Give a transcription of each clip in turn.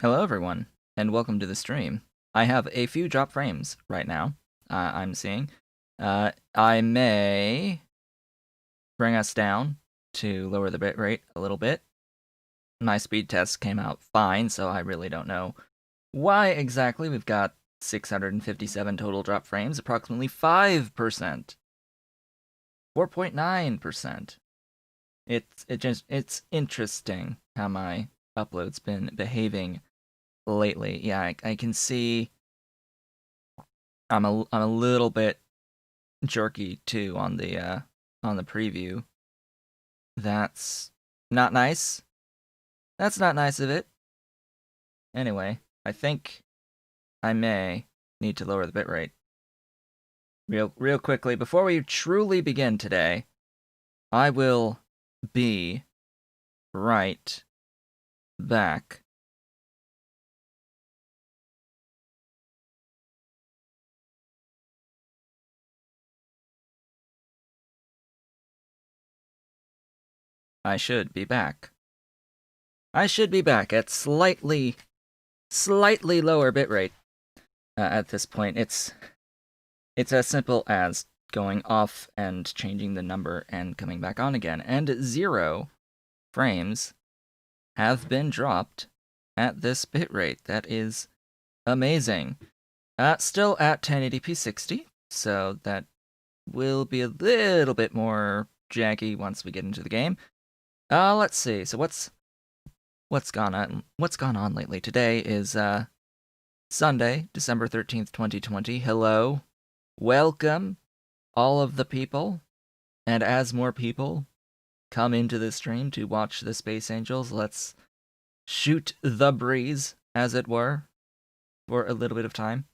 Hello everyone, and welcome to the stream. I have a few drop frames right now, I'm seeing. I may bring us down to lower the bitrate a little bit. My speed test came out fine, so I really don't know why exactly. We've got 657 total drop frames, approximately 5%. 4.9%. It's interesting how my upload's been behaving lately. Yeah, I can see I'm a little bit jerky too on the preview. That's not nice. That's not nice of it. Anyway, I think I may need to lower the bitrate. Real quickly, before we truly begin today, I will be right back. I should be back. I should be back at slightly lower bitrate. At this point, it's as simple as going off and changing the number and coming back on again. And 0 frames have been dropped at this bitrate. That is amazing. Still at 1080p 60, so that will be a little bit more janky once we get into the game. Let's see. So what's gone on lately? Today is Sunday, December 13th, 2020. Hello. Welcome all of the people. And as more people come into the stream to watch the Space Angels, let's shoot the breeze, as it were, for a little bit of time.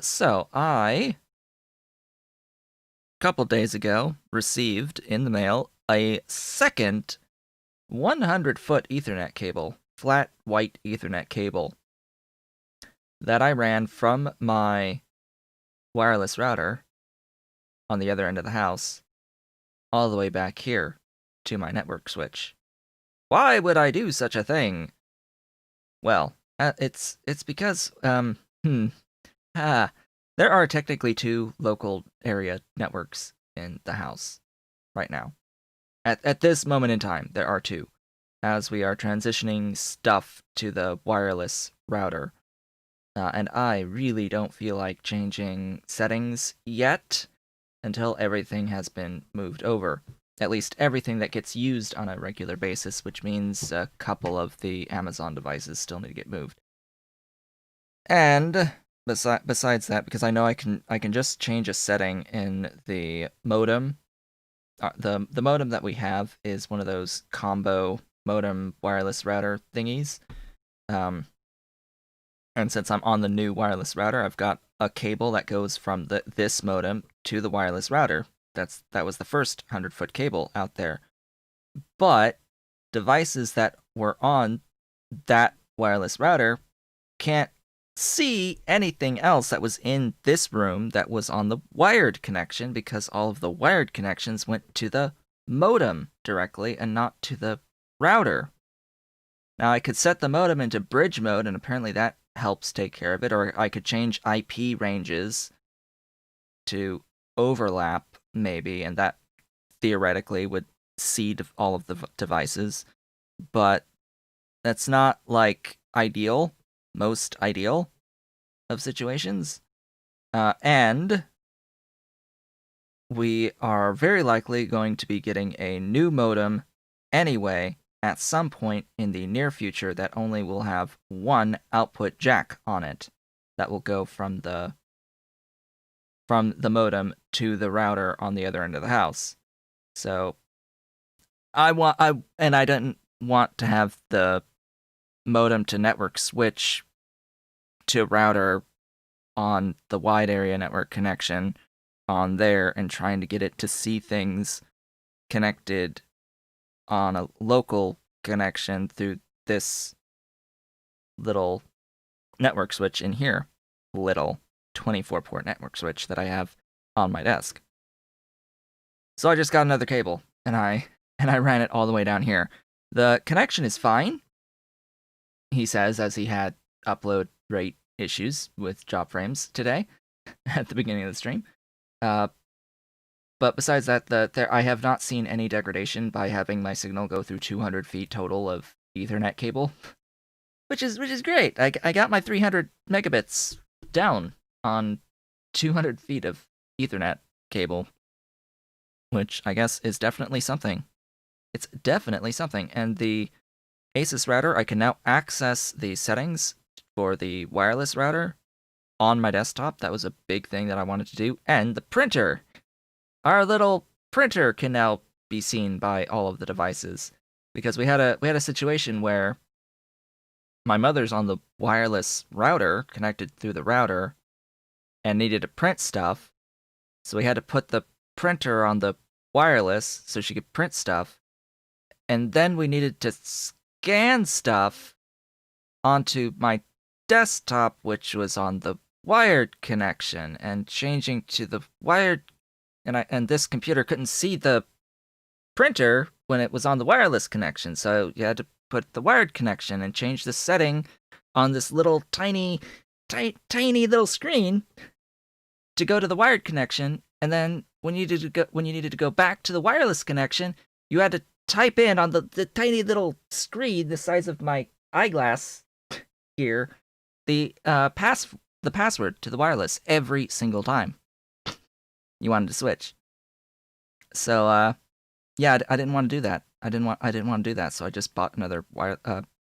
So I, a couple days ago, received in the mail a second 100-foot Ethernet cable, flat white Ethernet cable, that I ran from my wireless router on the other end of the house all the way back here to my network switch. Why would I do such a thing? Well, it's because There are technically 2 local area networks in the house right now. At this moment in time, there are 2, as we are transitioning stuff to the wireless router. And I really don't feel like changing settings yet until everything has been moved over. At least everything that gets used on a regular basis, which means a couple of the Amazon devices still need to get moved. And besides that, because I know I can just change a setting in the modem. The modem that we have is one of those combo modem wireless router thingies. And since I'm on the new wireless router, I've got a cable that goes from this modem to the wireless router. That was the first 100-foot cable out there. But devices that were on that wireless router can't see anything else that was in this room that was on the wired connection, because all of the wired connections went to the modem directly and not to the router. Now, I could set the modem into bridge mode, and apparently that helps take care of it, or I could change IP ranges to overlap, maybe, and that theoretically would seed all of the devices. But that's not, like, most ideal of situations. And we are very likely going to be getting a new modem anyway at some point in the near future that only will have one output jack on it that will go from the modem to the router on the other end of the house. So I didn't want to have the modem to network switch to router on the wide area network connection on there and trying to get it to see things connected on a local connection through this little network switch in here. Little 24-port network switch that I have on my desk. So I just got another cable, and I ran it all the way down here. The connection is fine, he says, as he had upload rate issues with job frames today at the beginning of the stream. But besides that, I have not seen any degradation by having my signal go through 200 feet total of Ethernet cable, which is great. I got my 300 megabits down on 200 feet of Ethernet cable, which I guess is definitely something. It's definitely something. And the Asus router, I can now access the settings for the wireless router on my desktop. That was a big thing that I wanted to do. And the printer. Our little printer can now be seen by all of the devices, because we had a situation where my mother's on the wireless router connected through the router and needed to print stuff. So we had to put the printer on the wireless so she could print stuff. And then we needed to scan stuff onto my desktop, which was on the wired connection, and changing to the wired, and this computer couldn't see the printer when it was on the wireless connection, so you had to put the wired connection and change the setting on this little tiny little screen to go to the wired connection. And then when you needed to go back to the wireless connection, you had to type in on the tiny little screen the size of my eyeglass here the password to the wireless every single time you wanted to switch. So yeah, I didn't want to do that. I didn't want to do that. So I just bought another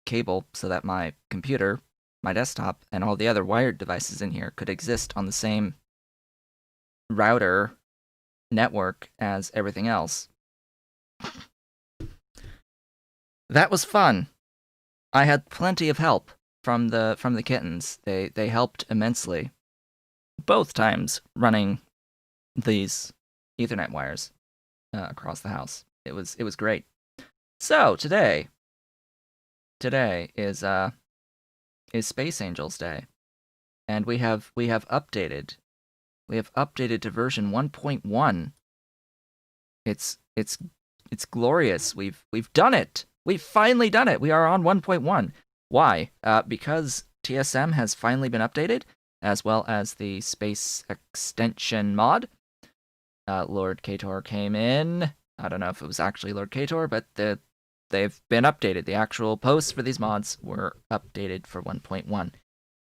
cable so that my computer, my desktop, and all the other wired devices in here could exist on the same router network as everything else. That was fun. I had plenty of help from the kittens. They helped immensely. Both times running these Ethernet wires across the house. It was great. So today is Space Angels Day, and we have updated. We have updated to version 1.1. It's glorious. We've done it. We've finally done it. We are on 1.1. Why? Because TSM has finally been updated? as well as the space extension mod. Lord Kator came in. I don't know if it was actually Lord Kator, but they've been updated. The actual posts for these mods were updated for 1.1,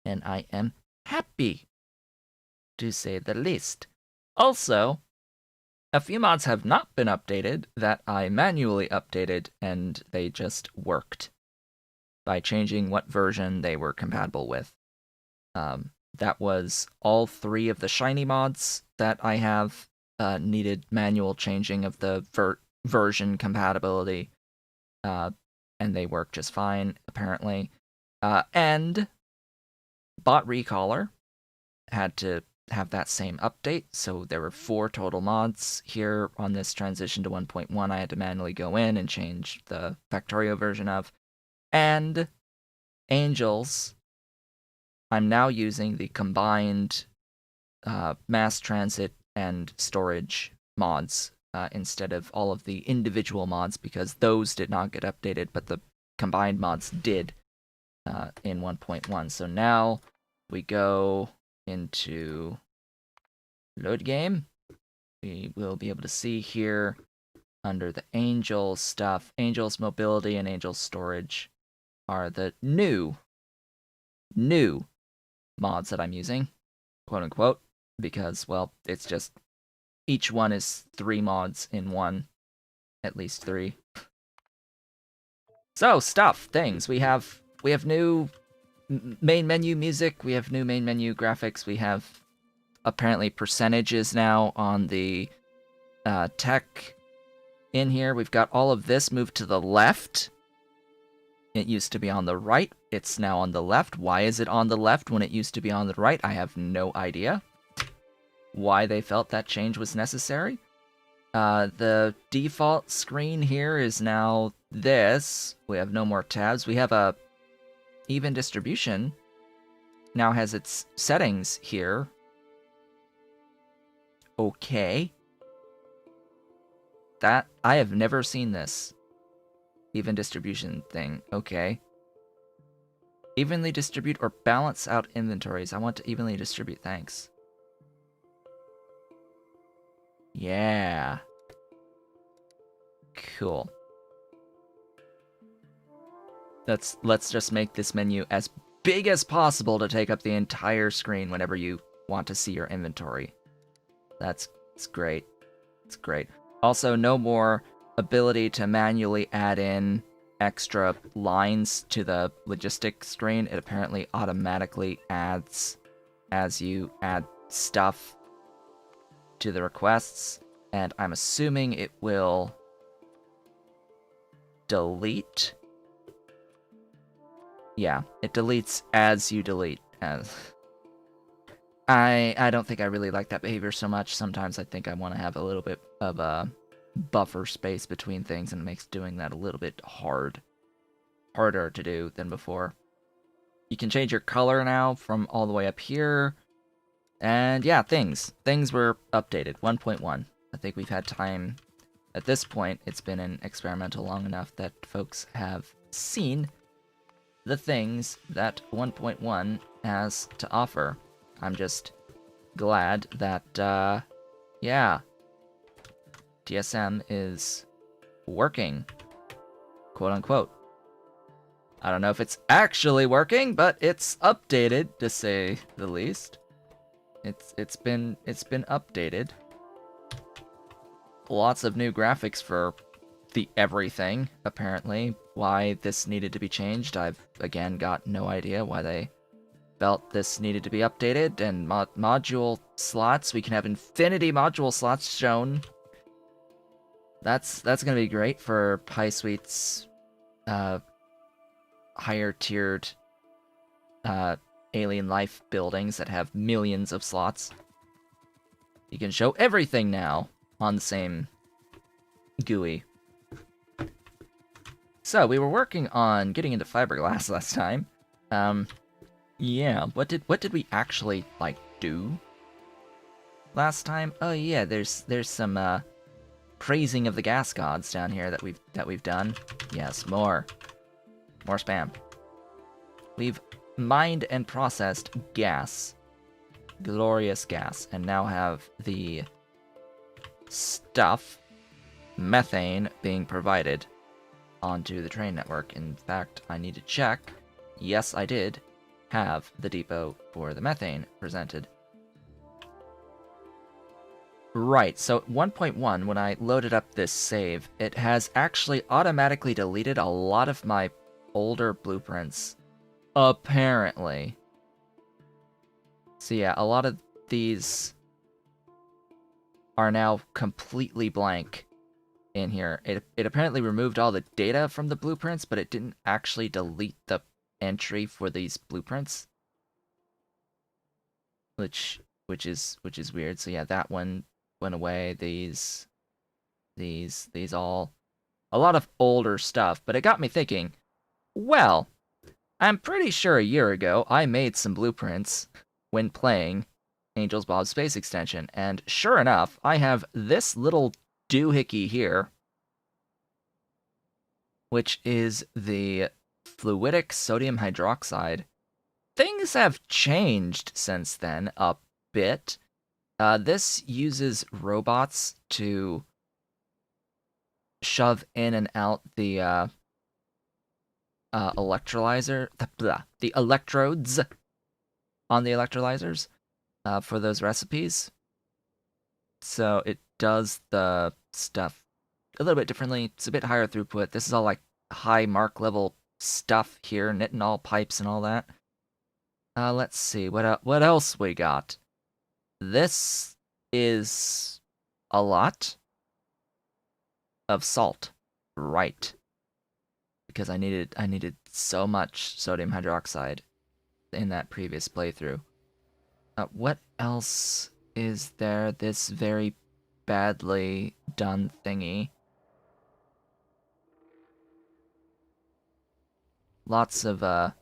and I am happy, to say the least. Also, a few mods have not been updated that I manually updated, and they just worked by changing what version they were compatible with. That was all 3 of the shiny mods that I have needed manual changing of the version compatibility, and they work just fine, apparently. And Bot Recaller had to have that same update, so there were 4 total mods here on this transition to 1.1 I had to manually go in and change the Factorio version of. And Angels, I'm now using the combined mass transit and storage mods instead of all of the individual mods, because those did not get updated, but the combined mods did in 1.1. So now we go into load game. We will be able to see here under the Angels stuff, Angels mobility and Angels storage are the new mods that I'm using, quote unquote, because, well, it's just each one is 3 mods in one, at least 3. So, things. We have new main menu music, we have new main menu graphics, we have apparently percentages now on the tech in here. We've got all of this moved to the left. It used to be on the right. It's now on the left. Why is it on the left when it used to be on the right? I have no idea why they felt that change was necessary. The default screen here is now this. We have no more tabs. We have a even distribution. Now has its settings here. Okay. That, I have never seen this. Even distribution thing. Okay. Evenly distribute or balance out inventories. I want to evenly distribute, thanks. Yeah. Cool. Let's just make this menu as big as possible to take up the entire screen whenever you want to see your inventory. It's great. It's great. Also, no more ability to manually add in extra lines to the logistics screen. It apparently automatically adds as you add stuff to the requests, and I'm assuming it will delete. Yeah, it deletes as you delete. I don't think I really like that behavior so much. Sometimes I think I want to have a little bit of a buffer space between things, and it makes doing that a little bit harder to do than before. You can change your color now from all the way up here. And yeah, things were updated, 1.1. I think we've had time, at this point, it's been an experimental long enough that folks have seen the things that 1.1 has to offer. I'm just glad that, yeah, TSM is working, quote unquote. I don't know if it's actually working, but it's updated, to say the least. It's been updated. Lots of new graphics for the everything, apparently. Why this needed to be changed, I've again got no idea why they felt this needed to be updated. And module slots, we can have infinity module slots shown. That's gonna be great for High Suite's higher tiered alien life buildings that have millions of slots. You can show everything now on the same GUI. So, we were working on getting into fiberglass last time. Yeah, what did we actually, like, do last time? Oh yeah, there's some praising of the gas gods down here that we've done. Yes, more spam. We've mined and processed gas glorious gas, and now have the stuff, methane, being provided onto the train network. In fact, I need to check. Yes, I did have the depot for the methane presented. Right, so at 1.1, when I loaded up this save, it has actually automatically deleted a lot of my older blueprints. Apparently. So yeah, a lot of these are now completely blank in here. It apparently removed all the data from the blueprints, but it didn't actually delete the entry for these blueprints. Which is weird. So yeah, that one went away. These all a lot of older stuff, but it got me thinking, well, I'm pretty sure a year ago I made some blueprints when playing Angel's Bob Space Extension, and sure enough, I have this little doohickey here, which is the fluidic sodium hydroxide. Things have changed since then a bit. This uses robots to shove in and out the electrolyzer, the electrodes on the electrolyzers for those recipes. So it does the stuff a little bit differently. It's a bit higher throughput. This is all like high mark level stuff here, nitinol pipes and all that. Let's see what else we got. This is a lot of salt, right? Because I needed so much sodium hydroxide in that previous playthrough. What else is there? This very badly done thingy. Lots of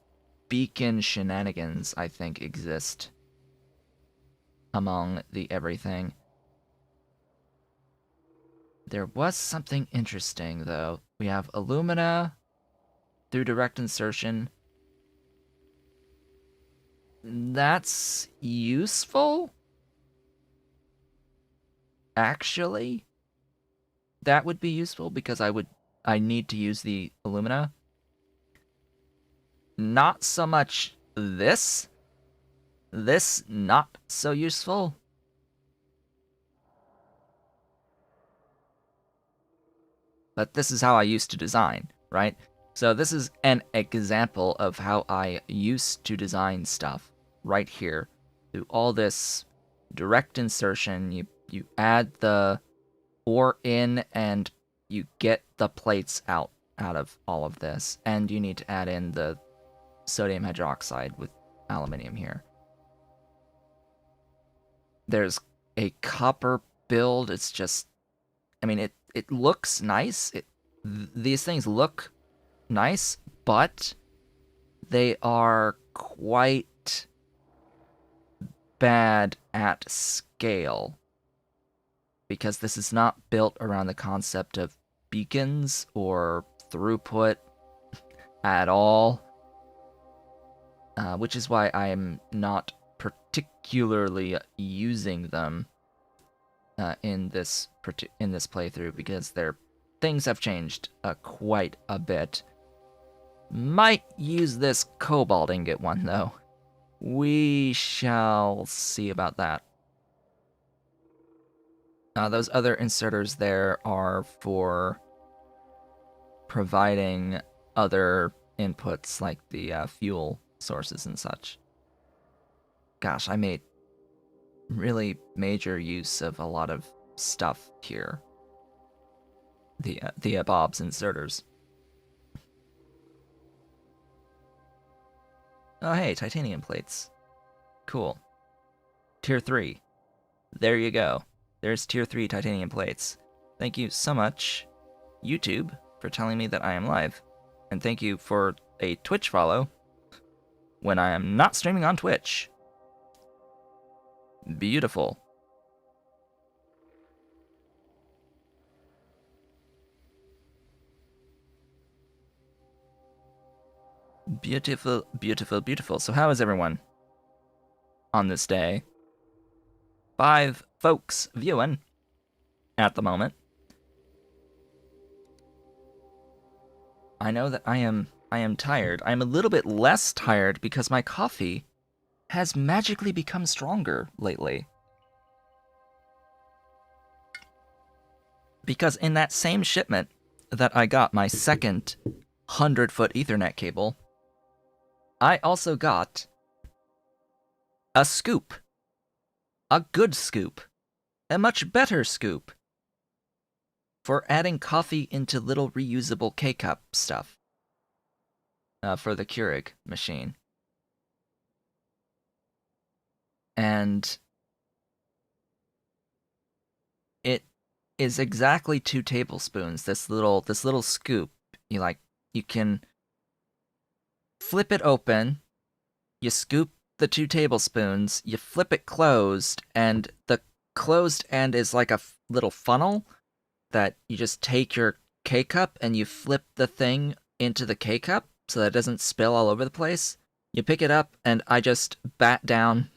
beacon shenanigans, I think, exist among the everything. There was something interesting, though. We have alumina through direct insertion. That's useful? Actually, that would be useful because I need to use the alumina. Not so much this. This not so useful. But this is how I used to design, right? So this is an example of how I used to design stuff right here. Do all this direct insertion, you add the ore in and you get the plates out of all of this. And you need to add in the sodium hydroxide with aluminium here. There's a copper build. It's just, I mean, it looks nice. These things look nice, but they are quite bad at scale because this is not built around the concept of beacons or throughput at all, which is why I'm not particularly using them in this playthrough, because things have changed quite a bit. Might use this cobalt ingot one, though. We shall see about that. Those other inserters there are for providing other inputs like the fuel sources and such. Gosh, I made really major use of a lot of stuff here. The Bob's inserters. Oh hey, titanium plates. Cool. Tier 3. There you go. There's Tier 3 titanium plates. Thank you so much, YouTube, for telling me that I am live. And thank you for a Twitch follow when I am not streaming on Twitch. Beautiful. Beautiful, beautiful, beautiful. So how is everyone on this day? 5 folks viewing at the moment. I know that I am tired. I'm a little bit less tired because my coffee has magically become stronger lately. Because in that same shipment that I got my second 100-foot Ethernet cable, I also got a scoop. A good scoop. A much better scoop. For adding coffee into little reusable K-cup stuff. For the Keurig machine. And it is exactly 2 tablespoons. This little scoop. You can flip it open, you scoop the 2 tablespoons, you flip it closed, and the closed end is like a little funnel that you just take your K-cup and you flip the thing into the K-cup so that it doesn't spill all over the place. You pick it up, and I just bat down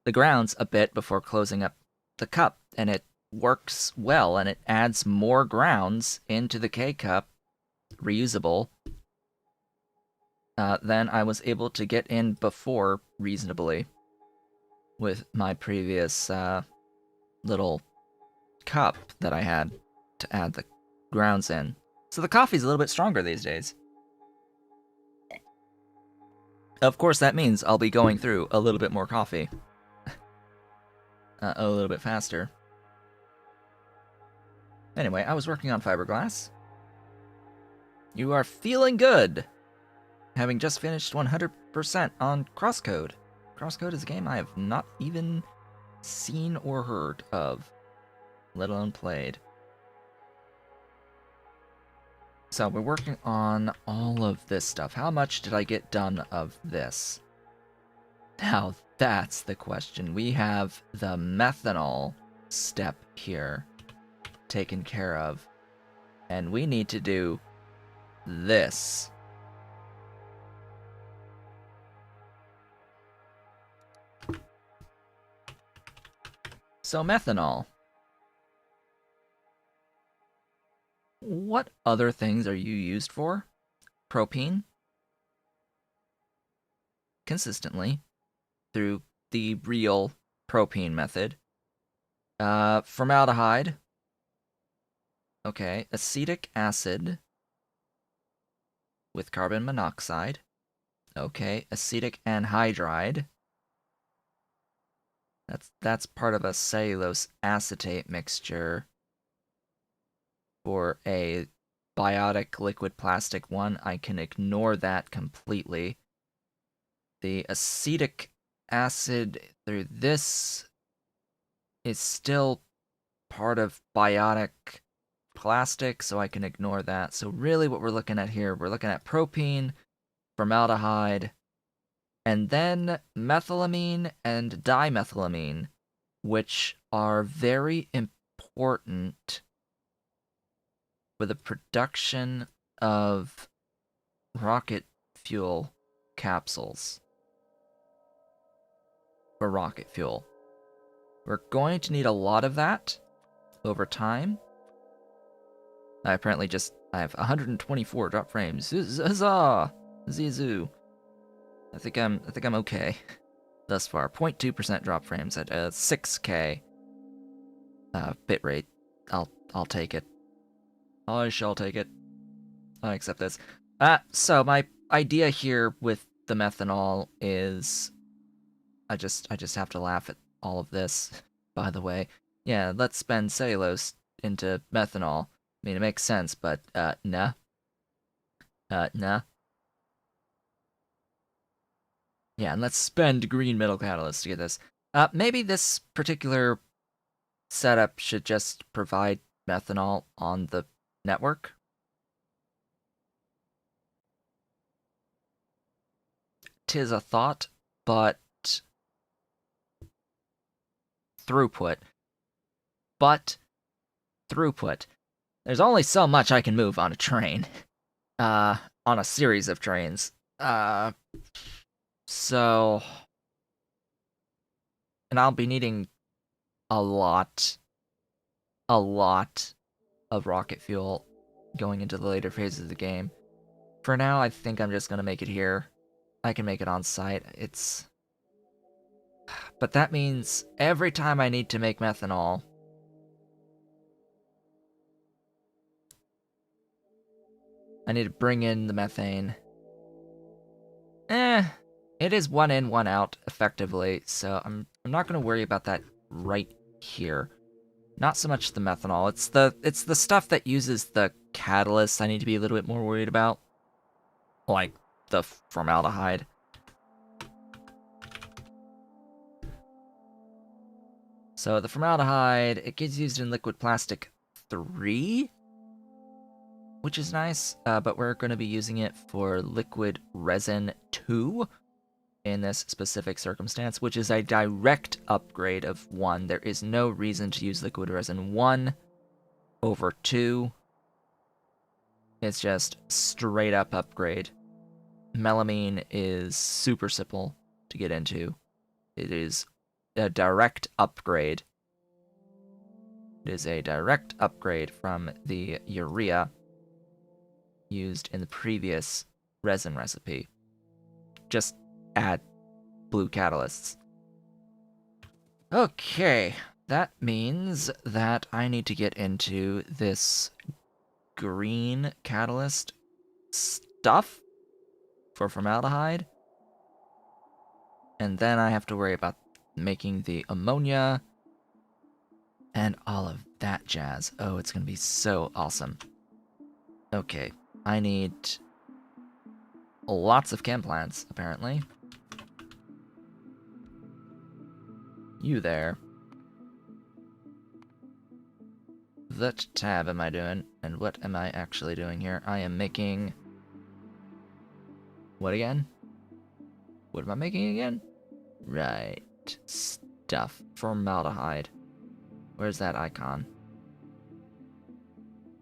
the grounds a bit before closing up the cup, and it works well, and it adds more grounds into the K-cup, reusable, than I was able to get in before reasonably with my previous little cup that I had to add the grounds in. So the coffee's a little bit stronger these days. Of course, that means I'll be going through a little bit more coffee. A little bit faster. Anyway, I was working on fiberglass. You are feeling good! Having just finished 100% on Crosscode. Crosscode is a game I have not even seen or heard of, let alone played. So we're working on all of this stuff. How much did I get done of this? Now that's the question. We have the methanol step here taken care of. And we need to do this. So methanol. What other things are you used for? Propene? Consistently. Through the real propene method. Formaldehyde. Okay, acetic acid with carbon monoxide. Okay, acetic anhydride. That's part of a cellulose acetate mixture for a biotic liquid plastic one. I can ignore that completely. The acetic acid through this is still part of biotic plastic, so I can ignore that. So really what we're looking at here, we're looking at propene, formaldehyde, and then methylamine and dimethylamine, which are very important for the production of rocket fuel capsules for rocket fuel. We're going to need a lot of that over time. I have 124 drop frames. Huzzah! Zizoo. I think I'm okay thus far. 0.2% drop frames at 6K bitrate. I'll take it. I shall take it. I accept this. So my idea here with the methanol is I just have to laugh at all of this, by the way. Yeah, let's spend cellulose into methanol. I mean, it makes sense, but, nah. Nah. Yeah, and let's spend green metal catalyst to get this. Maybe this particular setup should just provide methanol on the network. Tis a thought, but throughput. There's only so much I can move on a train. On a series of trains. So... And I'll be needing a lot of rocket fuel going into the later phases of the game. For now, I think I'm just gonna make it here. I can make it on site. But that means every time I need to make methanol, I need to bring in the methane. It is one in, one out, effectively, so I'm not gonna worry about that right here. Not so much the methanol. It's the stuff that uses the catalyst I need to be a little bit more worried about. Like the formaldehyde. So the formaldehyde, it gets used in liquid plastic 3, which is nice, but we're going to be using it for liquid resin 2 in this specific circumstance, which is a direct upgrade of 1. There is no reason to use liquid resin 1 over 2. It's just straight up upgrade. Melamine is super simple to get into. It is a direct upgrade. It is a direct upgrade from the urea used in the previous resin recipe. Just add blue catalysts. Okay, that means that I need to get into this green catalyst stuff for formaldehyde. And then I have to worry about making the ammonia and all of that jazz. Oh, it's gonna be so awesome. Okay, I need lots of chem plants, apparently. You there. What tab am I doing? And what am I actually doing here? I am making... What again? What am I making again? Right. Stuff. Formaldehyde. Where's that icon?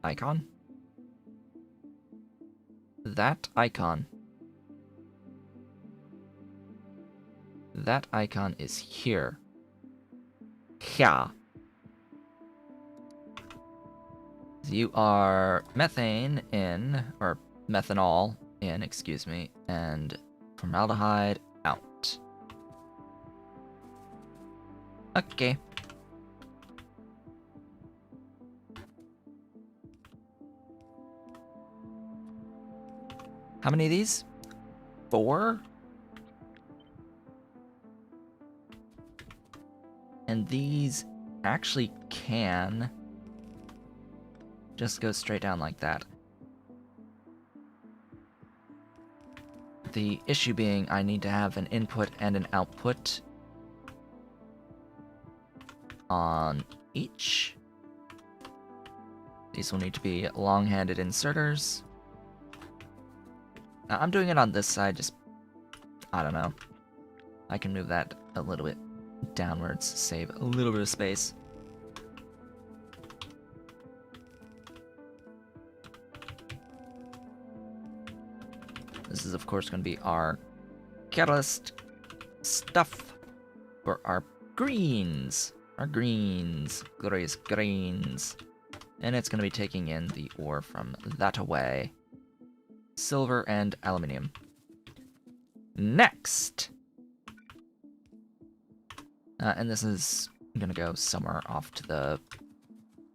Icon? That icon. That icon is here. Yeah. You are methane in, or methanol in, excuse me, and formaldehyde out. Okay. How many of these? 4? And these actually can just go straight down like that. The issue being I need to have an input and an output on each. These will need to be long-handed inserters. Now, I'm doing it on this side, just, I don't know. I can move that a little bit downwards, save a little bit of space. This is, of course, going to be our catalyst stuff for our greens. Our greens. Glorious greens. And it's going to be taking in the ore from that away. Silver and aluminium. Next! And this is going to go somewhere off to the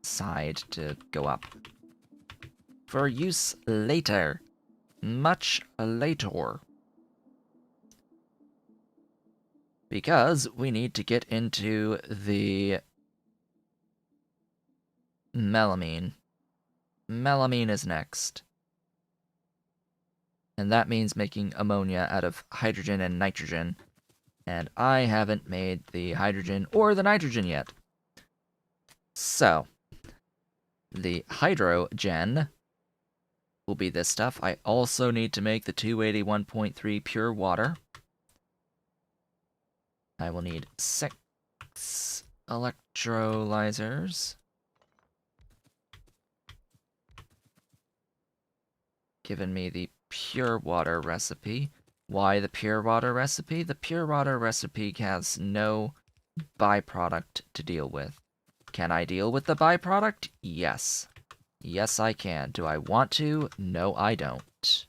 side to go up. For use later. Much later. Because we need to get into the melamine. Melamine is next. And that means making ammonia out of hydrogen and nitrogen. And I haven't made the hydrogen or the nitrogen yet. So, the hydrogen will be this stuff. I also need to make the 281.3 pure water. I will need 6 electrolyzers. Given me the pure water recipe. Why the pure water recipe? The pure water recipe has no byproduct to deal with. Can I deal with the byproduct? Yes. Yes, I can. Do I want to? No, I don't.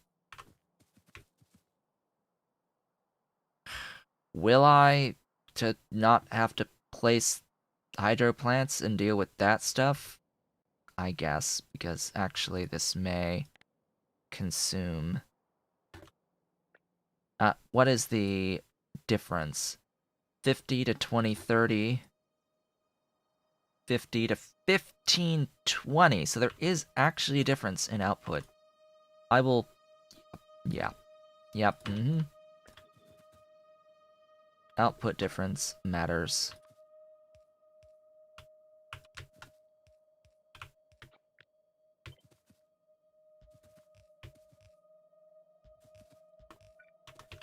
Will I to not have to place hydro plants and deal with that stuff? I guess, because actually this may consume... what is the difference? 50 to 2030... 50 to 1520. So there is actually a difference in output. I will... Yeah. Yep. Output difference matters.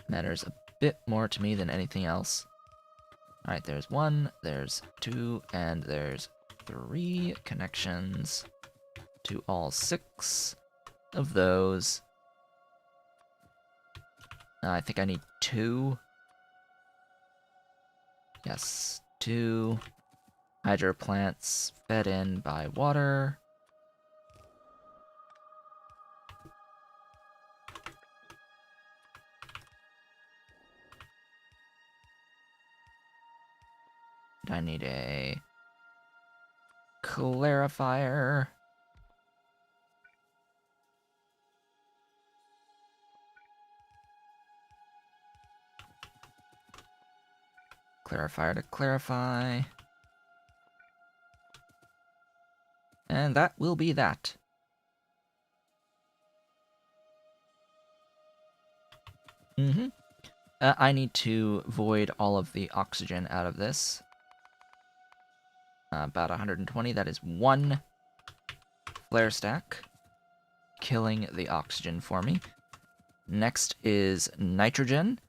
Matters a bit more to me than anything else. Alright, there's 1, there's 2, and there's 3 connections to all 6 of those. I think I need 2. Yes, 2 hydro plants fed in by water. I need a clarifier. Clarifier to clarify. And that will be that. I need to void all of the oxygen out of this. About 120, that is 1 flare stack, killing the oxygen for me. Next is nitrogen,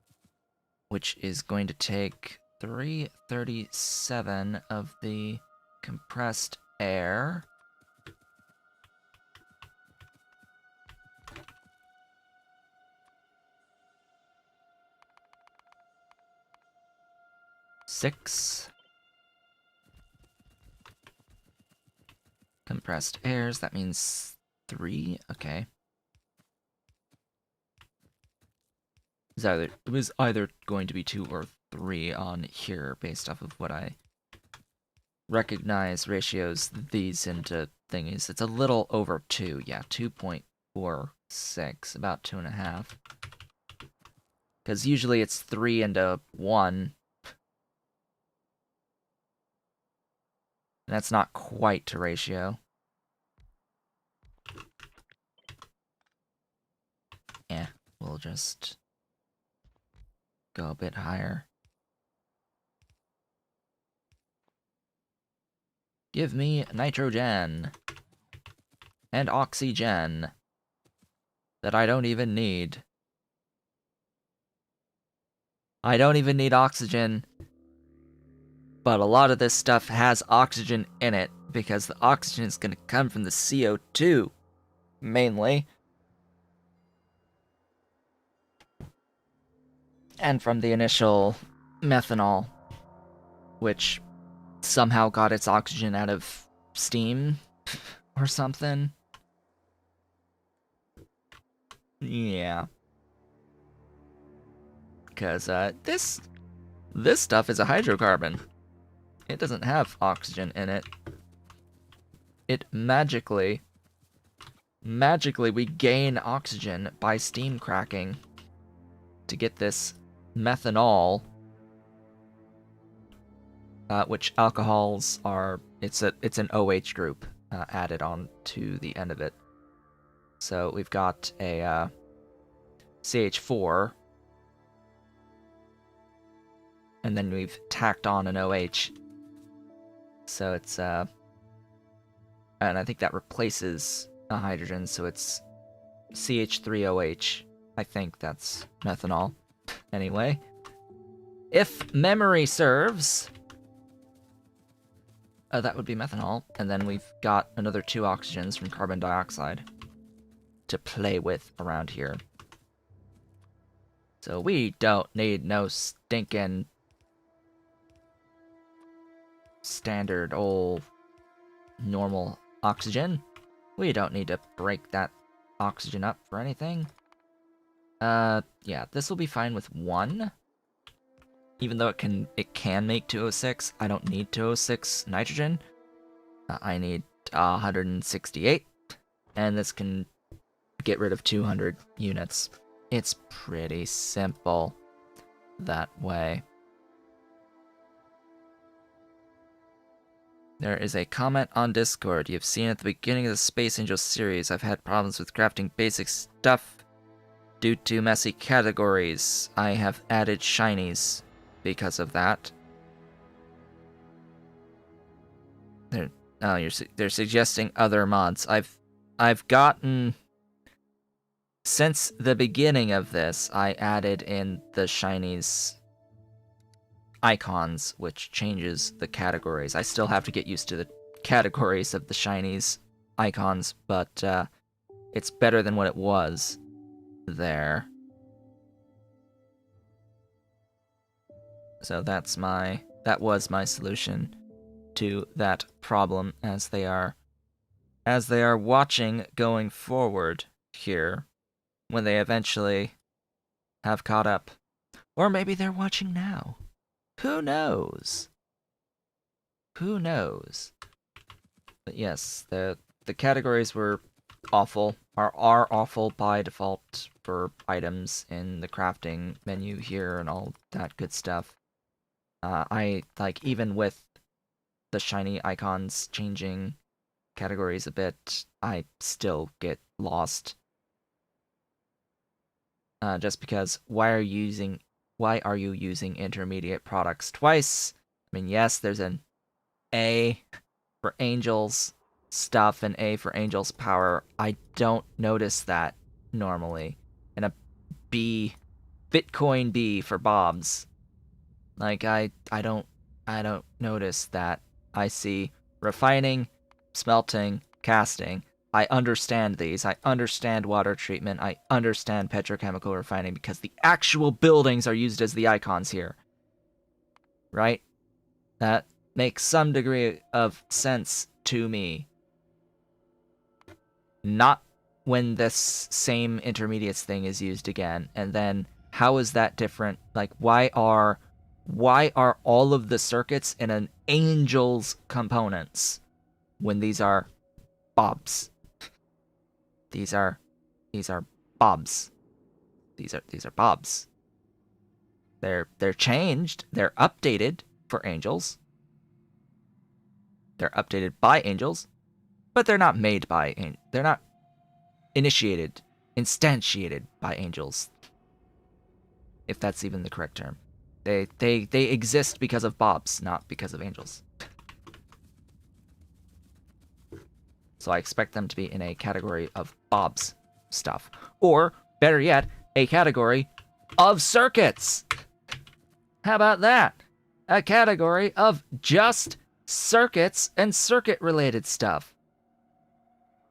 which is going to take 337 of the compressed air. Six compressed airs, that means 3, okay. It was either going to be 2 or 3 on here based off of what I recognize ratios these into thingies. It's a little over 2, yeah, 2.46, about 2.5. Because usually it's 3 into 1. And that's not quite to ratio. Yeah, we'll just go a bit higher. Give me nitrogen. And oxygen. That I don't even need. I don't even need oxygen. But a lot of this stuff has oxygen in it, because the oxygen is going to come from the CO2, mainly. And from the initial methanol, which somehow got its oxygen out of steam or something. Yeah. Because this stuff is a hydrocarbon. It doesn't have oxygen in it. It magically we gain oxygen by steam cracking to get this methanol, which alcohols are, it's an OH group added on to the end of it. So we've got a CH4, and then we've tacked on an OH. So it's and I think that replaces a hydrogen, so it's CH3OH. I think that's methanol. Anyway, if memory serves, that would be methanol, and then we've got another 2 oxygens from carbon dioxide to play with around here. So we don't need no stinking standard old normal oxygen. We don't need to break that oxygen up for anything. Yeah, this will be fine with 1. Even though it can make 206, I don't need 206 nitrogen. I need 168, and this can get rid of 200 units. It's pretty simple that way. There is a comment on Discord. You've seen at the beginning of the Space Angel series, I've had problems with crafting basic stuff due to messy categories. I have added shinies because of that. They're suggesting other mods. I've gotten, since the beginning of this, I added in the shinies icons, which changes the categories. I still have to get used to the categories of the shinies icons, but it's better than what it was there. So that was my solution to that problem, as they are watching going forward here, when they eventually have caught up. Or maybe they're watching now. Who knows? Who knows? But yes, the categories were awful, are awful by default for items in the crafting menu here and all that good stuff. I, like, even with the shiny icons changing categories a bit, I still get lost. Just because, why are you using intermediate products twice? I mean, yes, there's an A for Angels stuff and A for Angels power. I don't notice that normally. And a B, Bitcoin B for Bobs. Like, I don't notice that. I see refining, smelting, casting. I understand these. I understand water treatment. I understand petrochemical refining because the actual buildings are used as the icons here. Right? That makes some degree of sense to me. Not when this same intermediates thing is used again. And then, how is that different? Like, why are all of the circuits in an Angel's components when these are Bobs? These are Bobs. These are Bobs. They're changed. They're updated for Angels. They're updated by Angels, but they're not made by they're not instantiated by Angels. If that's even the correct term. They exist because of Bobs, not because of Angels. So I expect them to be in a category of Bob's stuff. Or, better yet, a category of circuits! How about that? A category of just circuits and circuit-related stuff.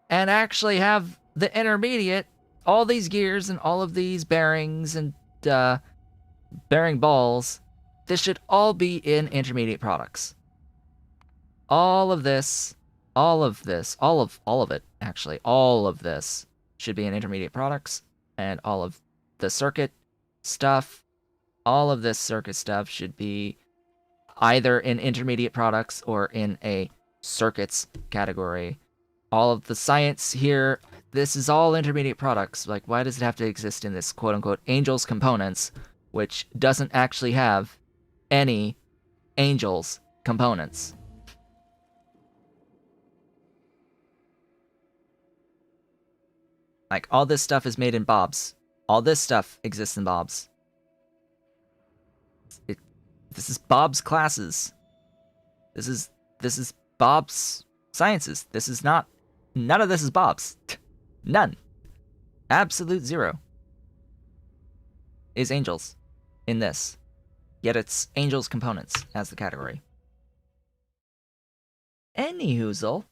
And actually have the intermediate, all these gears and all of these bearings and bearing balls, this should all be in intermediate products. All of this, all of it, actually, all of this should be in intermediate products, and all of the circuit stuff, all of this circuit stuff should be either in intermediate products or in a circuits category. All of the science here, this is all intermediate products. Like, why does it have to exist in this quote-unquote Angels components, which doesn't actually have any Angels components? Like, all this stuff is made in Bob's. All this stuff exists in Bob's. This is Bob's classes. This is Bob's sciences. This is not... None of this is Bob's. None. Absolute zero is Angels in this. Yet it's Angels components as the category. Anyhoozle.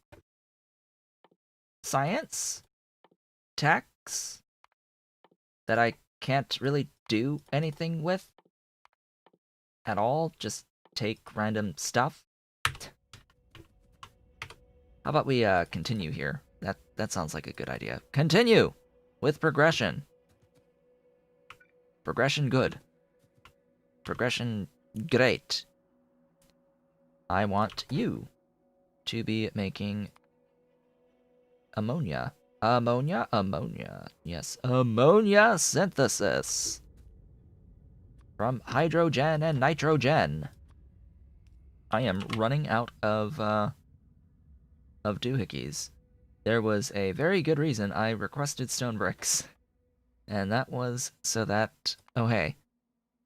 Science. Techs. That I can't really do anything with at all. Just take random stuff. How about we continue here? That sounds like a good idea. Continue with progression. Progression good. Progression great. I want you to be making ammonia. Ammonia. Yes, ammonia synthesis. From hydrogen and nitrogen. I am running out of doohickeys. There was a very good reason I requested stone bricks. And that was so that... Oh, hey.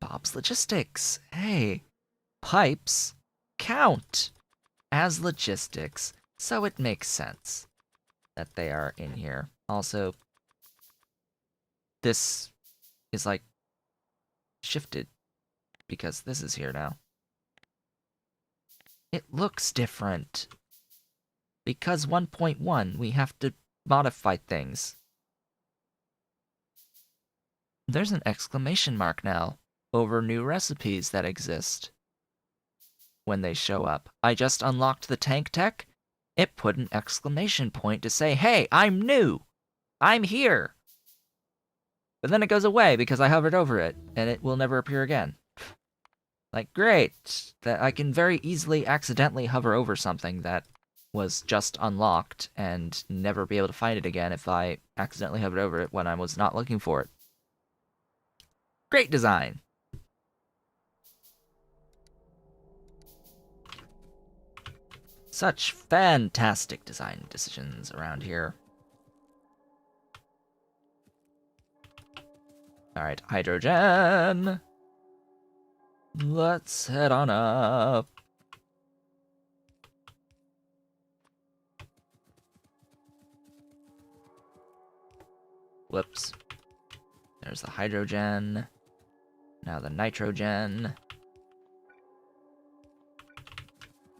Bob's Logistics. Hey. Pipes count as logistics, so it makes sense that they are in here. Also, this is, like, shifted because this is here now. It looks different. Because 1.1, we have to modify things. There's an exclamation mark now over new recipes that exist when they show up. I just unlocked the tank tech. It put an exclamation point to say, hey, I'm new. I'm here. But then it goes away because I hovered over it, and it will never appear again. Like, great. That I can very easily accidentally hover over something that was just unlocked and never be able to find it again if I accidentally hovered over it when I was not looking for it. Great design. Such fantastic design decisions around here. Alright, hydrogen. Let's head on up. Whoops. There's the hydrogen. Now the nitrogen.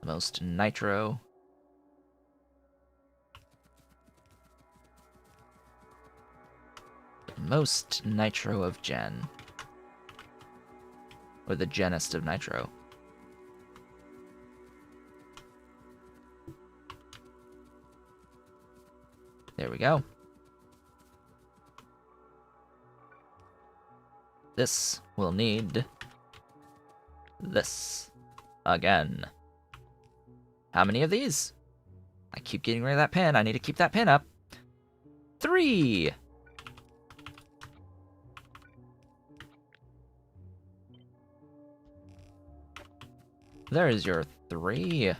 Most nitro. Most nitro of gen. Or the genist of nitro. There we go. This will need this again. How many of these? I keep getting rid of that pin. I need to keep that pin up. 3! There is your 3.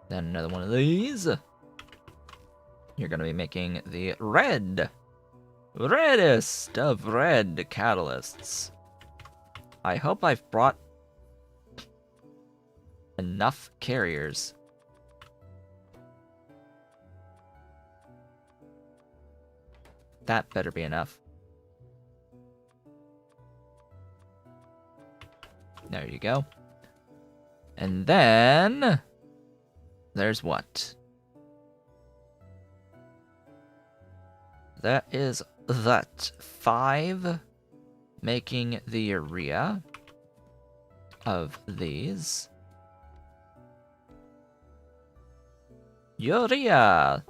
Then another one of these. You're gonna be making the reddest of red catalysts. I hope I've brought enough carriers. That better be enough. There you go. And then there's what? That is that 5 making the urea of these. Urea!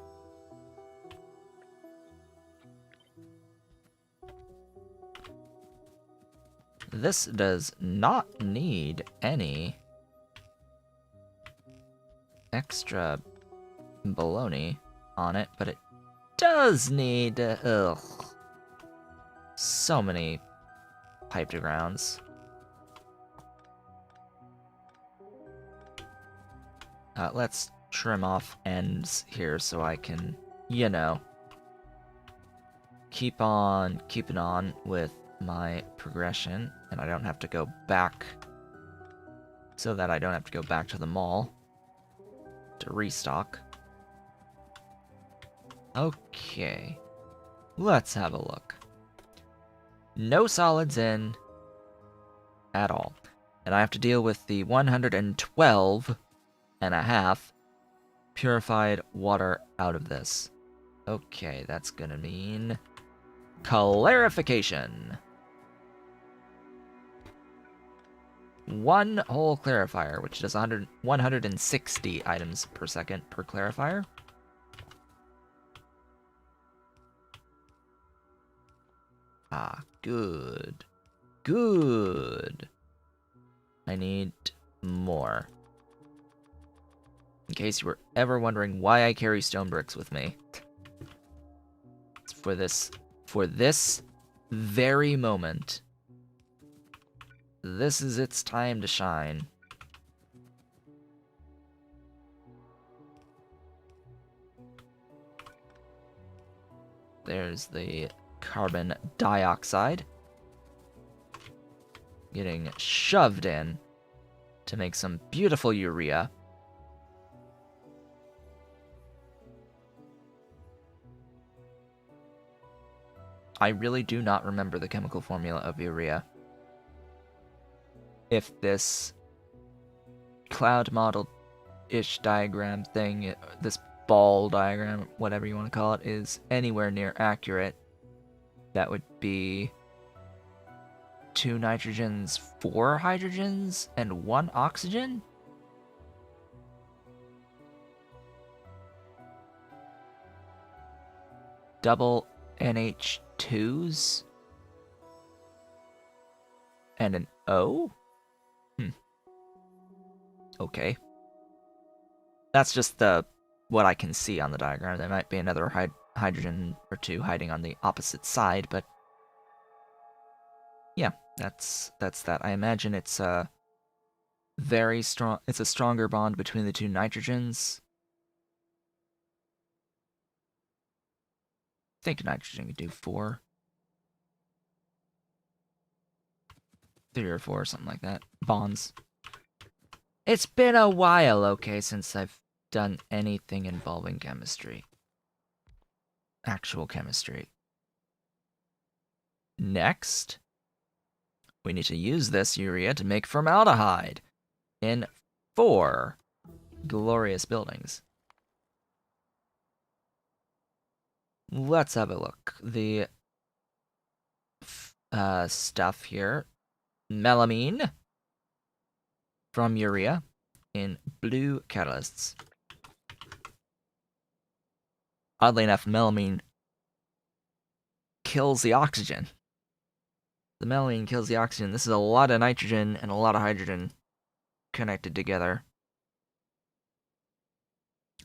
This does not need any extra baloney on it, but it does need, so many pipe to grounds. Let's trim off ends here so I can, you know, keep on keeping on with my progression, and I don't have to go back, so that I don't have to go back to the mall to restock. Okay, let's have a look. No solids in at all. And I have to deal with the 112.5 purified water out of this. Okay, that's gonna mean clarification. one whole clarifier, which does 160 items per second per clarifier. Ah, good. Good. I need more. In case you were ever wondering why I carry stone bricks with me. It's for this very moment. This is its time to shine. There's the carbon dioxide getting shoved in to make some beautiful urea. I really do not remember the chemical formula of urea. If this cloud model-ish diagram thing, this ball diagram, whatever you want to call it, is anywhere near accurate, that would be 2 nitrogens, 4 hydrogens, and 1 oxygen? Double NH2s? And an O? Okay. That's just what I can see on the diagram. There might be another hydrogen or 2 hiding on the opposite side, but yeah, that's that. I imagine it's a very strong. It's a stronger bond between the 2 nitrogens. I think nitrogen could do 4, 3 or 4, something like that. Bonds. It's been a while, okay, since I've done anything involving chemistry. Actual chemistry. Next, we need to use this urea to make formaldehyde in 4 glorious buildings. Let's have a look. The stuff here. Melamine from urea in blue catalysts. Oddly enough, melamine kills the oxygen. The melamine kills the oxygen. This is a lot of nitrogen and a lot of hydrogen connected together.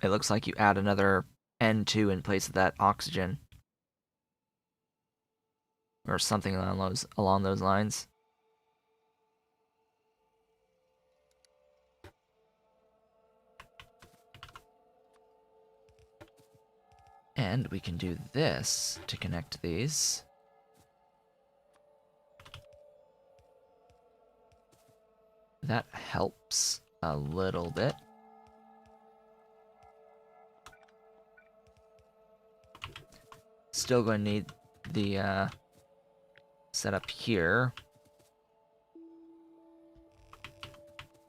It looks like you add another N2 in place of that oxygen. Or something along those lines. And we can do this to connect these. That helps a little bit. Still going to need the setup here.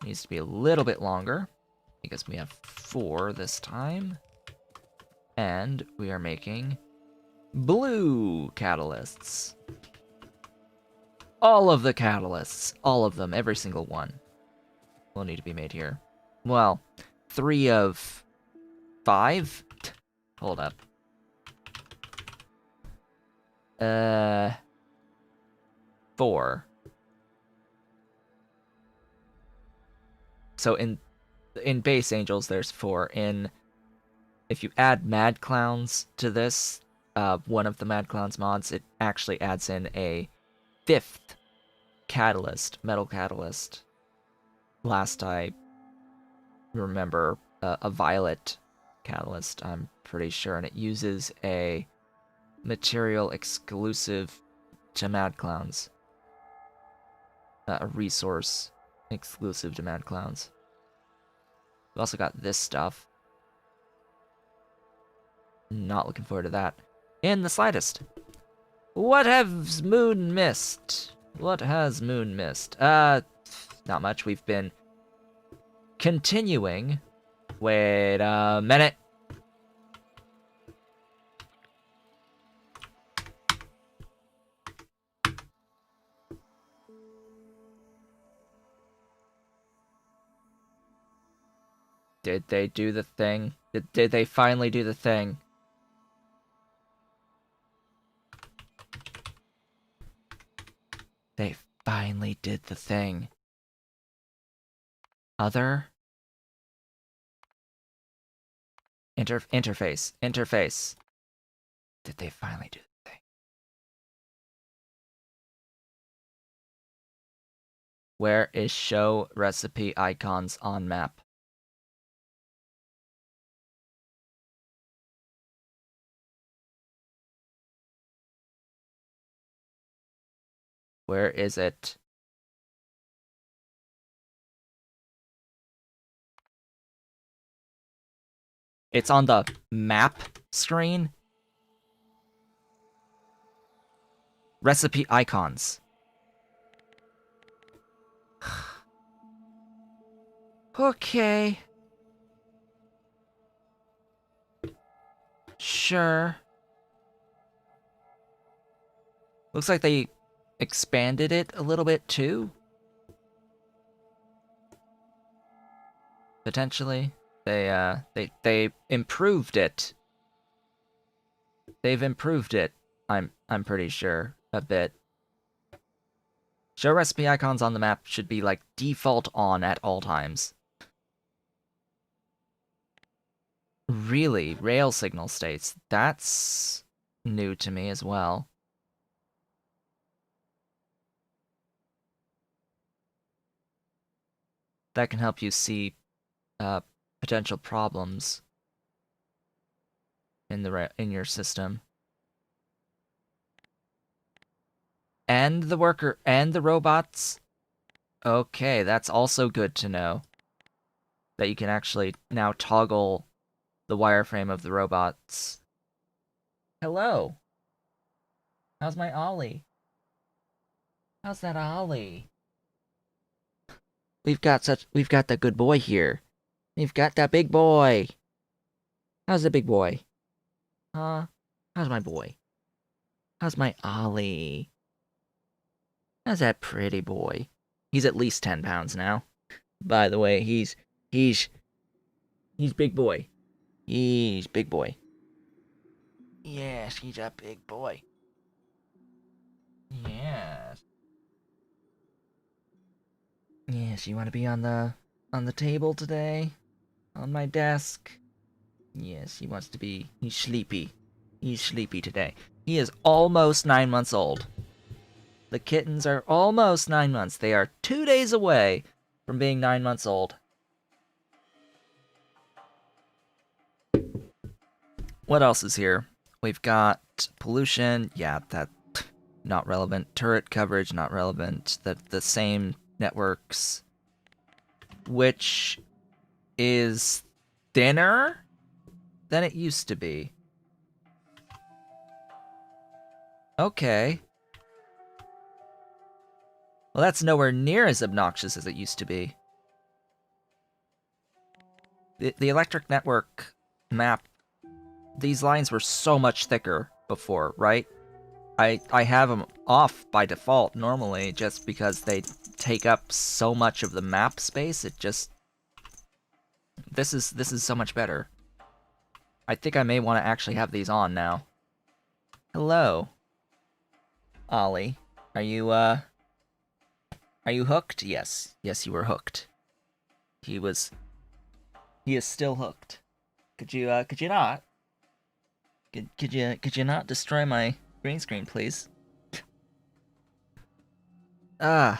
Needs to be a little bit longer because we have 4 this time. And we are making blue catalysts. All of the catalysts, all of them, every single one, will need to be made here. Well, 3 of 5? Hold up. 4. So in base angels, there's 4. If you add mad clowns to this, one of the mad clowns mods, it actually adds in a 5th catalyst, metal catalyst. Last I remember, a violet catalyst, I'm pretty sure, and it uses a material exclusive to mad clowns. A resource exclusive to mad clowns. We also got this stuff. Not looking forward to that in the slightest. What has Moon missed? What has Moon missed? Not much. We've been continuing. Wait a minute. Did they do the thing? Did they finally do the thing? They finally did the thing. Other? Interface. Did they finally do the thing? Where is show recipe icons on map? Where is it? It's on the map screen. Recipe icons. Okay. Sure. Looks like they expanded it a little bit too. Potentially. They improved it. They've improved it. I'm pretty sure a bit. Show recipe icons on the map should be like default on at all times. Really? Rail signal states. That's new to me as well. That can help you see potential problems in your system. And the worker and the robots. Okay, that's also good to know. That you can actually now toggle the wireframe of the robots. Hello. How's my Ollie? How's that Ollie? We've got that good boy here. We've got that big boy. How's the big boy? Huh? How's my boy? How's my Ollie? How's that pretty boy? He's at least 10 pounds now. By the way, he's big boy. He's big boy. Yes, he's a big boy. Yes. Yes, you want to be on the table today? On my desk? Yes, he wants to be. He's sleepy. He's sleepy today. He is almost 9 months old. The kittens are almost 9 months. They are 2 days away from being 9 months old. What else is here? We've got pollution. Yeah, that not relevant. Turret coverage, not relevant. The same networks, which is thinner than it used to be. Okay. Well, that's nowhere near as obnoxious as it used to be. The electric network map, these lines were so much thicker before, right? I have them off by default normally just because they take up so much of the map space. It just this is so much better. I think I may want to actually have these on now. Hello, Ollie. Are you hooked? Yes. Yes, you were hooked. He is still hooked. Could you not? Could you not destroy my green screen, please? Well,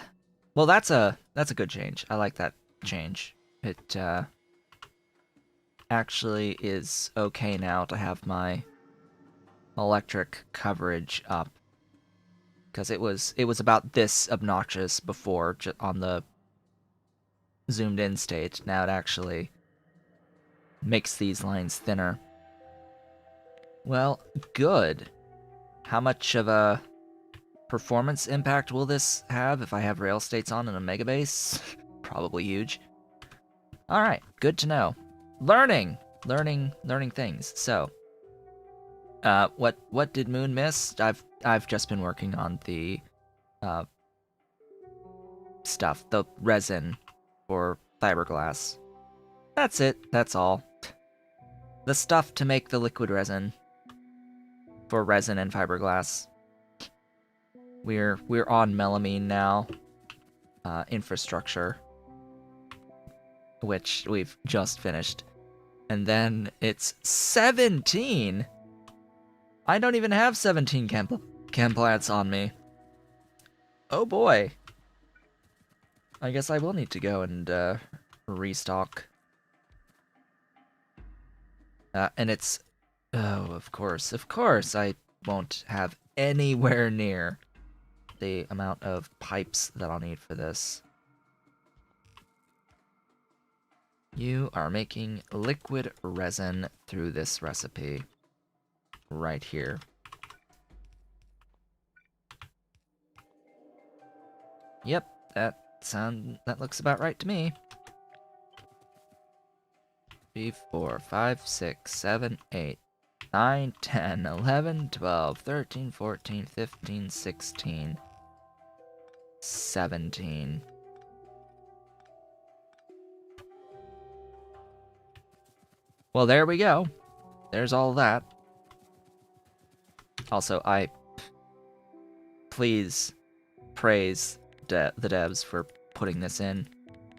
that's a good change. I like that change. It actually is okay now to have my electric coverage up, because it was about this obnoxious before on the zoomed in state. Now it actually makes these lines thinner. Well, good. How much of a performance impact will this have if I have rail states on in a megabase? Probably huge. Alright, good to know. Learning things. So, what did Moon miss? I've just been working on the stuff, the resin for fiberglass. That's it. That's all. The stuff to make the liquid resin for resin and fiberglass. We're on melamine now. Infrastructure, which we've just finished. And then it's 17! I don't even have 17 chem plants on me. Oh boy. I guess I will need to go and restock. And it's... Oh, of course, I won't have anywhere near the amount of pipes that I'll need for this. You are making liquid resin through this recipe. Right here. Yep, that looks about right to me. 3, 4, 5, 6, 7, 8, 9, 10, 11, 12, 13, 14, 15, 16, 17. Well, there we go. There's all that. Also, please praise the devs for putting this in,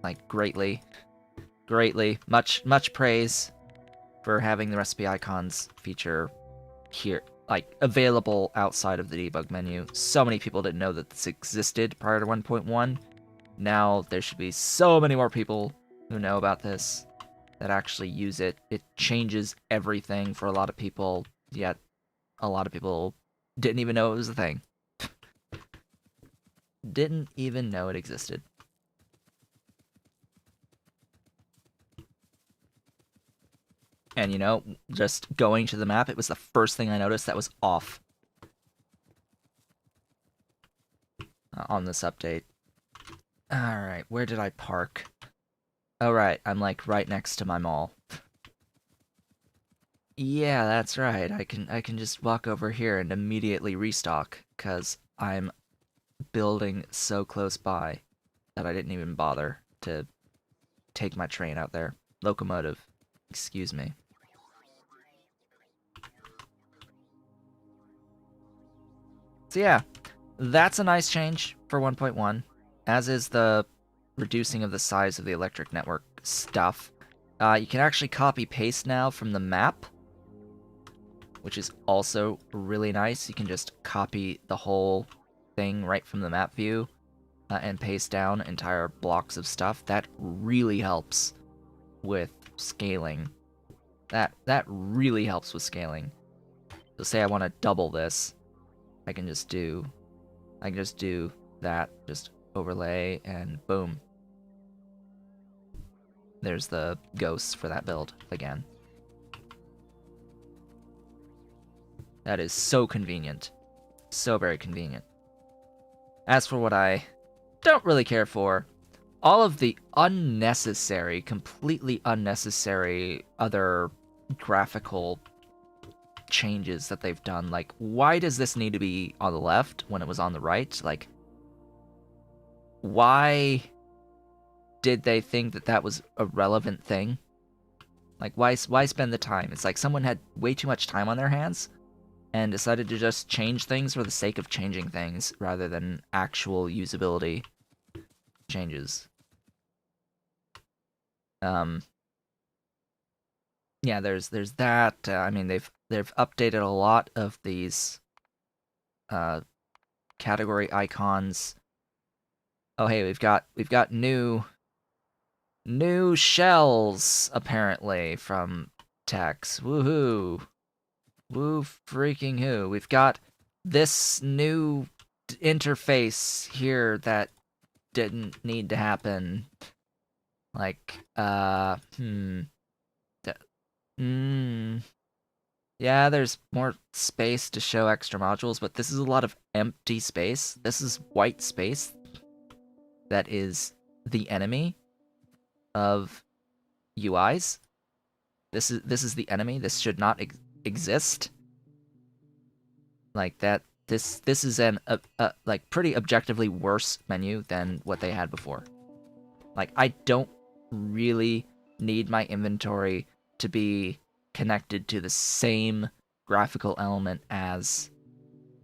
like, greatly. Much praise for having the recipe icons feature here, like, available outside of the debug menu. So many people didn't know that this existed prior to 1.1. Now there should be so many more people who know about this, that actually use it. It changes everything for a lot of people, yet a lot of people didn't even know it was a thing. Didn't even know it existed. And you know, just going to the map, it was the first thing I noticed that was off on this update. Alright, where did I park? Oh right, I'm like right next to my mall. Yeah, that's right. I can just walk over here and immediately restock, cause I'm building so close by that I didn't even bother to take my train out there. Locomotive. Excuse me. So yeah, that's a nice change for 1.1, as is the reducing of the size of the electric network stuff. You can actually copy-paste now from the map, which is also really nice. You can just copy the whole thing right from the map view and paste down entire blocks of stuff. That really helps with scaling. That really helps with scaling. So say I want to double this, I can just do that, just overlay, and boom. There's the ghosts for that build again. That is so convenient. So very convenient. As for what I don't really care for, all of the unnecessary, completely unnecessary other graphical changes that they've done. Like, why does this need to be on the left when it was on the right? Like, why did they think that that was a relevant thing? Like, why spend the time? It's like someone had way too much time on their hands and decided to just change things for the sake of changing things rather than actual usability changes. Yeah, there's that. I mean, they've updated a lot of these category icons. Oh, hey, we've got new shells apparently from Tex. Woohoo! Woo freaking who! We've got this new interface here that didn't need to happen. Like, yeah, there's more space to show extra modules, but this is a lot of empty space. This is white space that is the enemy of UIs. This is the enemy. This should not exist. Like that. This is an like pretty objectively worse menu than what they had before. Like, I don't really need my inventory to be connected to the same graphical element as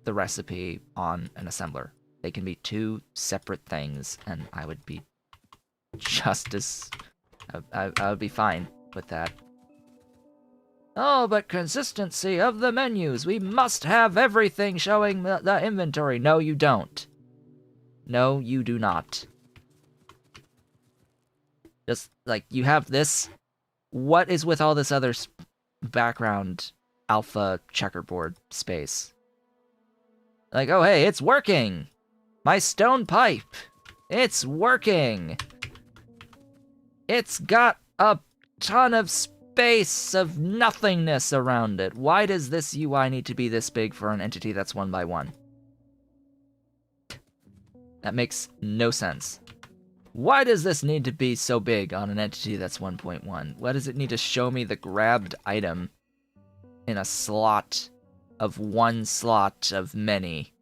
the recipe on an assembler. They can be two separate things, and I would be just as... I would be fine with that. Oh, but consistency of the menus! We must have everything showing the inventory! No, you don't. No, you do not. Just, like, you have this... What is with all this other background alpha checkerboard space? Like, oh hey, it's working! My stone pipe! It's working! It's got a ton of space of nothingness around it. Why does this UI need to be this big for an entity that's 1 by 1? That makes no sense. Why does this need to be so big on an entity that's 1.1? Why does it need to show me the grabbed item in a slot of one slot of many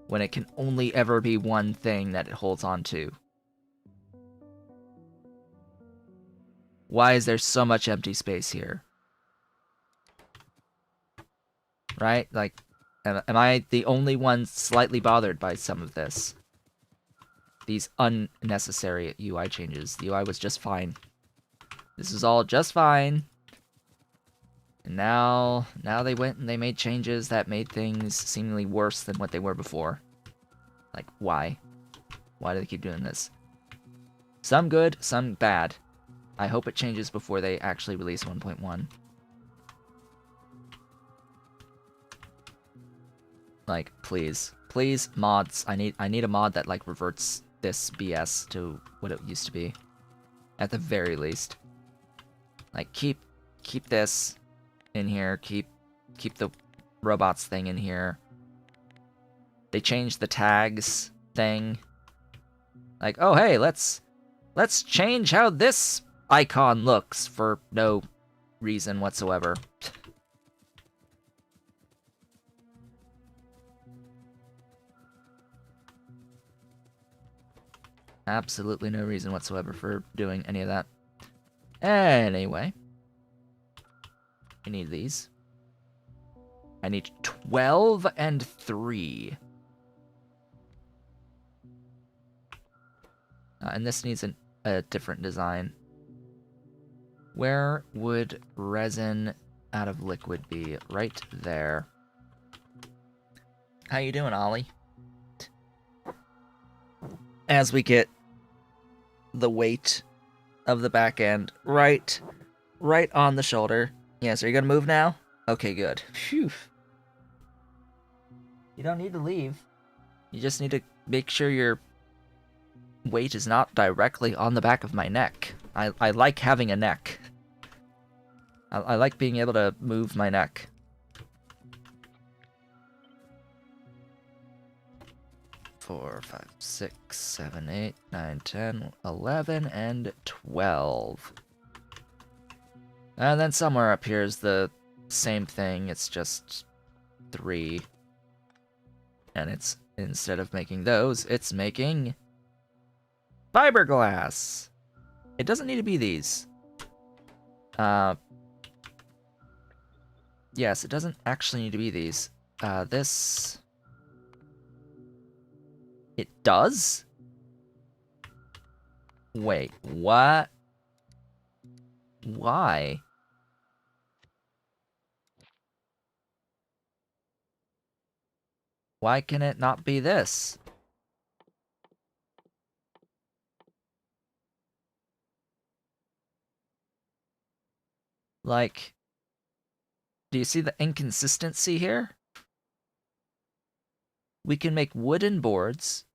when it can only ever be one thing that it holds on to? Why is there so much empty space here? Right? Like, am I the only one slightly bothered by some of this? These unnecessary UI changes. The UI was just fine. This is all just fine. And now they went and they made changes that made things seemingly worse than what they were before. Like, why? Why do they keep doing this? Some good, some bad. I hope it changes before they actually release 1.1. Like, please. Please, mods. I need a mod that, like, reverts this BS to what it used to be. At the very least. Like, keep this in here. Keep the robots thing in here. They changed the tags thing. Like, oh hey, let's change how this icon looks for no reason whatsoever. Absolutely no reason whatsoever for doing any of that. Anyway. I need these. I need 12 and 3. And this needs a different design. Where would resin out of liquid be? Right there. How you doing, Ollie? As we get the weight of the back end right on the shoulder. Yeah, so you're gonna move now? Okay, good. Phew. You don't need to leave. You just need to make sure your weight is not directly on the back of my neck. I like having a neck. I like being able to move my neck. Four, 5, 6, 7, 8, 9, 10, 11, and 12. And then somewhere up here is the same thing, it's just 3. And it's, instead of making those, it's making fiberglass. It doesn't need to be these. Yes, it doesn't actually need to be these. This... It does? Wait, what? Why? Why can it not be this? Like, do you see the inconsistency here? We can make wooden boards.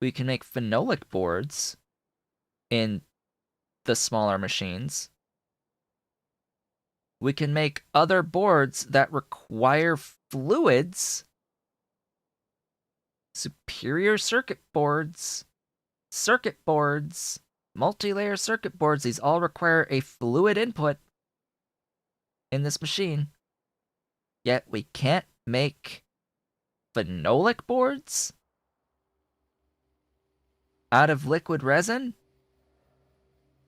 We can make phenolic boards in the smaller machines. We can make other boards that require fluids. Superior circuit boards, multi-layer circuit boards. These all require a fluid input in this machine. Yet we can't make phenolic boards out of liquid resin?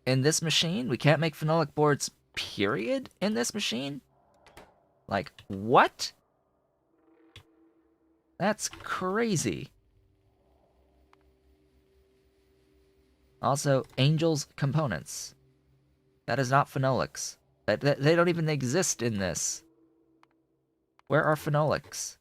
in this machine? We can't make phenolic boards, period, in this machine? Like, what? That's crazy. Also, Angel's components. That is not phenolics. They don't even exist in this. Where are phenolics?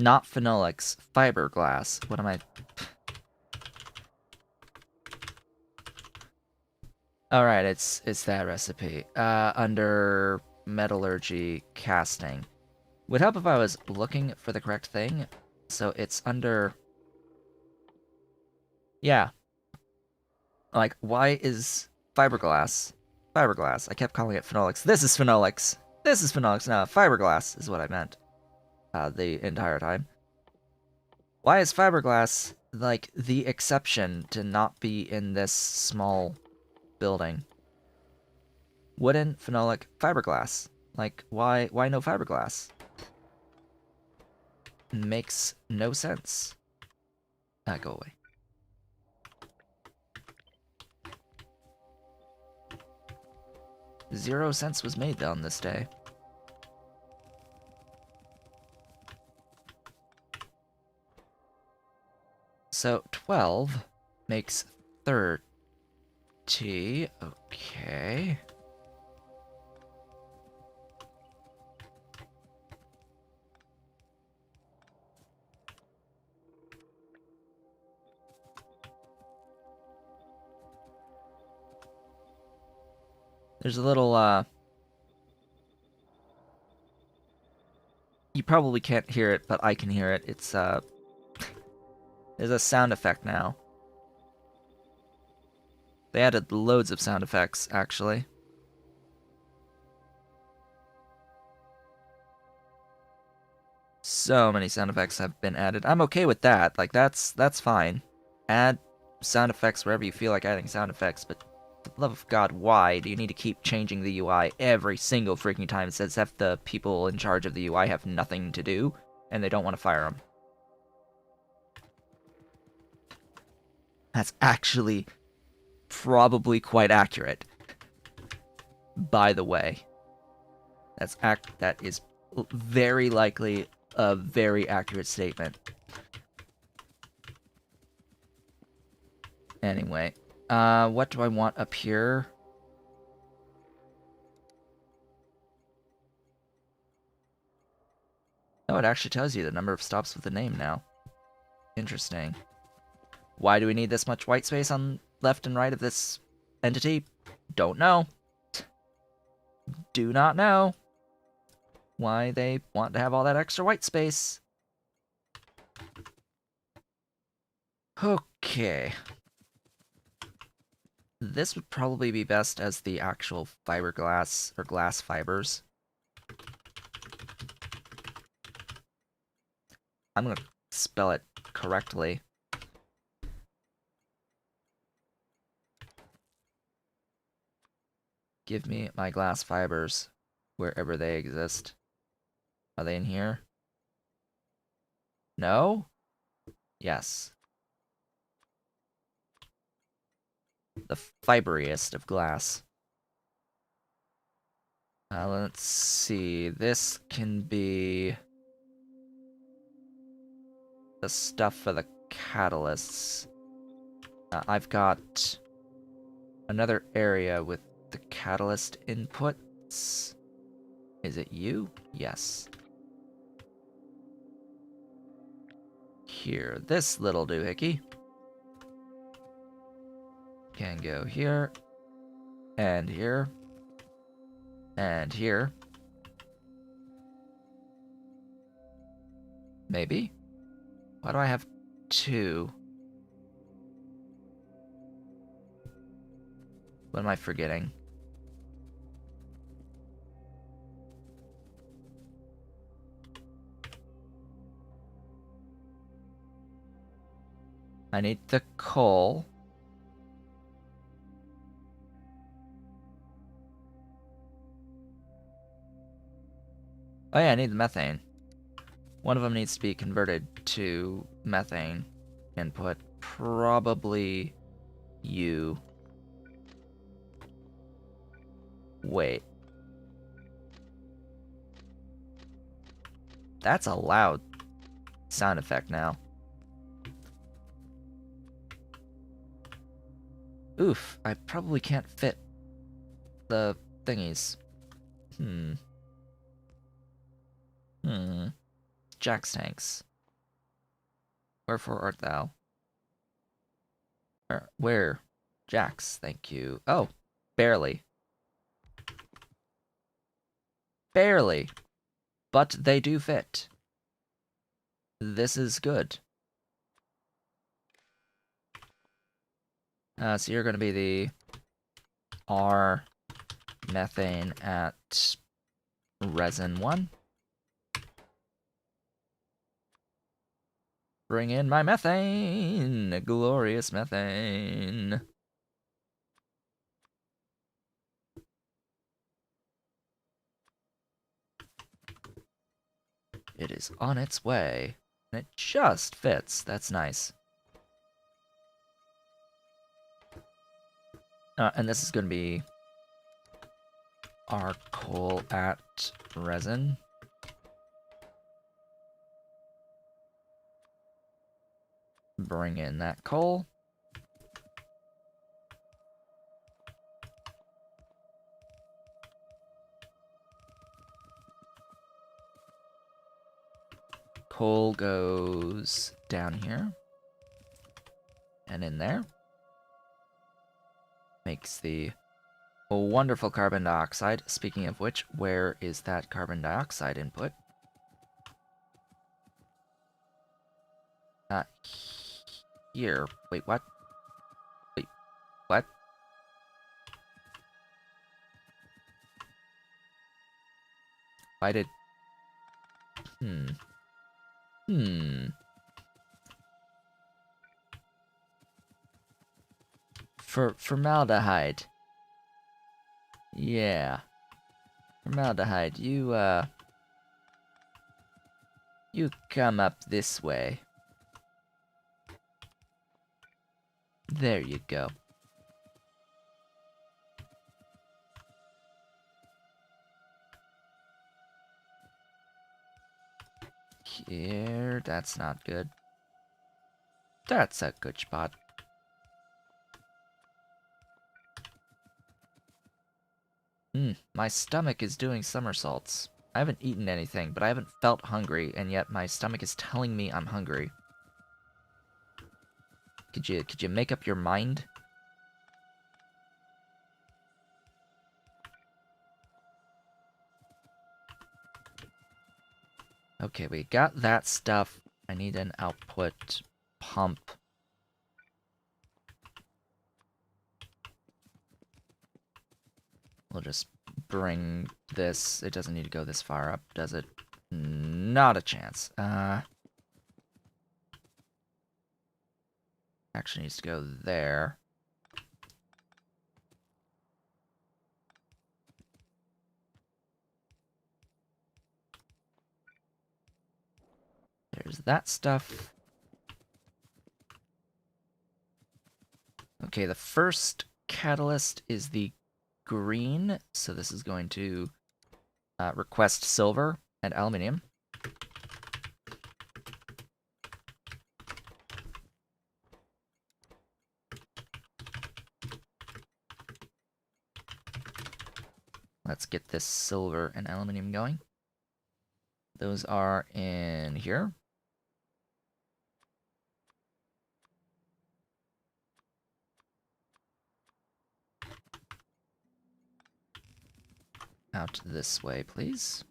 Not phenolics. Fiberglass. What am I... Alright, it's that recipe. Under metallurgy casting. Would help if I was looking for the correct thing. So it's under... Yeah. Like, why is fiberglass? Fiberglass. I kept calling it phenolics. This is phenolics. This is phenolics. No, fiberglass is what I meant. The entire time. Why is fiberglass, like, the exception to not be in this small building? Wooden, phenolic, fiberglass. Like, why no fiberglass? Makes no sense. Go away. Zero sense was made on this day. So 12 makes 30. Okay. There's a little, you probably can't hear it, but I can hear it. It's, there's a sound effect now. They added loads of sound effects, actually. So many sound effects have been added. I'm okay with that. Like, that's fine. Add sound effects wherever you feel like adding sound effects, but for the love of God, why do you need to keep changing the UI every single freaking time? It's as if the people in charge of the UI have nothing to do, and they don't want to fire them. That's actually probably quite accurate. By the way. That is very likely a very accurate statement. Anyway, what do I want up here? Oh, it actually tells you the number of stops with the name now. Interesting. Why do we need this much white space on left and right of this entity? Don't know. Do not know why they want to have all that extra white space. Okay. This would probably be best as the actual fiberglass or glass fibers. I'm gonna spell it correctly. Give me my glass fibers wherever they exist. Are they in here? No? Yes. The fiberiest of glass. Let's see. This can be the stuff for the catalysts. I've got another area with the catalyst inputs. Is it you? Yes. Here, this little doohickey can go here, and here, and here. Maybe? Why do I have two? What am I forgetting? I need the coal. Oh yeah, I need the methane. One of them needs to be converted to methane input. Probably you. Wait. That's a loud sound effect now. Oof, I probably can't fit the thingies. Jack's tanks. Wherefore art thou? Where? Jack's, thank you. Oh, barely. Barely. But they do fit. This is good. So you're going to be the R methane at resin 1. Bring in my methane! Glorious methane! It is on its way. And it just fits. That's nice. And this is going to be our coal at resin. Bring in that coal. Coal goes down here. And in there. Makes the wonderful carbon dioxide. Speaking of which, where is that carbon dioxide input? Here. Wait, what? Wait, what? Why did... Formaldehyde. Yeah. Formaldehyde, you come up this way. There you go. Here, that's not good. That's a good spot. My stomach is doing somersaults. I haven't eaten anything, but I haven't felt hungry, and yet my stomach is telling me I'm hungry. Could you make up your mind? Okay, we got that stuff. I need an output pump. We'll just bring this. It doesn't need to go this far up, does it? Not a chance. Actually needs to go there. There's that stuff. Okay, the first catalyst is the green, so this is going to request silver and aluminium. Let's get this silver and aluminium going. Those are in here. Out this way, please.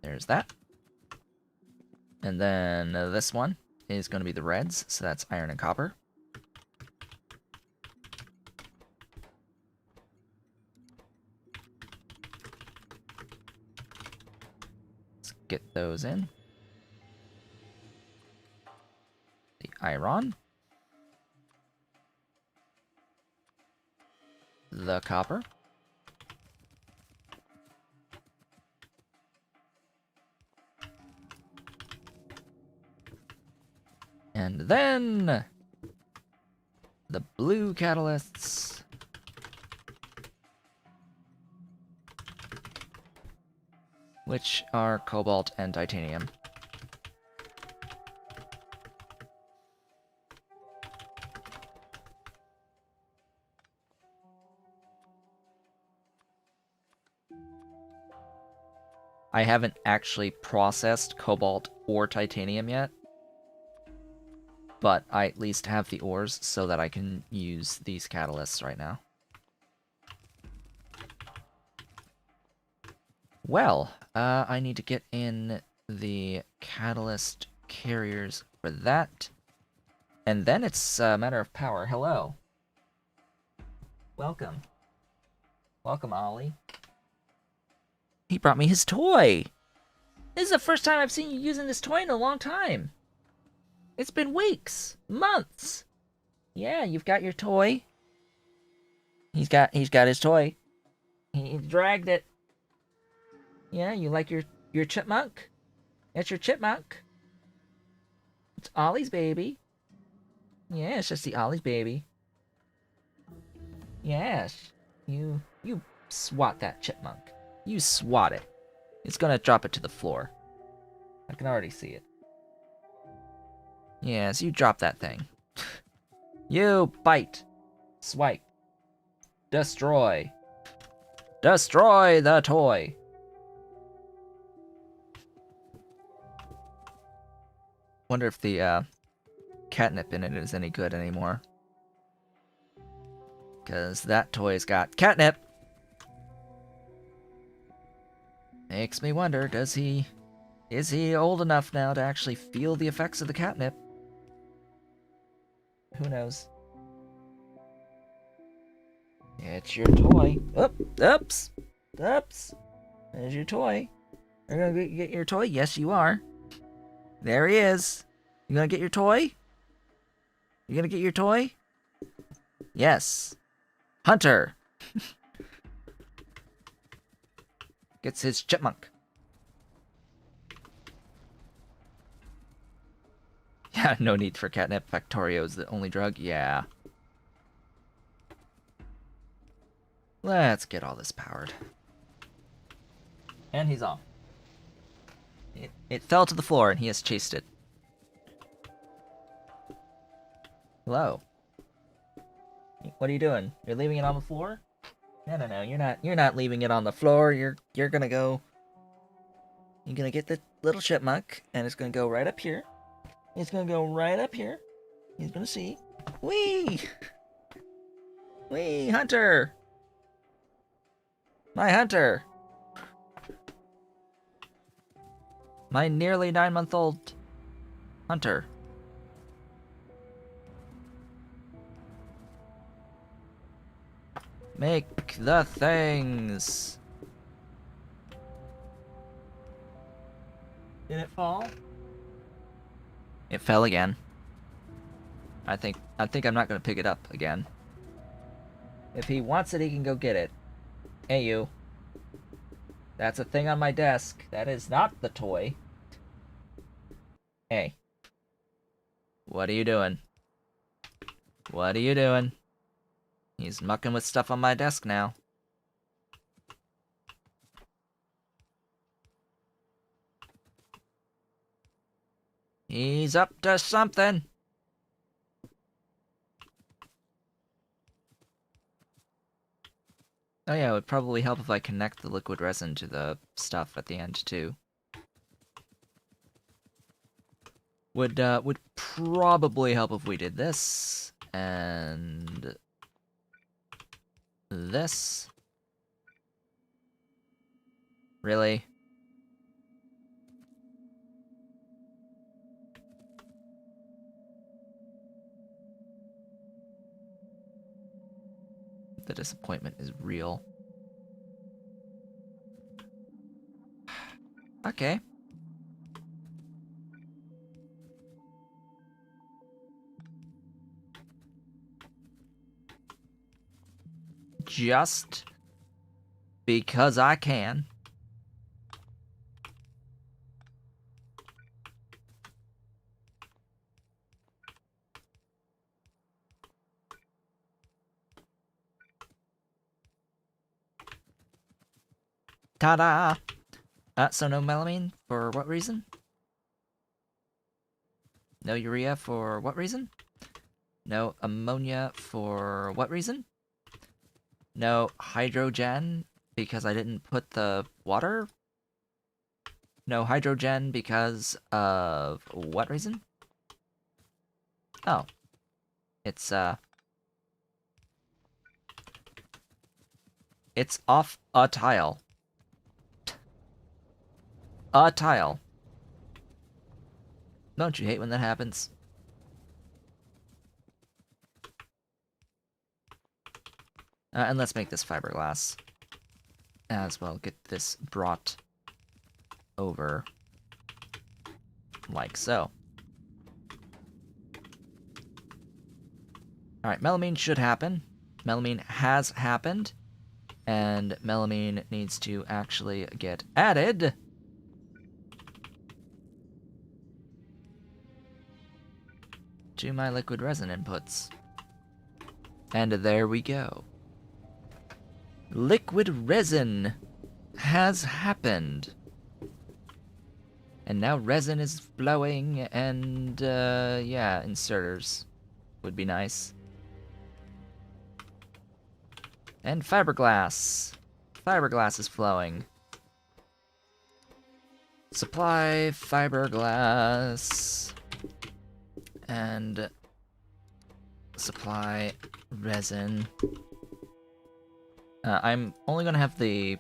There's that. And then this one is going to be the reds, so that's iron and copper. Let's get those in. iron. The copper. And then the blue catalysts. Which are cobalt and titanium. I haven't actually processed cobalt or titanium yet, but I at least have the ores so that I can use these catalysts right now. Well, I need to get in the catalyst carriers for that, and then it's a matter of power. Hello. Welcome. Welcome, Ollie. He brought me his toy! This is the first time I've seen you using this toy in a long time. It's been weeks, months. Yeah, you've got your toy. He's got his toy. He dragged it. Yeah, you like your chipmunk? That's your chipmunk. It's Ollie's baby. Yeah, it's just the Ollie's baby. Yes. You swat that chipmunk. You swat it. It's gonna drop it to the floor. I can already see it. Yes, you drop that thing. You bite. Swipe. Destroy. Destroy the toy. Wonder if the catnip in it is any good anymore. Because that toy's got catnip. Makes me wonder, is he old enough now to actually feel the effects of the catnip? Who knows? It's your toy. Oops. There's your toy. You're gonna get your toy? Yes, you are. There he is. You gonna get your toy? You gonna get your toy? Yes. Hunter. Gets his chipmunk. Yeah, no need for catnip. Factorio is the only drug. Yeah. Let's get all this powered. And he's off. It fell to the floor and he has chased it. Hello. What are you doing? You're leaving it on the floor? No. You're not leaving it on the floor. You're gonna go. You're gonna get the little chipmunk and it's gonna go right up here. It's gonna go right up here. He's gonna see. Whee! Whee, Hunter! My Hunter! My nearly 9-month-old Hunter. Make the things. Did it fall? It fell again. I think I'm not gonna pick it up again. If he wants it, he can go get it. Hey, you. That's a thing on my desk. That is not the toy. Hey. What are you doing? What are you doing? He's mucking with stuff on my desk now. He's up to something. Oh yeah, it would probably help if I connect the liquid resin to the stuff at the end too. Would probably help if we did this and this. Really? The disappointment is real. Okay. just because I can. Ta-da! So no melamine for what reason? No urea for what reason? No ammonia for what reason? No hydrogen because I didn't put the water? No hydrogen because of what reason? Oh. It's off a tile. A tile. Don't you hate when that happens? And let's make this fiberglass as well. Get this brought over like so. Alright, melamine should happen. Melamine has happened. And melamine needs to actually get added. To my liquid resin inputs. And there we go. Liquid resin has happened. And now resin is flowing, and, yeah, inserters would be nice. And fiberglass. Fiberglass is flowing. Supply fiberglass. And supply resin. I'm only gonna have the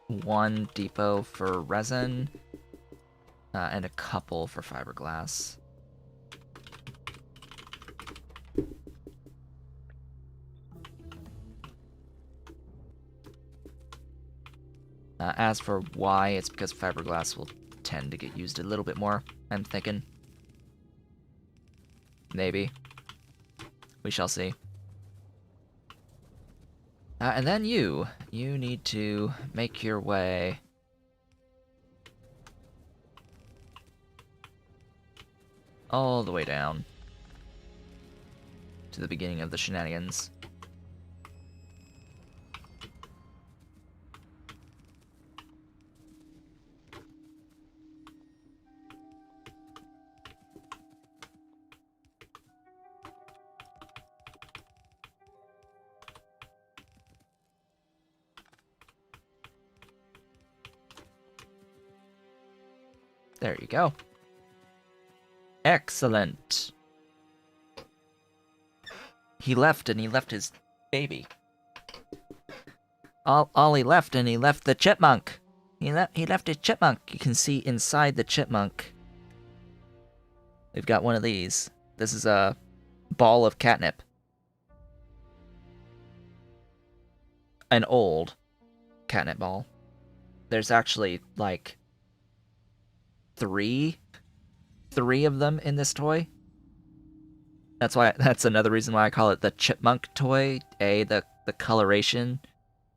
one depot for resin, and a couple for fiberglass. As for why, it's because fiberglass will tend to get used a little bit more, I'm thinking. Maybe. We shall see. And then you need to make your way all the way down to the beginning of the shenanigans. There you go. Excellent. He left, and he left his baby. All he left, and he left the chipmunk. He left his chipmunk. You can see inside the chipmunk. We've got one of these. This is a ball of catnip. An old catnip ball. There's actually, like, three of them in this toy. That's another reason why I call it the chipmunk toy. A, the coloration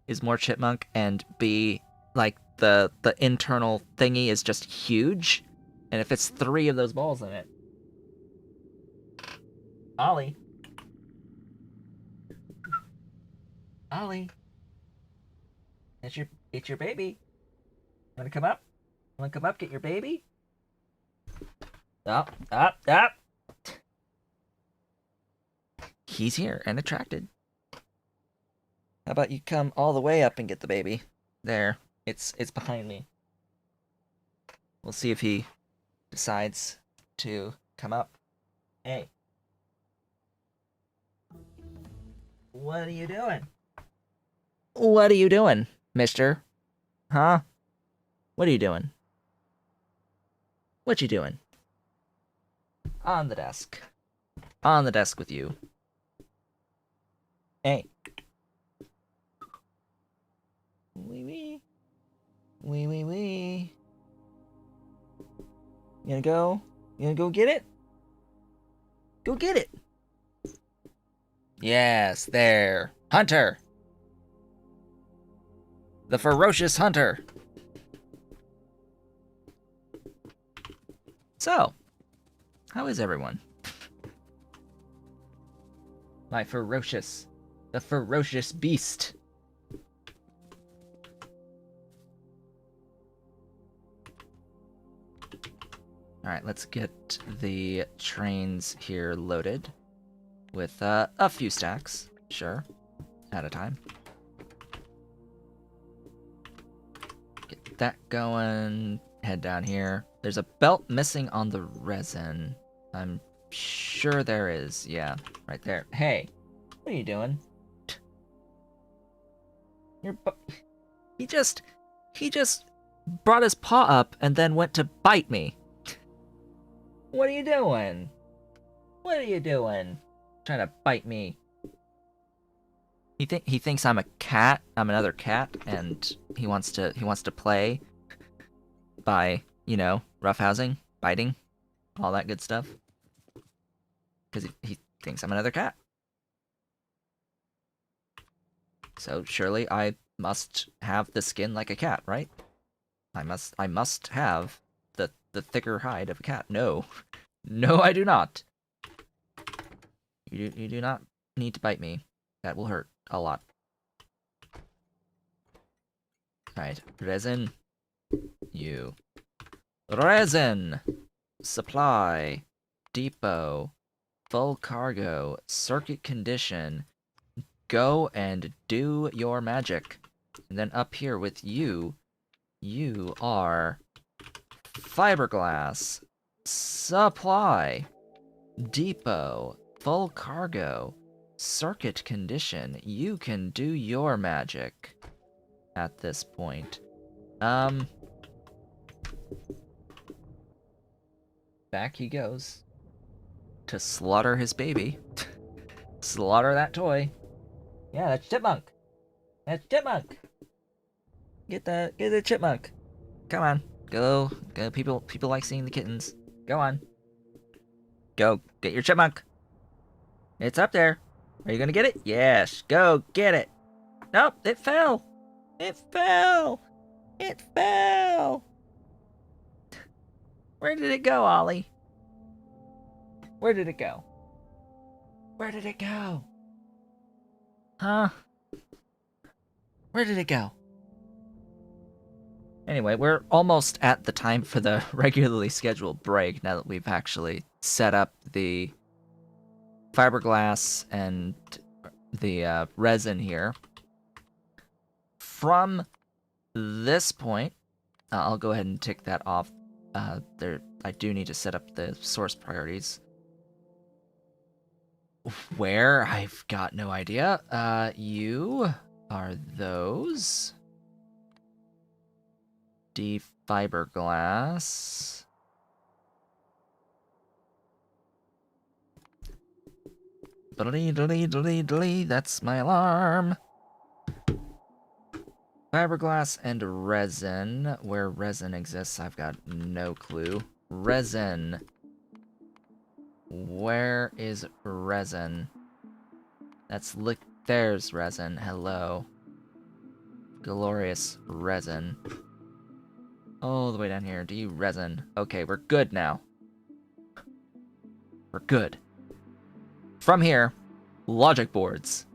is more chipmunk, and B, like, the internal thingy is just huge. And if it's 3 of those balls in it. Ollie. Ollie. It's your baby. Wanna come up? Wanna come up, get your baby? Up. He's here and attracted. How about you come all the way up and get the baby? There. It's behind me. We'll see if he decides to come up. Hey. What are you doing? What are you doing, mister? Huh? What are you doing? What you doing? On the desk. On the desk with you. Hey. Wee. You gonna go? You gonna go get it? Go get it! Yes, there. Hunter! The ferocious hunter. So, how is everyone? The ferocious beast. Alright, let's get the trains here loaded with a few stacks, sure, at a time. Get that going, head down here. There's a belt missing on the resin. I'm sure there is, yeah, right there. Hey, what are you doing? He just brought his paw up and then went to bite me. What are you doing? What are you doing? Trying to bite me. He thinks I'm a cat. I'm another cat, and he wants to play by, you know, roughhousing, biting, all that good stuff. Because he thinks I'm another cat. So surely I must have the skin like a cat, right? I must have the thicker hide of a cat. No. No, I do not. You do not need to bite me. That will hurt a lot. Alright, resin. You. Resin! Supply. Depot. Full cargo. Circuit condition. Go and do your magic. And then up here with you, you are fiberglass. Supply. Depot. Full cargo. Circuit condition. You can do your magic at this point. Back he goes to slaughter his baby. Slaughter that toy. Yeah, that's Chipmunk. That's Chipmunk. Get the Chipmunk. Come on, go. People like seeing the kittens. Go on. Go get your Chipmunk. It's up there. Are you gonna get it? Yes. Go get it. Nope, it fell. It fell. It fell. Where did it go, Ollie? Where did it go? Where did it go? Huh? Where did it go? Anyway, we're almost at the time for the regularly scheduled break now that we've actually set up the fiberglass and the resin here. From this point, I'll go ahead and tick that off. I do need to set up the source priorities. Where? I've got no idea. You are those. Fiberglass. That's my alarm. Fiberglass and resin. Where resin exists, I've got no clue. Resin. Where is resin? There's resin. Hello. Glorious resin. All the way down here. Resin. Okay, we're good now. We're good. From here, logic boards.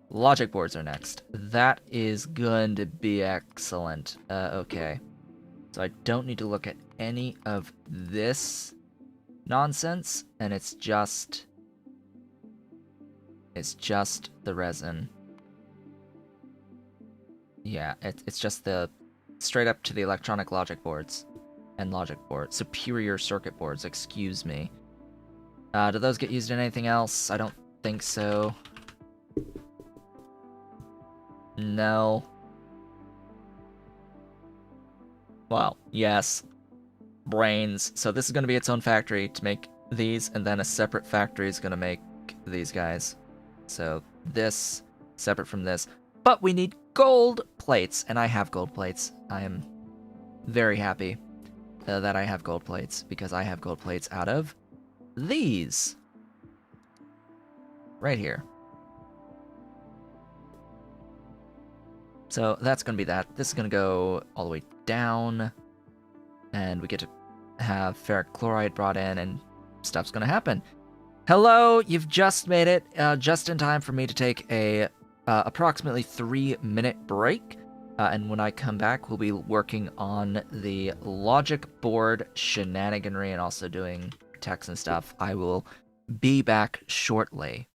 Logic boards are next. That is going to be excellent. Okay. So I don't need to look at any of this nonsense, and it's just the resin. Yeah, it's just the straight up to the electronic logic boards and superior circuit boards, excuse me. Do those get used in anything else? I don't think so. No. Well, yes. Brains. So this is going to be its own factory to make these, and then a separate factory is going to make these guys. So this, separate from this. But we need gold plates, and I have gold plates. I am very happy that I have gold plates, because I have gold plates out of these. Right here. So that's going to be that. This is going to go all the way down, and we get to have ferric chloride brought in, and stuff's going to happen. Hello, you've just made it, just in time for me to take a approximately 3-minute break. And when I come back, we'll be working on the logic board shenaniganry and also doing text and stuff. I will be back shortly.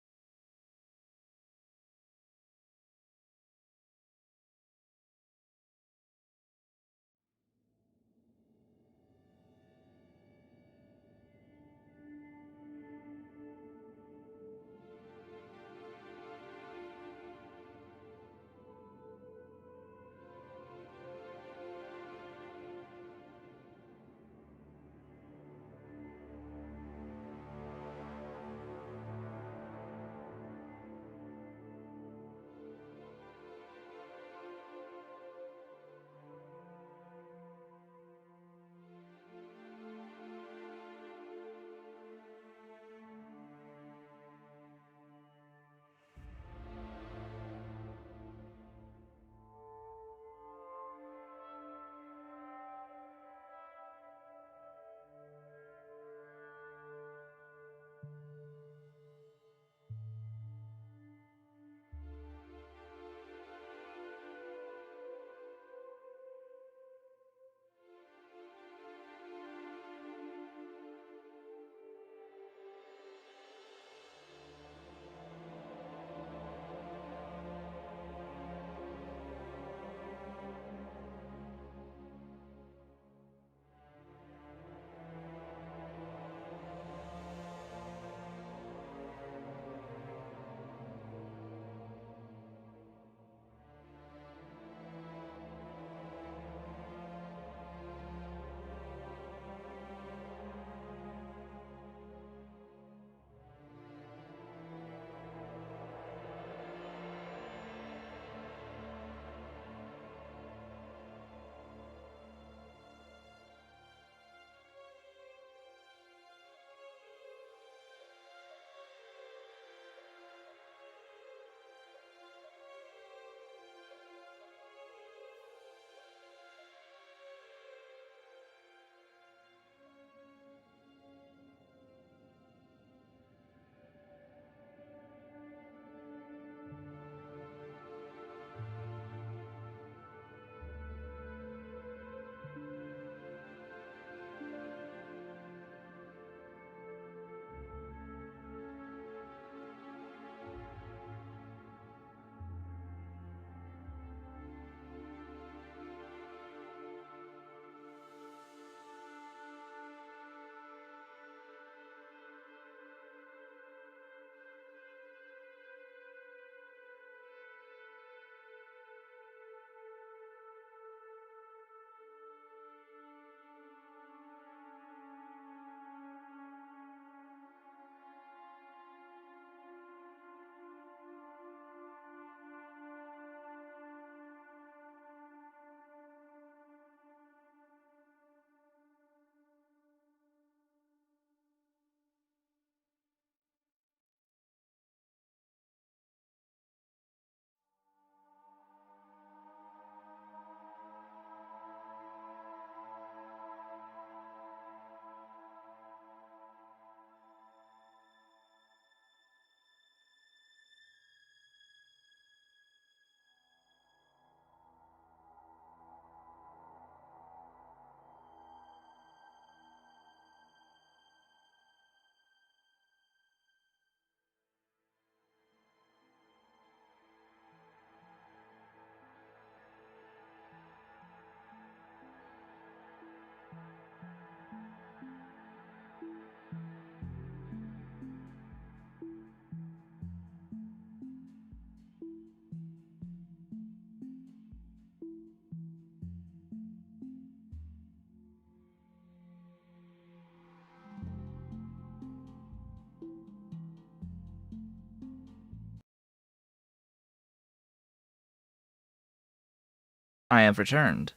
I have returned.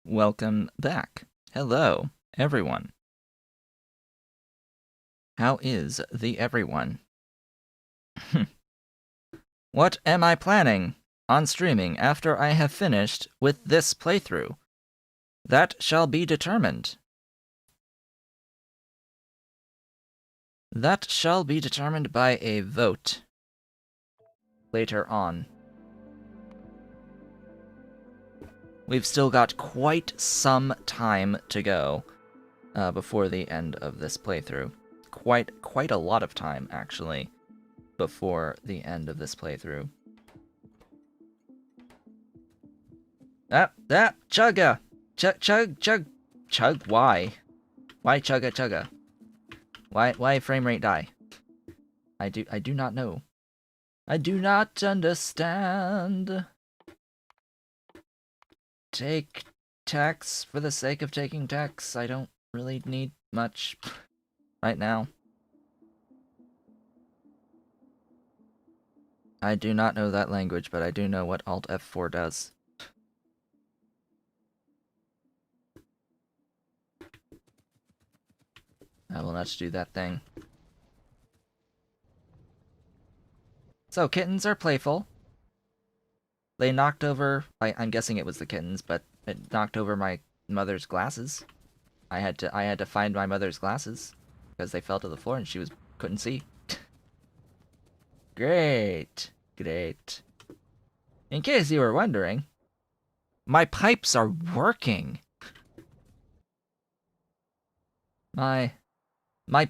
Welcome back. Hello, everyone. How is the everyone? What am I planning? on streaming after I have finished with this playthrough. That shall be determined. That shall be determined by a vote later on. We've still got quite some time to go before the end of this playthrough. Quite a lot of time, actually, before the end of this playthrough. Chugga! Chug, why? Why chugga? Why frame rate die? I do not know. I do not understand. Take tax for the sake of taking tax. I don't really need much right now. I do not know that language, but I do know what Alt F4 does. I will not do that thing. So, kittens are playful. They knocked over... I'm guessing it was the kittens, but it knocked over my mother's glasses. I had to find my mother's glasses because they fell to the floor and she couldn't see. Great. In case you were wondering, my pipes are working. My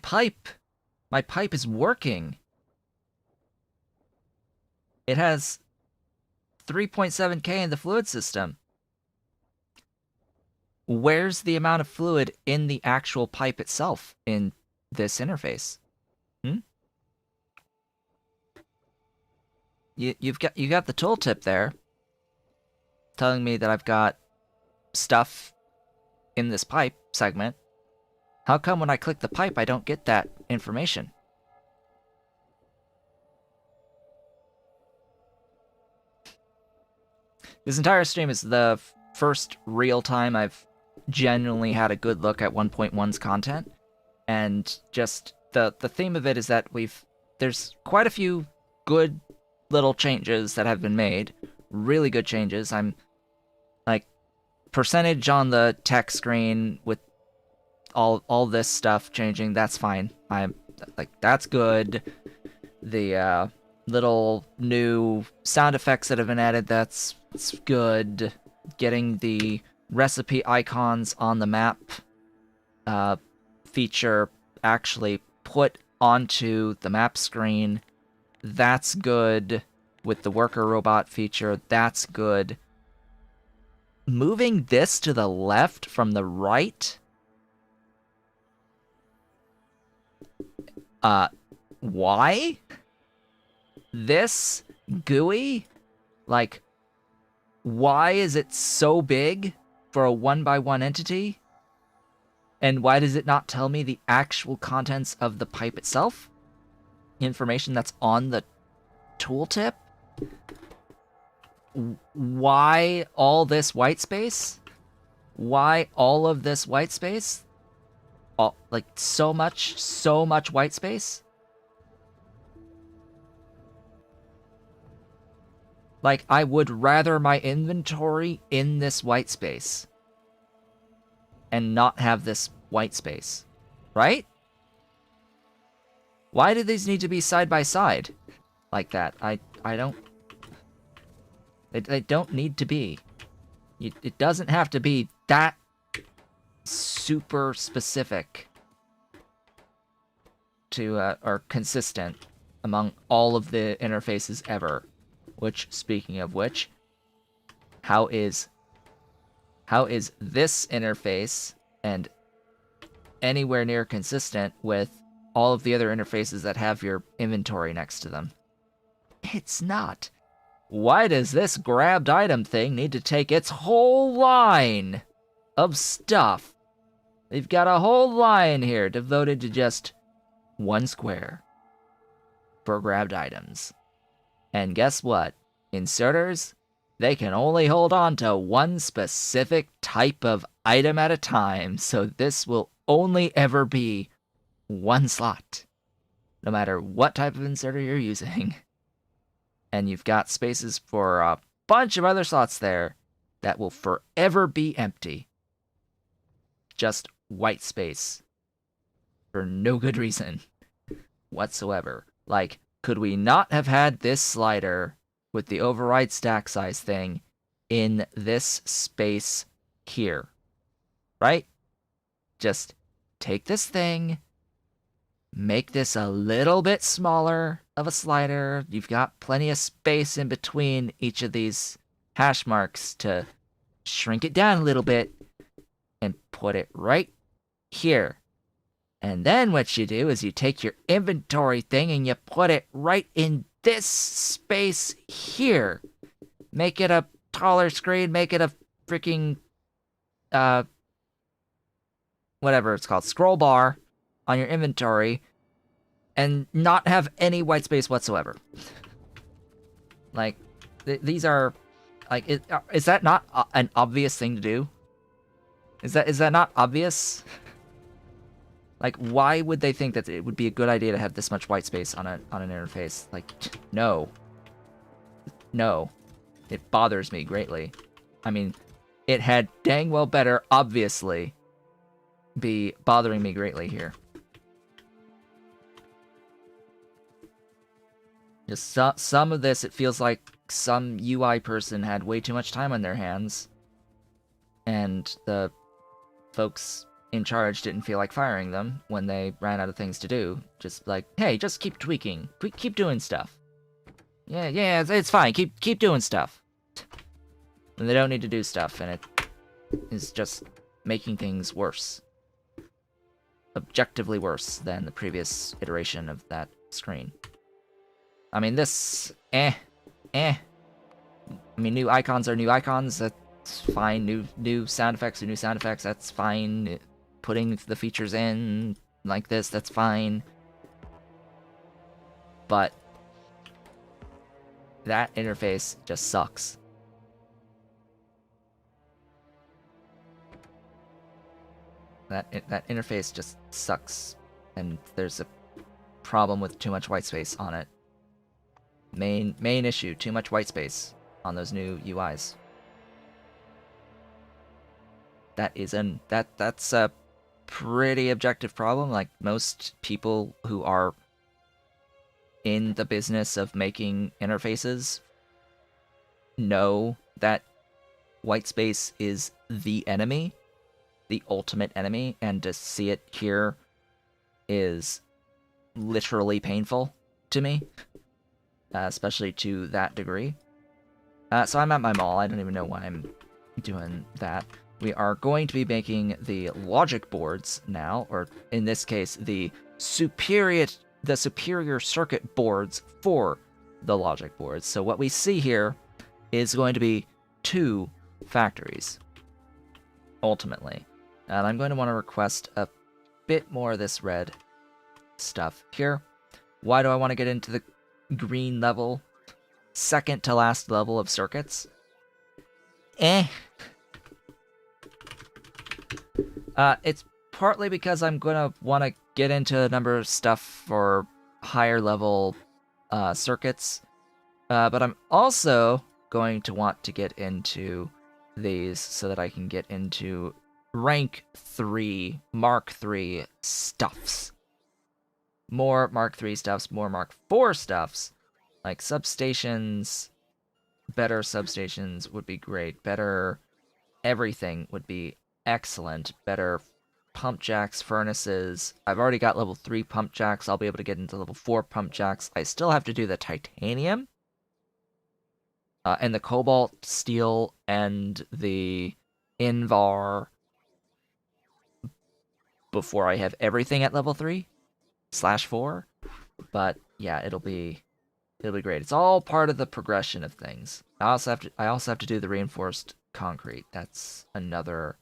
pipe is working. It has 3.7K in the fluid system. Where's the amount of fluid in the actual pipe itself in this interface? You got the tooltip there telling me that I've got stuff in this pipe segment. How come when I click the pipe I don't get that information? This entire stream is the first real time I've genuinely had a good look at 1.1's content, and just the theme of it is that there's quite a few good little changes that have been made, really good changes. I'm like percentage on the text screen with all this stuff changing, that's fine. I'm like, that's good. The little new sound effects that have been added, that's good. Getting the recipe icons on the map feature actually put onto the map screen, that's good. With the worker robot feature, that's good. Moving this to the left from the right? Why? This GUI? Like, why is it so big for a 1x1 entity? And why does it not tell me the actual contents of the pipe itself? Information that's on the tooltip? Why all this white space? Why all of this white space? Like, so much white space? Like, I would rather my inventory in this white space and not have this white space, right? Why do these need to be side by side like that? I don't... They don't need to be. It doesn't have to be that super specific to, or consistent among all of the interfaces ever. Which, speaking of which, how is this interface and anywhere near consistent with all of the other interfaces that have your inventory next to them? It's not. Why does this grabbed item thing need to take its whole line of stuff? They've got a whole line here devoted to just one square for grabbed items. And guess what? Inserters, they can only hold on to one specific type of item at a time, so this will only ever be one slot, no matter what type of inserter you're using. And you've got spaces for bunch of other slots there that will forever be empty. Just white space. For no good reason whatsoever. Like, could we not have had this slider with the override stack size thing in this space here? Right? Just take this thing, make this a little bit smaller of a slider. You've got plenty of space in between each of these hash marks to shrink it down a little bit and put it right here. And then what you do is you take your inventory thing and you put it right in this space here. Make it a taller screen, make it a freaking, whatever it's called, scroll bar on your inventory, and not have any white space whatsoever. Like, these are, like, is that not an obvious thing to do? Is that not obvious? Like, why would they think that it would be a good idea to have this much white space on an interface? Like, no. No. It bothers me greatly. I mean, it had dang well better, obviously, be bothering me greatly here. Just some of this, it feels like some UI person had way too much time on their hands, and the folks in charge didn't feel like firing them when they ran out of things to do. Just like, hey, just keep tweaking. Keep doing stuff. Yeah, it's fine. Keep doing stuff. And they don't need to do stuff, and it is just making things worse. Objectively worse than the previous iteration of that screen. I mean, this, I mean, new icons are new icons. That's fine. New sound effects are new sound effects. That's fine. Putting the features in like this, that's fine. But that interface just sucks. That interface just sucks, and there's a problem with too much white space on it. Main issue, too much white space on those new UIs. That's a pretty objective problem. Like, most people who are in the business of making interfaces know that white space is the enemy, the ultimate enemy, and to see it here is literally painful to me, especially to that degree. So I'm at my mall. I don't even know why I'm doing that. We are going to be making the logic boards now, or in this case, the superior circuit boards for the logic boards. So what we see here is going to be 2 factories, ultimately. And I'm going to want to request a bit more of this red stuff here. Why do I want to get into the green level? Second to last level of circuits? It's partly because I'm gonna want to get into a number of stuff for higher level circuits, but I'm also going to want to get into these so that I can get into rank 3, Mark 3 stuffs. More Mark 3 stuffs, more Mark 4 stuffs, like substations. Better substations would be great. Better everything would be excellent. Better pump jacks, furnaces. I've already got level 3 pump jacks. I'll be able to get into level 4 pump jacks. I still have to do the titanium, and the cobalt steel, and the Invar before I have everything at level 3/4. But yeah, it'll be great. It's all part of the progression of things. I also have to do the reinforced concrete. That's another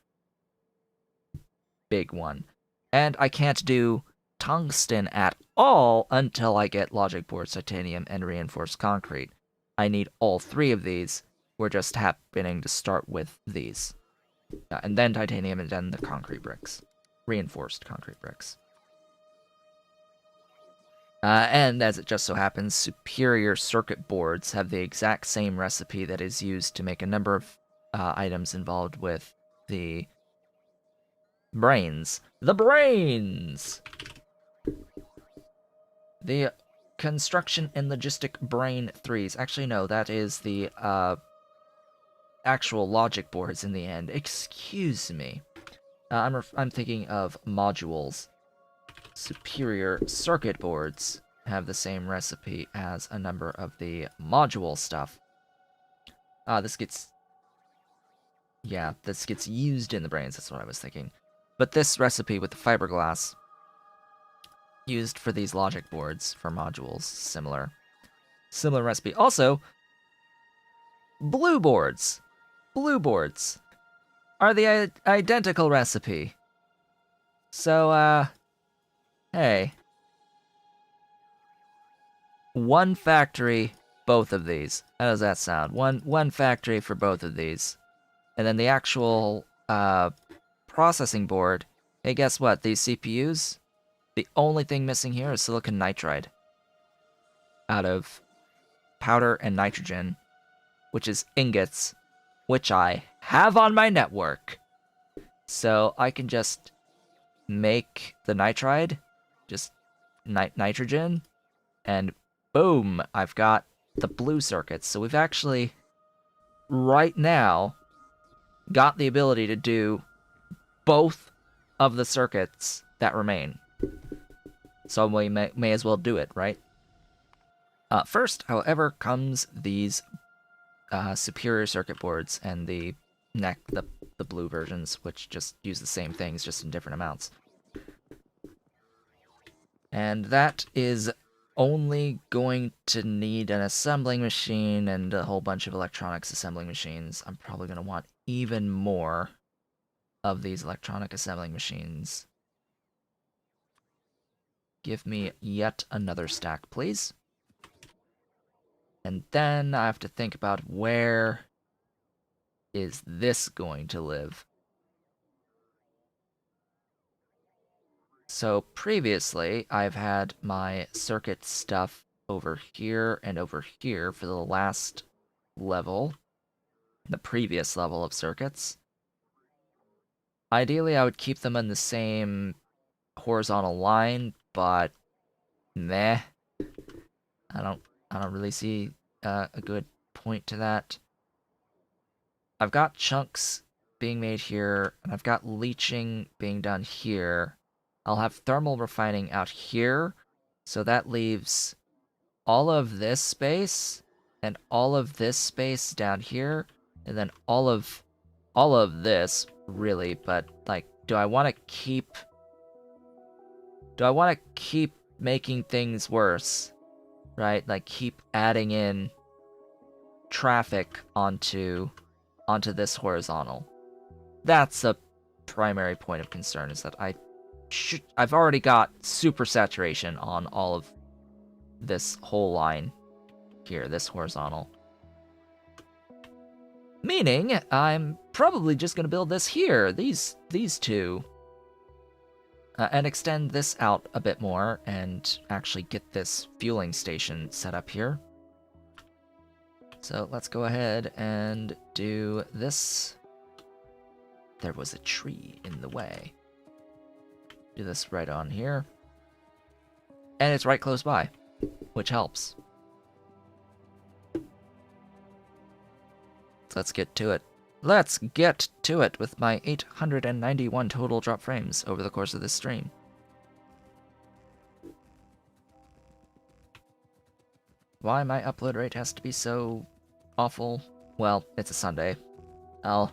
big one. And I can't do tungsten at all until I get logic boards, titanium, and reinforced concrete. I need all 3 of these. We're just happening to start with these. And then titanium, and then the concrete bricks. Reinforced concrete bricks. And as it just so happens, superior circuit boards have the exact same recipe that is used to make a number of items involved with the brains. The brains! The construction and logistic brain 3s. Actually, no, that is the actual logic boards in the end. Excuse me. I'm thinking of modules. Superior circuit boards have the same recipe as a number of the module stuff. This gets used in the brains, that's what I was thinking. But this recipe with the fiberglass used for these logic boards for modules, similar recipe. Also, blue boards are the identical recipe. So, hey. One factory, both of these. How does that sound? One factory for both of these. And then the actual, processing board. Hey, guess what? These CPUs, the only thing missing here is silicon nitride. Out of powder and nitrogen, which is ingots, which I have on my network. So I can just make the nitride, just nitrogen, and boom, I've got the blue circuits. So we've actually, right now, got the ability to do both of the circuits that remain. So we may as well do it, right? First, however, comes these superior circuit boards and the blue versions, which just use the same things, just in different amounts. And that is only going to need an assembling machine and a whole bunch of electronics assembling machines. I'm probably going to want even more of these electronic assembling machines. Give me yet another stack, please. And then I have to think about where is this going to live. So previously, I've had my circuit stuff over here and over here for the last level, the previous level of circuits. Ideally, I would keep them in the same horizontal line, but meh. I don't really see a good point to that. I've got chunks being made here, and I've got leaching being done here. I'll have thermal refining out here, so that leaves all of this space and all of this space down here, and then all of this, really, but like, do I want to keep making things worse, right? Like, keep adding in traffic onto this horizontal. That's a primary point of concern, is that I've already got super saturation on all of this whole line here, this horizontal. Meaning, I'm probably just going to build this here, these two. And extend this out a bit more, and actually get this fueling station set up here. So let's go ahead and do this. There was a tree in the way. Do this right on here. And it's right close by, which helps. So let's get to it. Let's get to it with my 891 total drop frames over the course of this stream. Why my upload rate has to be so awful? Well, it's a Sunday. I'll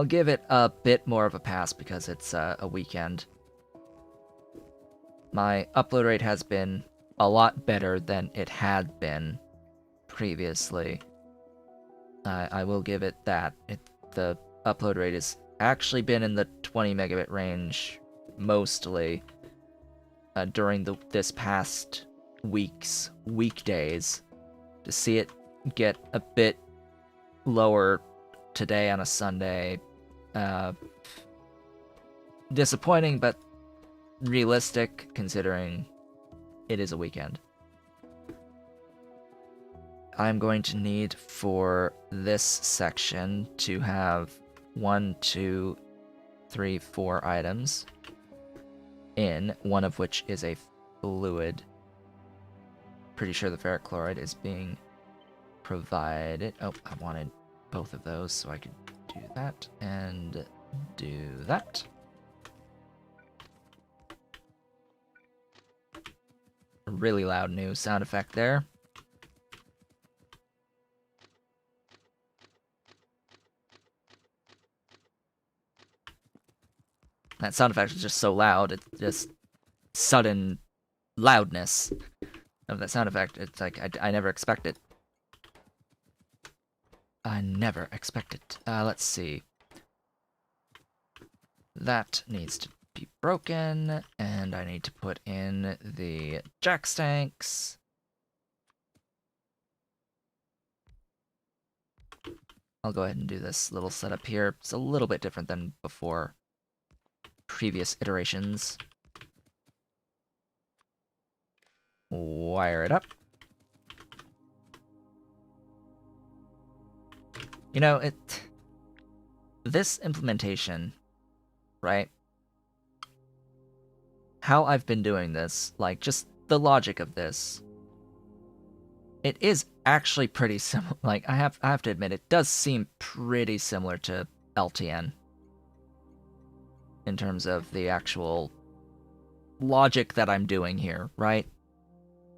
give it a bit more of a pass because it's a weekend. My upload rate has been a lot better than it had been previously. I will give it that. The upload rate has actually been in the 20 megabit range mostly during this past weekdays. To see it get a bit lower today on a Sunday, disappointing, but realistic considering it is a weekend. I'm going to need for this section to have 1, 2, 3, 4 items in, one of which is a fluid. Pretty sure the ferric chloride is being provided. Oh, I wanted both of those so I could do that and do that. A really loud new sound effect there. That sound effect is just so loud, it's just sudden loudness of that sound effect. It's like, I never expect it. I never expect it. Let's see. That needs to be broken, and I need to put in the jack stanks. I'll go ahead and do this little setup here. It's a little bit different than before previous iterations. Wire it up. You know, this implementation, right? How I've been doing this, like, just the logic of this, it is actually pretty similar. Like, I have to admit, it does seem pretty similar to LTN in terms of the actual logic that I'm doing here, right?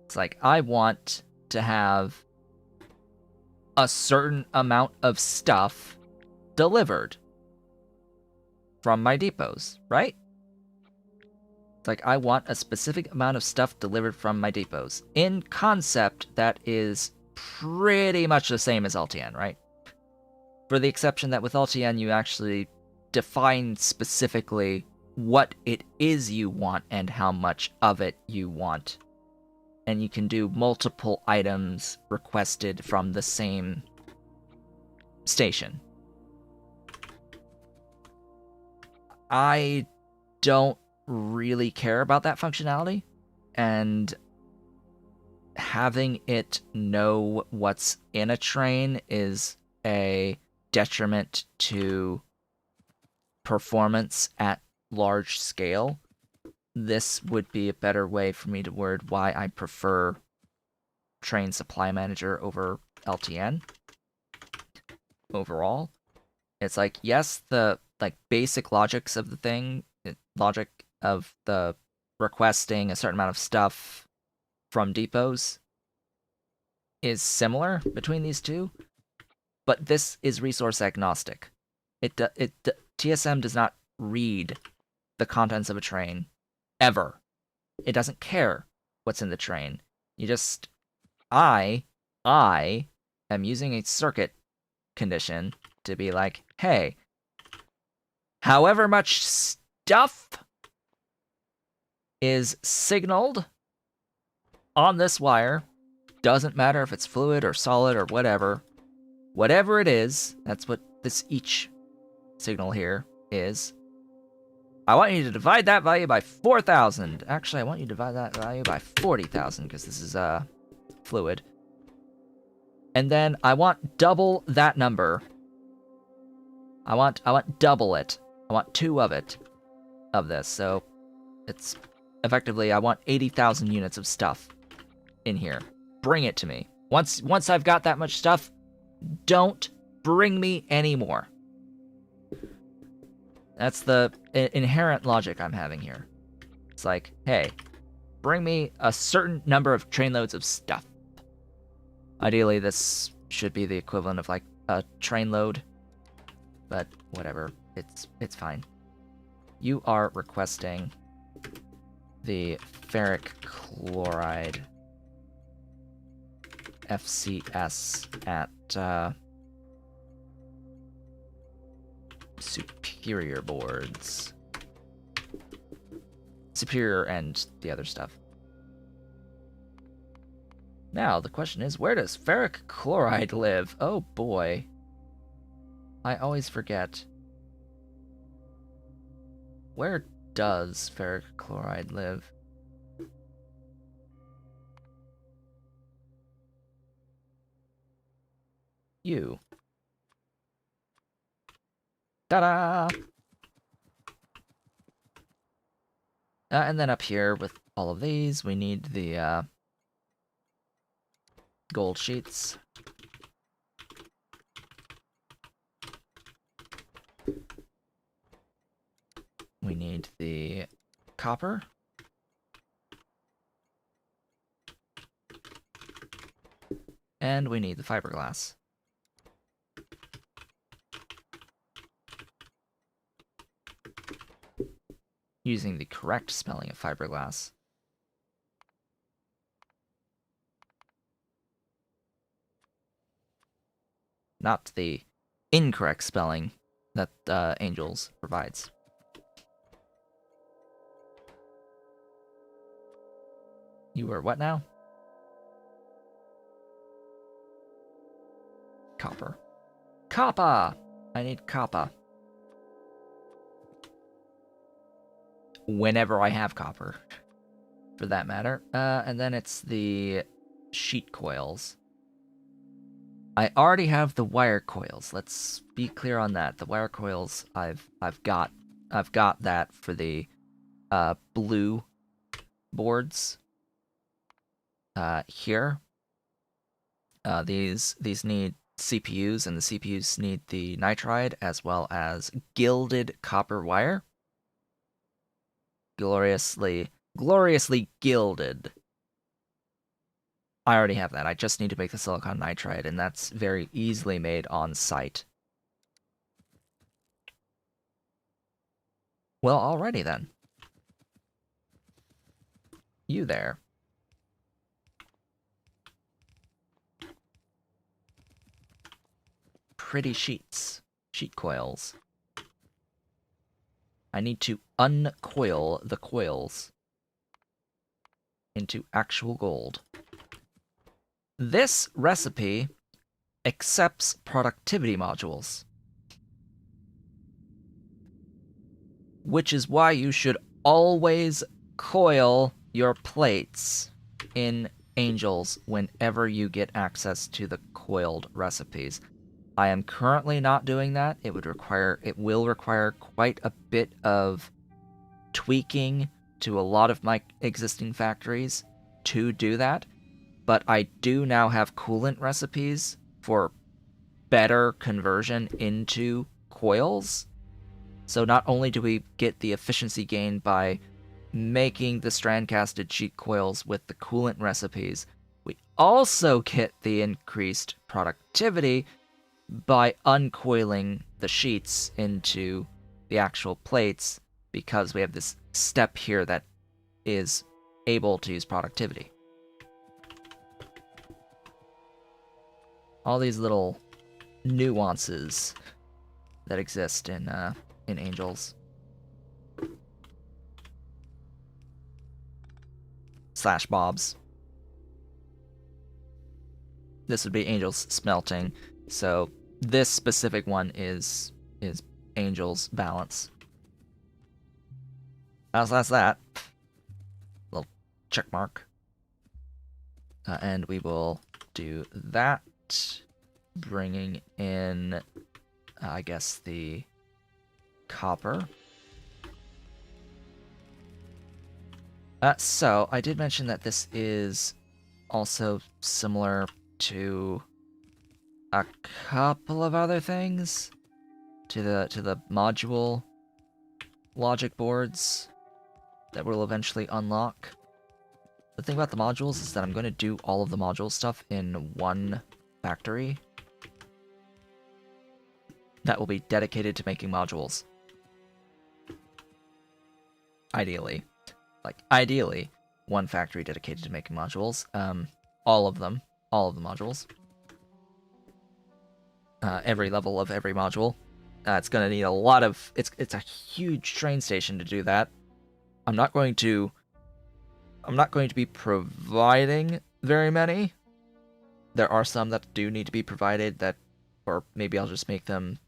It's like, I want to have a certain amount of stuff delivered from my depots, right? It's like, I want a specific amount of stuff delivered from my depots. In concept, that is pretty much the same as LTN, right? For the exception that with LTN, you actually define specifically what it is you want and how much of it you want. And you can do multiple items requested from the same station. I don't really care about that functionality, and having it know what's in a train is a detriment to performance at large scale. This would be a better way for me to word why I prefer Train Supply Manager over LTN. Overall, it's like, yes, the basic logics of the thing, logic of the requesting a certain amount of stuff from depots is similar between these two, but this is resource agnostic. TSM does not read the contents of a train ever. It doesn't care what's in the train. You just, I am using a circuit condition to be like, hey, however much stuff is signaled on this wire, doesn't matter if it's fluid or solid or whatever it is, that's what this each signal here is. I want you to divide that value by 4,000. Actually, I want you to divide that value by 40,000 because this is fluid. And then I want double that number. I want double it. I want 2 of it, of this. So it's effectively, I want 80,000 units of stuff in here. Bring it to me. Once I've got that much stuff, don't bring me any more. That's the inherent logic I'm having here. It's like, hey, bring me a certain number of train loads of stuff. Ideally, this should be the equivalent of like a train load, but whatever, it's fine. You are requesting the ferric chloride FCS at Superior boards. Superior and the other stuff. Now, the question is, where does ferric chloride live? Oh boy. I always forget. Where does ferric chloride live? You. Ta-da! And then up here with all of these, we need the gold sheets. We need the copper. And we need the fiberglass. Using the correct spelling of fiberglass. Not the incorrect spelling that Angels provides. You were what now? Copper. Copper! I need copper. Whenever I have copper, for that matter. And then it's the sheet coils. I already have the wire coils. Let's be clear on that. The wire coils I've got that for the blue boards. Here. These need CPUs, and the CPUs need the nitride as well as gilded copper wire. Gloriously gilded. I already have that. I just need to make the silicon nitride, and that's very easily made on site. Well, alrighty then. You there. Pretty sheets. Sheet coils. I need to uncoil the coils into actual gold. This recipe accepts productivity modules, which is why you should always coil your plates in Angels whenever you get access to the coiled recipes. I am currently not doing that. It will require quite a bit of tweaking to a lot of my existing factories to do that. But I do now have coolant recipes for better conversion into coils. So not only do we get the efficiency gain by making the strand-casted sheet coils with the coolant recipes, we also get the increased productivity by uncoiling the sheets into the actual plates, because we have this step here that is able to use productivity. All these little nuances that exist in Angels. Slash Bobs. This would be Angels smelting, so this specific one is Angels balance. That's that. Little check mark. And we will do that, bringing in, I guess, the copper. So, I did mention that this is also similar to a couple of other things, to the module logic boards that we'll eventually unlock. The thing about the modules is that I'm going to do all of the module stuff in one factory that will be dedicated to making modules. Ideally. Ideally, one factory dedicated to making modules. All of the modules. Every level of every module. It's going to need a lot of... It's a huge train station to do that. I'm not going to be providing very many. There are some that do need to be provided that... Or maybe I'll just make them...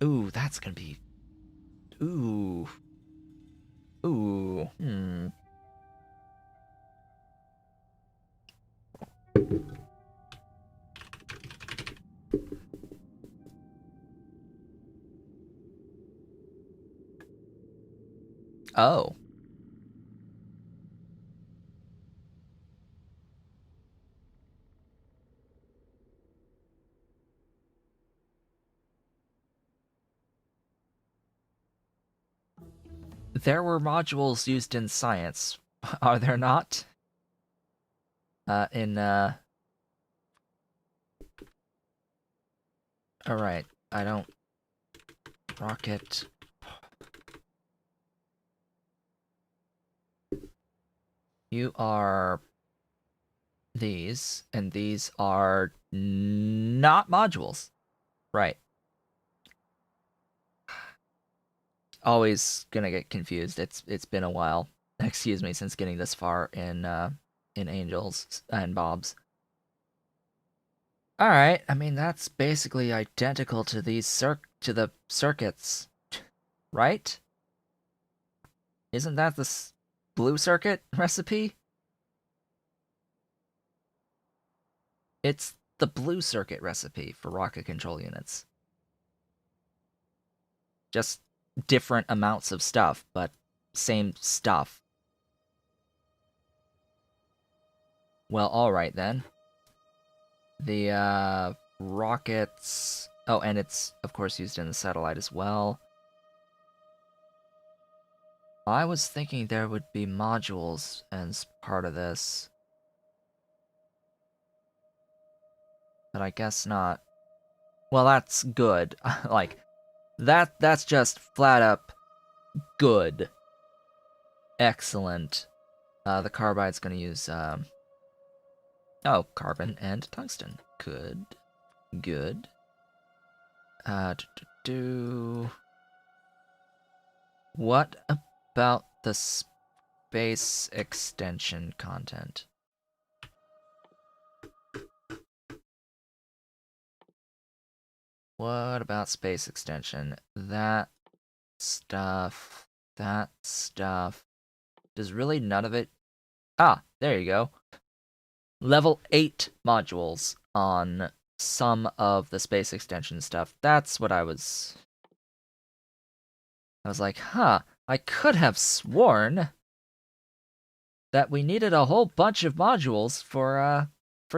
Ooh, that's going to be... Ooh... Oh. There were modules used in science. Are there not? Alright, I don't... Rocket... You are... these, and these are not modules. Right. Always gonna get confused. It's been a while. Excuse me, since getting this far in Angels and Bobs. Alright, I mean that's basically identical to these to the circuits, right? Isn't that the blue circuit recipe? It's the blue circuit recipe for rocket control units. Just different amounts of stuff, but same stuff. Well, alright then. The rockets... Oh, and it's, of course, used in the satellite as well. I was thinking there would be modules as part of this. But I guess not. Well, that's good. Like, that's just flat up good. Excellent. The carbide's gonna use, oh, carbon and tungsten. Good. Good. What about the space extension content? What about space extension? That stuff. Does really none of it... Ah, there you go. Level 8 modules on some of the space extension stuff. That's what I was like, huh, I could have sworn that we needed a whole bunch of modules for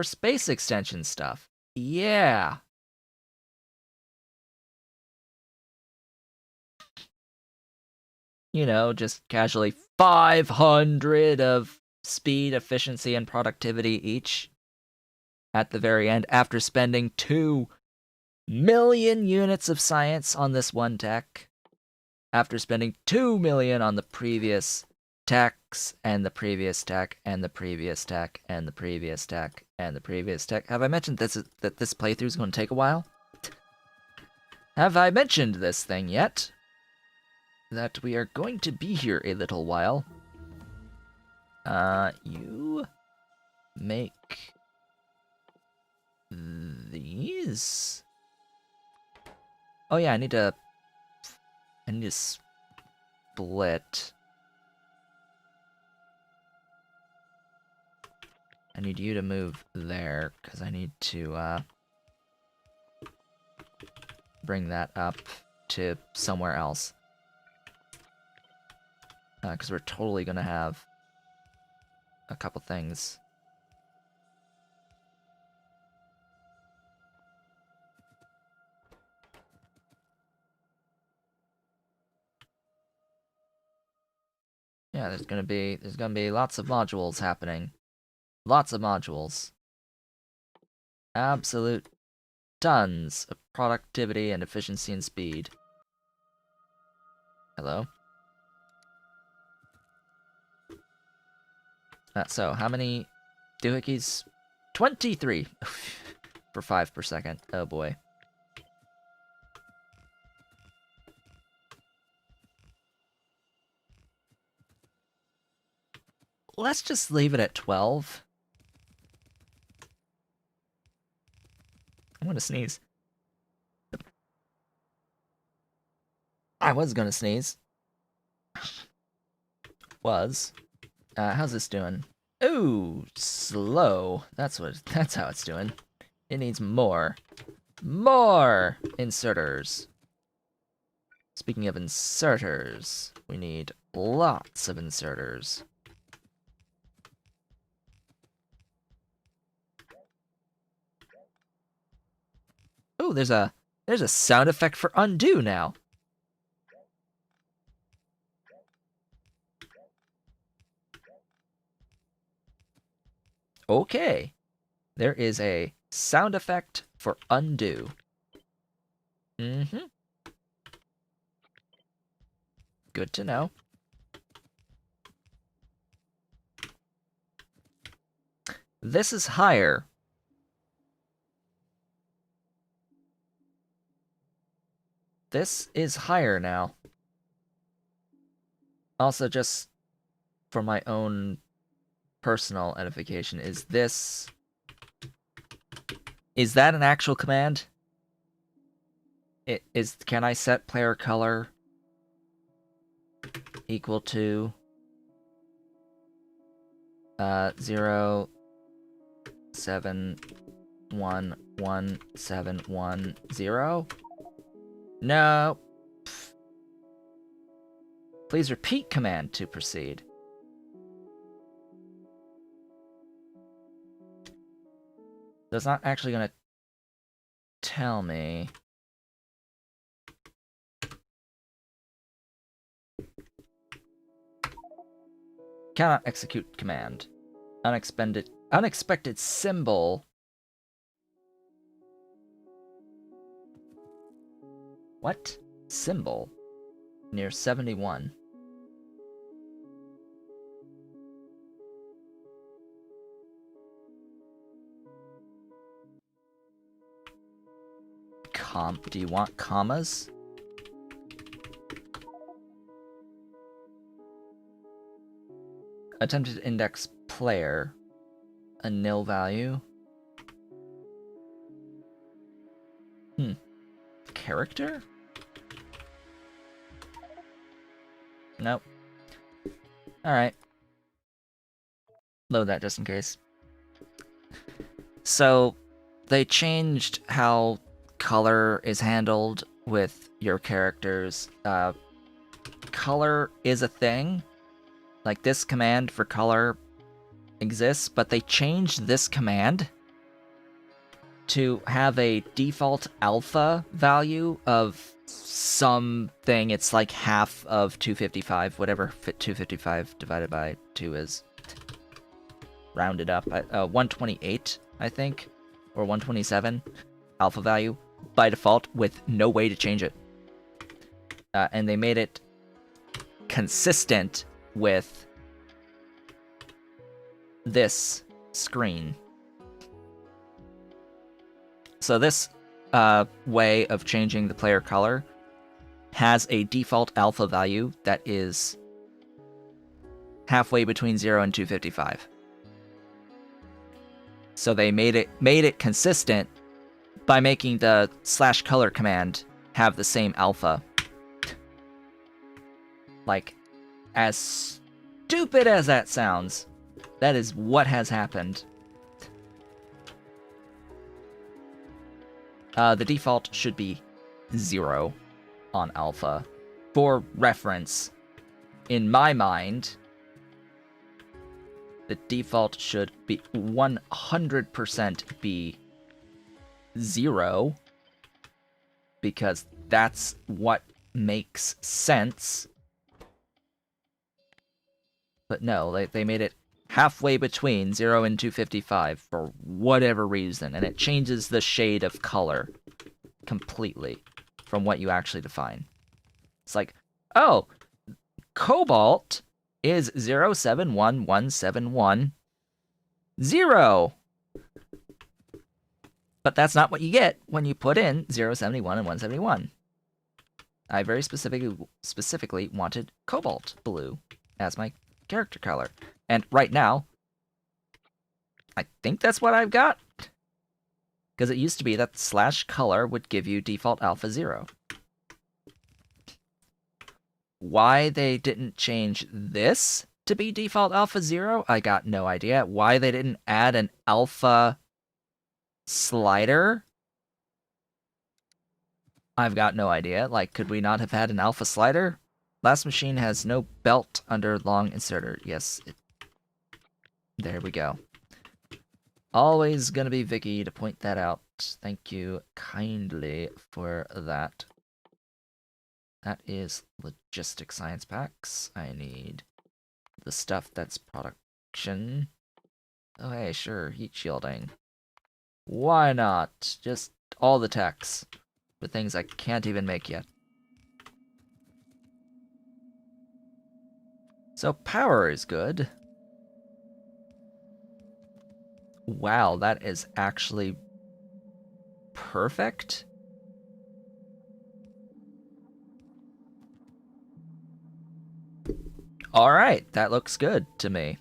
space extension stuff. Yeah. You know, just casually 500 of speed, efficiency, and productivity each at the very end after spending 2 million units of science on this one tech, after spending 2 million on the previous techs, and the previous tech, and the previous tech, and the previous tech, and the previous tech. Have I mentioned that this playthrough is going to take a while? Have I mentioned this thing yet? That we are going to be here a little while. You make these. Oh yeah, I need to split. I need you to move there, because I need to, bring that up to somewhere else. Because we're totally gonna have a couple things. Yeah, there's gonna be lots of modules happening. Lots of modules. Absolute tons of productivity and efficiency and speed. Hello? So, how many doohickeys? 23! For 5 per second. Oh boy. Let's just leave it at 12. I'm gonna sneeze. I was gonna sneeze. How's this doing? Ooh, slow. That's how it's doing. It needs more. More inserters. Speaking of inserters, we need lots of inserters. Oh, there's a sound effect for undo now. Okay. There is a sound effect for undo. Mm-hmm. Good to know. This is higher. This is higher now. Also, just for my own personal edification, is that an actual command? Can I set player color equal to 0 7 1 1 7 1 0? No. Please repeat command to proceed. So it's not actually going to tell me. Cannot execute command. Unexpected symbol. What? Symbol? Near 71. Do you want commas? Attempted index player. A nil value. Character? Nope. Alright. Load that just in case. So, they changed how color is handled with your characters. Color is a thing. Like, this command for color exists, but they changed this command to have a default alpha value of something. It's like half of 255, whatever 255 divided by 2 is. Rounded up. 128, I think, or 127 alpha value by default with no way to change it. And they made it consistent with this screen. So this way of changing the player color has a default alpha value that is halfway between 0 and 255. So they made it consistent by making the /color command have the same alpha. Like, as stupid as that sounds, that is what has happened. The default should be 0 on alpha. For reference, in my mind, the default should be 100% be 0, because that's what makes sense. But no, they made it halfway between 0 and 255 for whatever reason, and it changes the shade of color completely from what you actually define. It's like, oh, cobalt is 071171 0. But that's not what you get when you put in 071 and 171. I very specifically wanted cobalt blue as my character color. And right now, I think that's what I've got. Because it used to be that /color would give you default alpha 0. Why they didn't change this to be default alpha 0, I got no idea. Why they didn't add an alpha slider I've got no idea. Like, could we not have had an alpha slider? Last machine has no belt under long inserter. Yes. There we go. Always gonna be Vicky to point that out. Thank you kindly for that. That is logistic science packs. I need the stuff that's production. Oh, hey, sure, heat shielding. Why not? Just all the techs. For things I can't even make yet. So power is good. Wow, that is actually perfect. Alright, that looks good to me.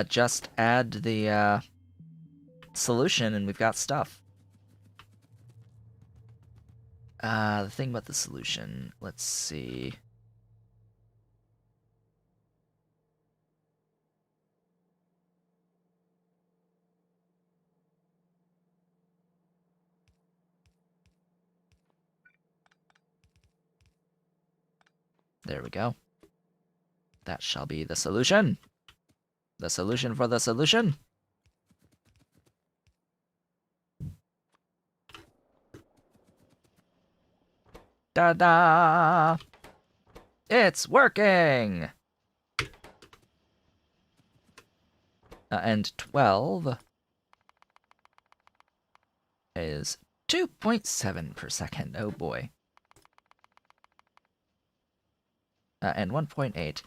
Just add the solution and we've got stuff. The thing about the solution, let's see. There we go. That shall be the solution. The solution for the solution. Da-da! It's working! And 12 is 2.7 per second. Oh boy. And 1.8.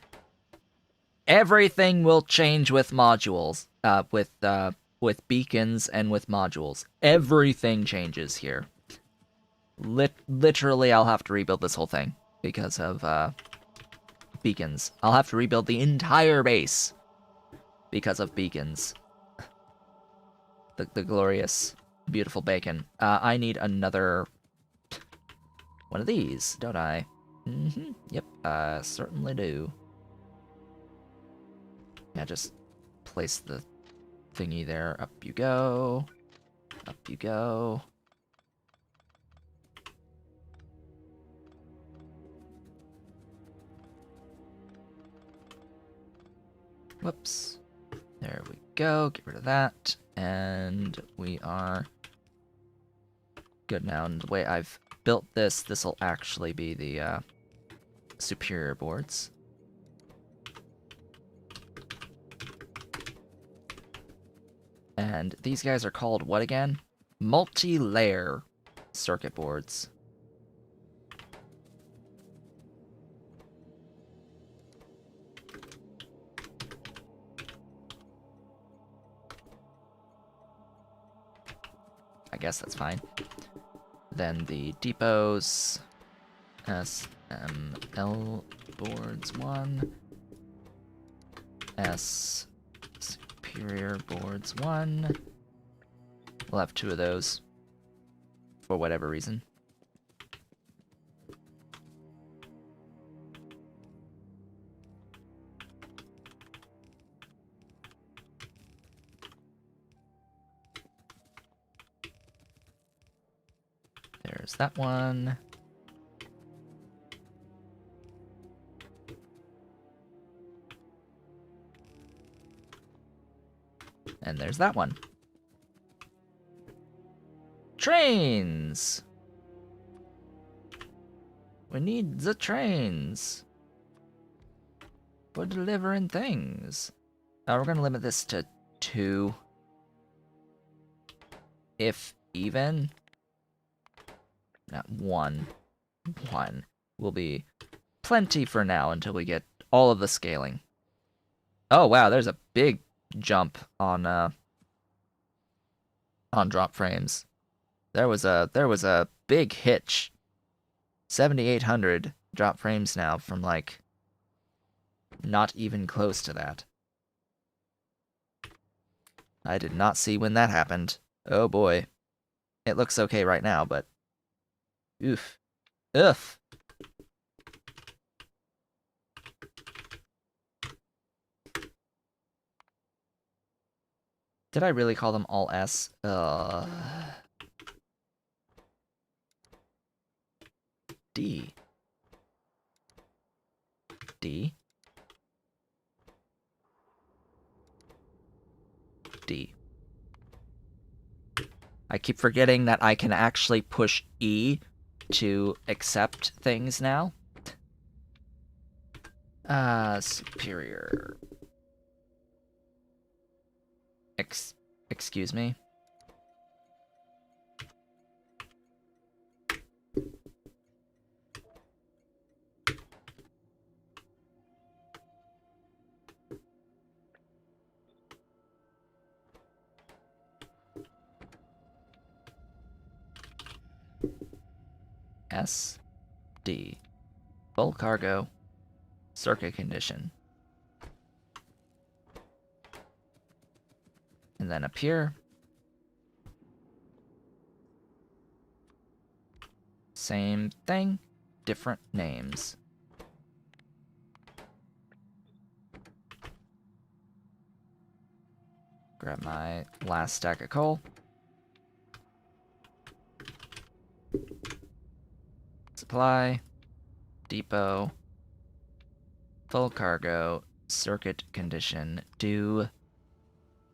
Everything will change with modules. With beacons and with modules. Everything changes here. Literally, I'll have to rebuild this whole thing because of beacons. I'll have to rebuild the entire base because of beacons. The glorious, beautiful bacon. I need another one of these, don't I? Mm-hmm. Yep, I certainly do. Yeah, just place the thingy there. Up you go. Up you go. Whoops. There we go. Get rid of that. And we are good now. And the way I've built this, this will actually be the superior boards. And these guys are called what again? Multi-layer circuit boards. I guess that's fine. Then the depots, SML boards 1, S superior boards 1. We'll have 2 of those for whatever reason. There's that one. And there's that one. Trains! We need the trains for delivering things. We're gonna limit this to 2. If even. Not 1. 1 will be plenty for now until we get all of the scaling. Oh wow, there's a big jump on drop frames. There was a big hitch. 7,800 drop frames now from like not even close to that. I did not see when that happened. Oh boy. It looks okay right now, but oof. Oof. Did I really call them all S? D. D. D. I keep forgetting that I can actually push E to accept things now. Superior. Excuse me. S. D. Full cargo. Circuit condition. And then up here. Same thing, different names. Grab my last stack of coal. Supply. Depot. Full cargo. Circuit condition. Do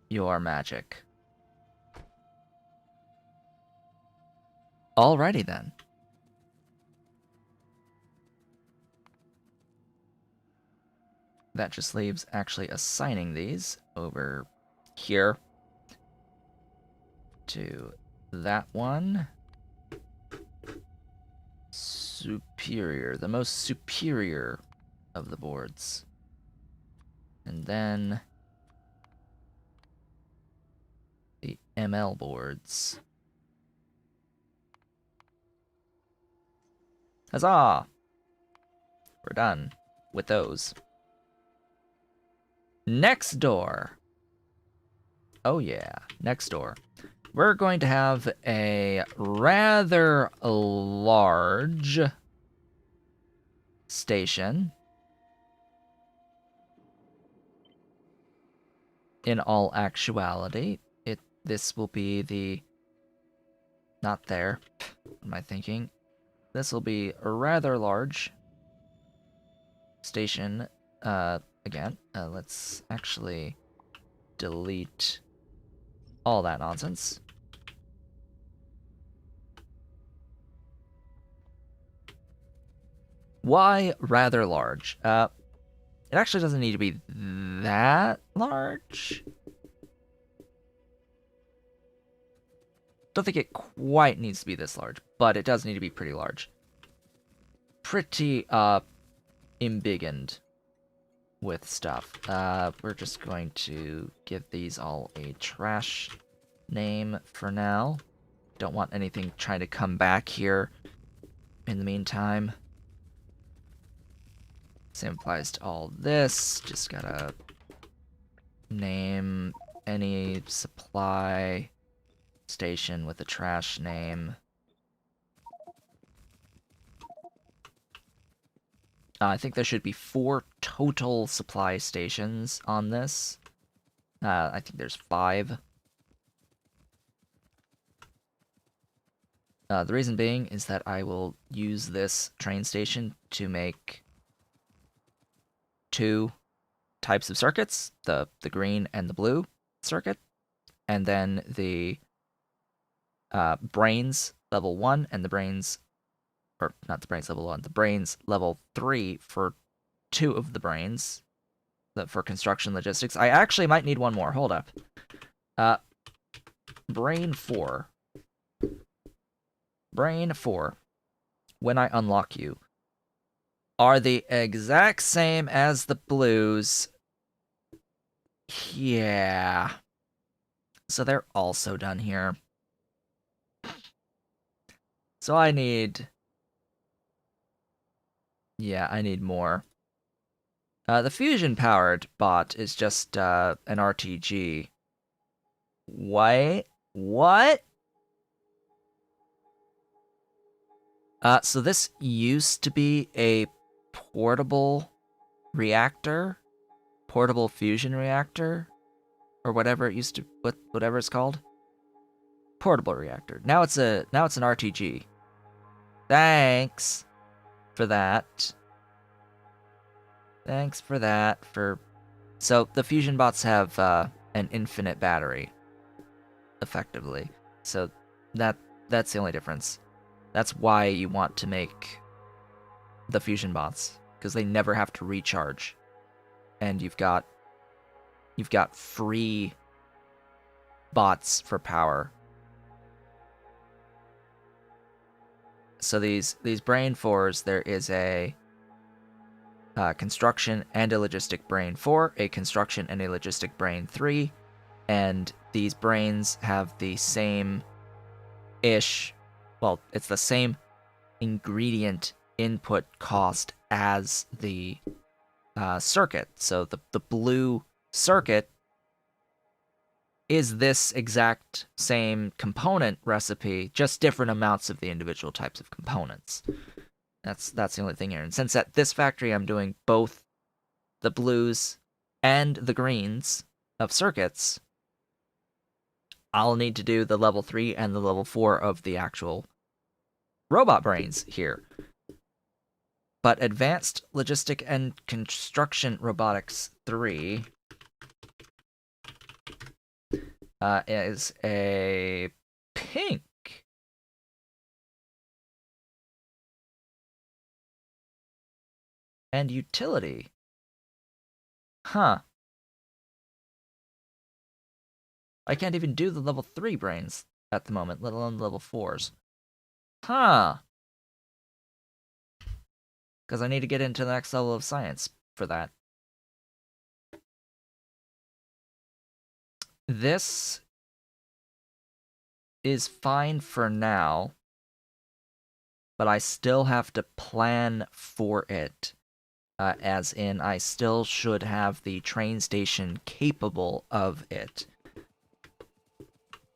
your magic. Alrighty then. That just leaves actually assigning these over here to that one. Superior, the most superior of the boards. And then the ML boards. Huzzah! We're done with those. Next door. Oh yeah, next door. We're going to have a rather large station. In all actuality, this will be the... Not there. What am I thinking? This will be a rather large station. Again, let's actually delete all that nonsense. Why rather large? It actually doesn't need to be that large. Don't think it quite needs to be this large, but it does need to be pretty large. Pretty, embiggened with stuff. We're just going to give these all a trash name for now. Don't want anything trying to come back here in the meantime. Same applies to all this. Just gotta name any supply station with a trash name. I think there should be 4 total supply stations on this. I think there's 5. The reason being is that I will use this train station to make 2 types of circuits, the green and the blue circuit, and then the brains level 1 and the brains, or not the brains level 1, the brains level 3 for 2 of the brains for construction logistics. I actually might need one more. Hold up. Brain 4. Brain 4, when I unlock you, are the exact same as the blues. Yeah. So they're also done here. So I need... Yeah, I need more. The fusion-powered bot is just an RTG. Wait, what? So this used to be a portable reactor, portable fusion reactor, or whatever it used to, whatever it's called. Portable reactor. Now it's an RTG. Thanks. for that. Thanks for that. So the fusion bots have an infinite battery, effectively. So that's the only difference. That's why you want to make the fusion bots, because they never have to recharge, and you've got free bots for power. So these brain 4s, there is a construction and a logistic brain 4, a construction and a logistic brain 3, and these brains have the same ish, well, it's the same ingredient input cost as the circuit. So the blue circuit is this exact same component recipe, just different amounts of the individual types of components. That's the only thing here. And since at this factory I'm doing both the blues and the greens of circuits, I'll need to do the level 3 and the level 4 of the actual robot brains here. But Advanced Logistic and Construction Robotics 3 is a pink. And utility. Huh. I can't even do the level 3 brains at the moment, let alone the level 4s. Huh. Because I need to get into the next level of science for that. This is fine for now, but I still have to plan for it. As in, I still should have the train station capable of it,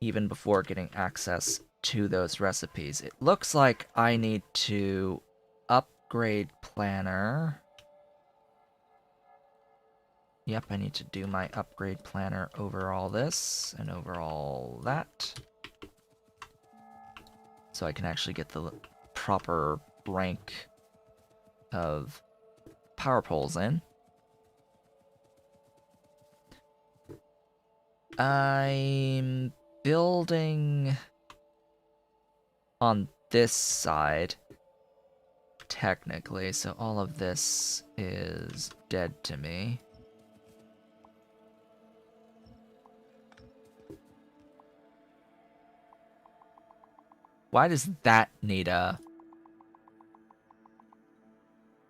even before getting access to those recipes. It looks like I need to upgrade planner. Yep, I need to do my upgrade planner over all this and over all that, so I can actually get the proper rank of power poles in. I'm building on this side, technically, so all of this is dead to me. Why does that need a...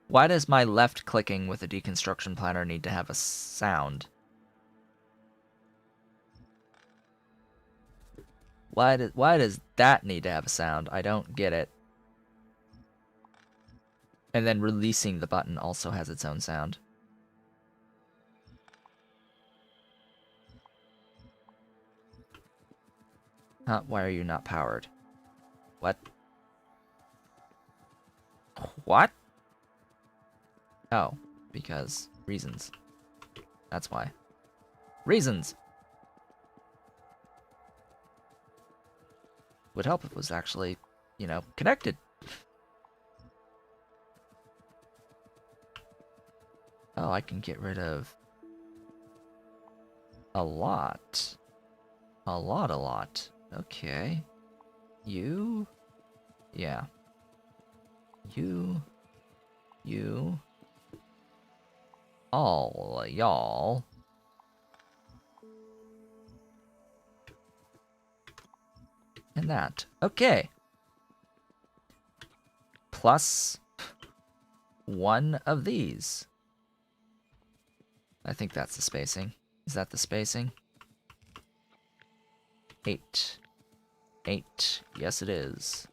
Why does my left clicking with a deconstruction planner need to have a sound? Why does that need to have a sound? I don't get it. And then releasing the button also has its own sound. Huh, why are you not powered? What? What? Oh, because reasons. That's why. Reasons! Would help if it was actually, you know, connected. Oh, I can get rid of a lot. A lot. Okay. You? Yeah. You. All y'all. And that. Okay. Plus one of these. I think that's the spacing. Is that the spacing? 8. 8. Yes, it is.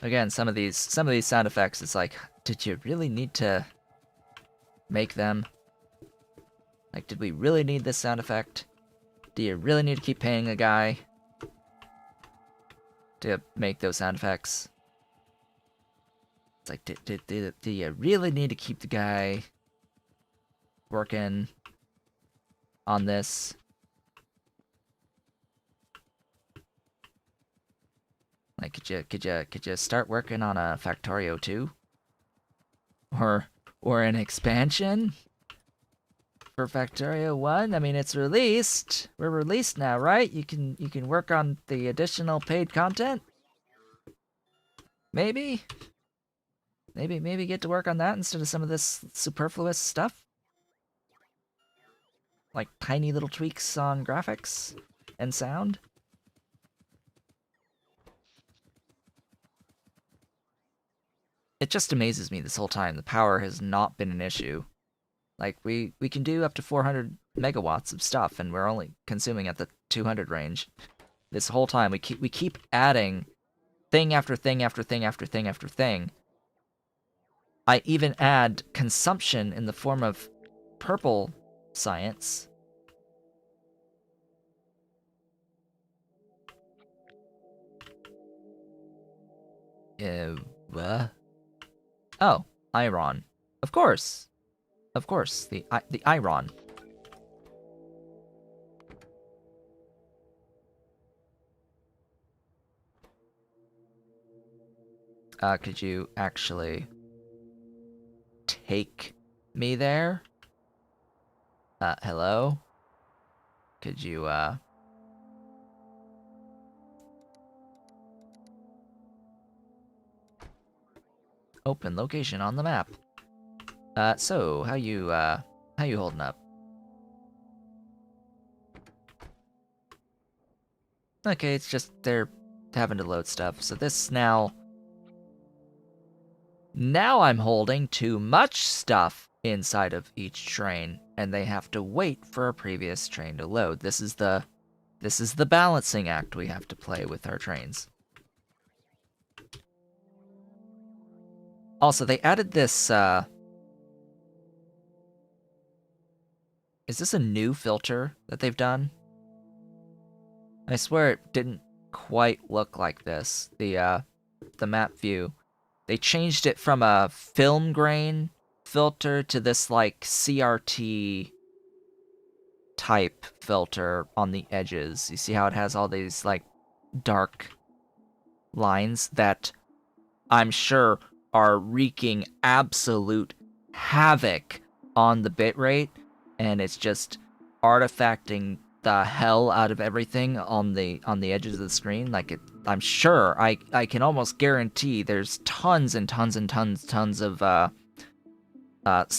Again, some of these sound effects, it's like, did you really need to make them? Like, did we really need this sound effect? Do you really need to keep paying a guy to make those sound effects? It's like, do you really need to keep the guy working on this? Like, could you start working on a Factorio 2? Or an expansion for Factorio 1? I mean, it's released. We're released now, right? You can work on the additional paid content? Maybe? Maybe get to work on that instead of some of this superfluous stuff? Like tiny little tweaks on graphics and sound? It just amazes me this whole time. The power has not been an issue. Like, we can do up to 400 megawatts of stuff, and we're only consuming at the 200 range. This whole time, we keep adding thing after thing after thing after thing after thing. I even add consumption in the form of purple science. What? Oh, iron. Of course. Of course, the iron. Could you actually take me there? Hello? Could you, open location on the map. So, how you holding up? Okay, it's just they're having to load stuff. So this now I'm holding too much stuff inside of each train, and they have to wait for a previous train to load. This is the balancing act we have to play with our trains. Also, they added this, is this a new filter that they've done? I swear it didn't quite look like this, the map view. They changed it from a film grain filter to this, like, CRT type filter on the edges. You see how it has all these, like, dark lines that I'm sure are wreaking absolute havoc on the bitrate, and it's just artifacting the hell out of everything on the edges of the screen. Like, I'm sure, I can almost guarantee there's tons and tons and tons of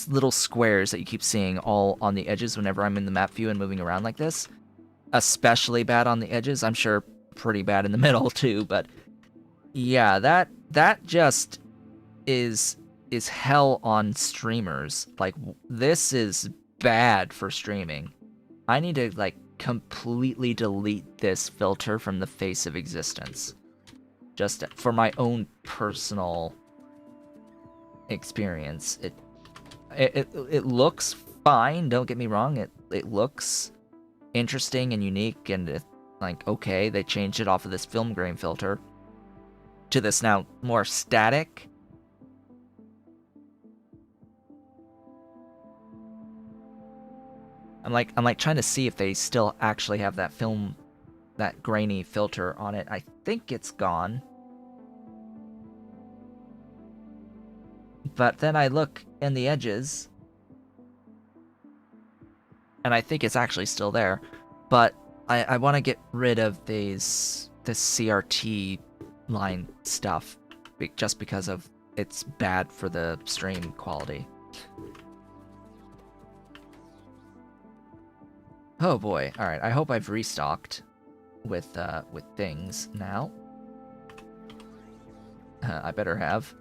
little squares that you keep seeing all on the edges whenever I'm in the map view and moving around like this. Especially bad on the edges. I'm sure pretty bad in the middle too, but yeah, that just is hell on streamers. Like, this is bad for streaming. I need to, like, completely delete this filter from the face of existence. Just for my own personal experience. It looks fine, don't get me wrong. It looks interesting and unique, and like, okay, they changed it off of this film grain filter to this now more static. I'm like trying to see if they still actually have that grainy filter on it. I think it's gone. But then I look in the edges, and I think it's actually still there. But I want to get rid of this CRT line stuff, just because of it's bad for the stream quality. Oh boy! All right, I hope I've restocked with things now. I better have,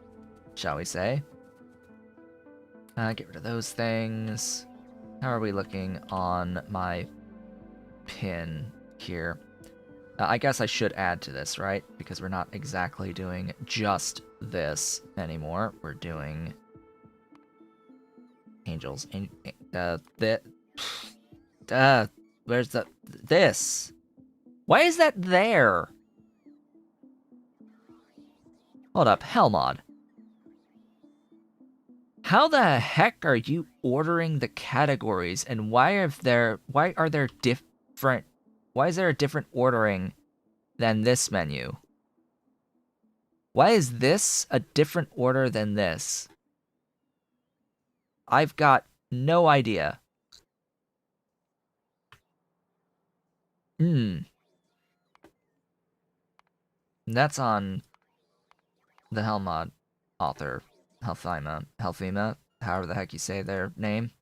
shall we say? Get rid of those things. How are we looking on my pin here? I guess I should add to this, right? Because we're not exactly doing just this anymore. We're doing angels. Where's this? Why is that there? Hold up, Hellmod. How the heck are you ordering the categories, and why is there a different ordering than this menu? Why is this a different order than this? I've got no idea. That's on the Helmod author, Helfima, however the heck you say their name.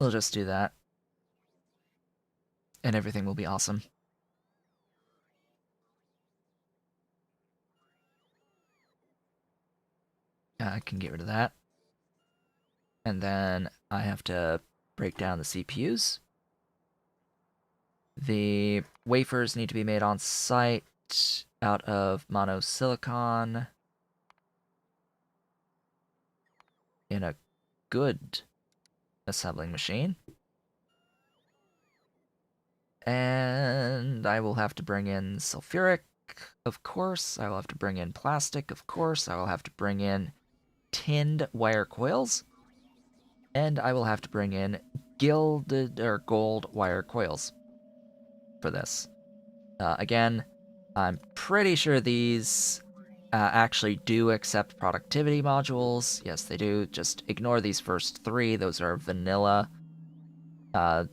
We'll just do that. And everything will be awesome. I can get rid of that. And then I have to break down the CPUs. The wafers need to be made on site out of monosilicon in a good assembling machine. And I will have to bring in sulfuric, of course. I will have to bring in plastic, of course. I will have to bring in tinned wire coils. And I will have to bring in gilded or gold wire coils for this. Again, I'm pretty sure these actually do accept productivity modules. Yes, they do. Just ignore these first three. Those are vanilla. The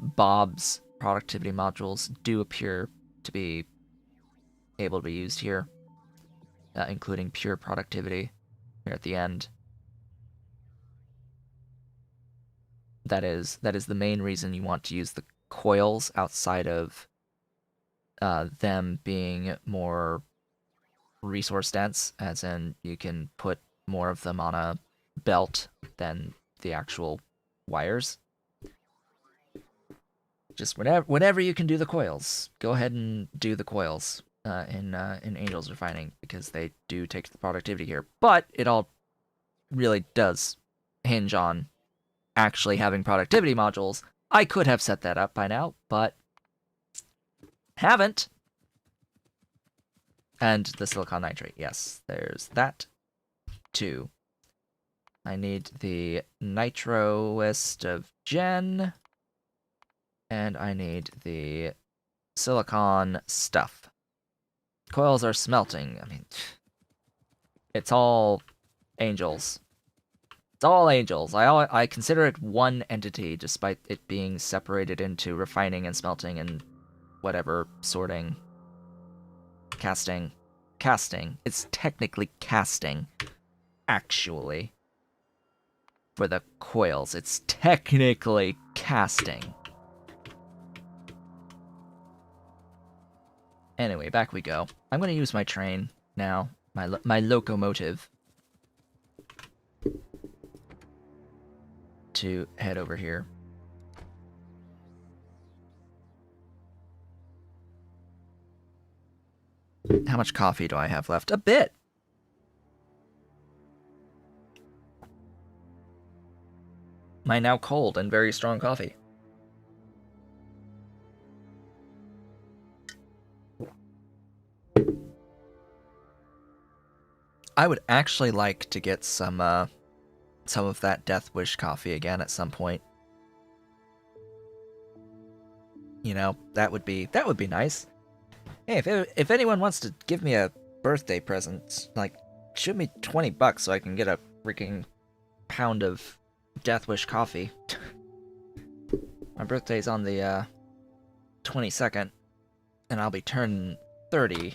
Bob's productivity modules do appear to be able to be used here, including pure productivity here at the end. That is the main reason you want to use the coils outside of them being more resource dense, as in you can put more of them on a belt than the actual wires. Just whenever you can do the coils, go ahead and do the coils in Angel's Refining, because they do take the productivity here. But it all really does hinge on actually having productivity modules. I could have set that up by now, but haven't. And the silicon nitrate, yes, there's that too. I need the nitroist of Gen, and I need the silicon stuff. Coils are smelting. I mean, it's all angels. It's all angels. I consider it one entity, despite it being separated into refining and smelting and whatever, sorting, casting. Casting. It's technically casting, actually. For the coils, it's technically casting. Anyway, back we go. I'm going to use my train now, my locomotive, to head over here. How much coffee do I have left? A bit! My now cold and very strong coffee. I would actually like to get some of that Death Wish coffee again at some point. You know, that would be nice. Hey, if anyone wants to give me a birthday present, like, shoot me $20 so I can get a freaking pound of Death Wish coffee. My birthday's on the 22nd, and I'll be turning 30.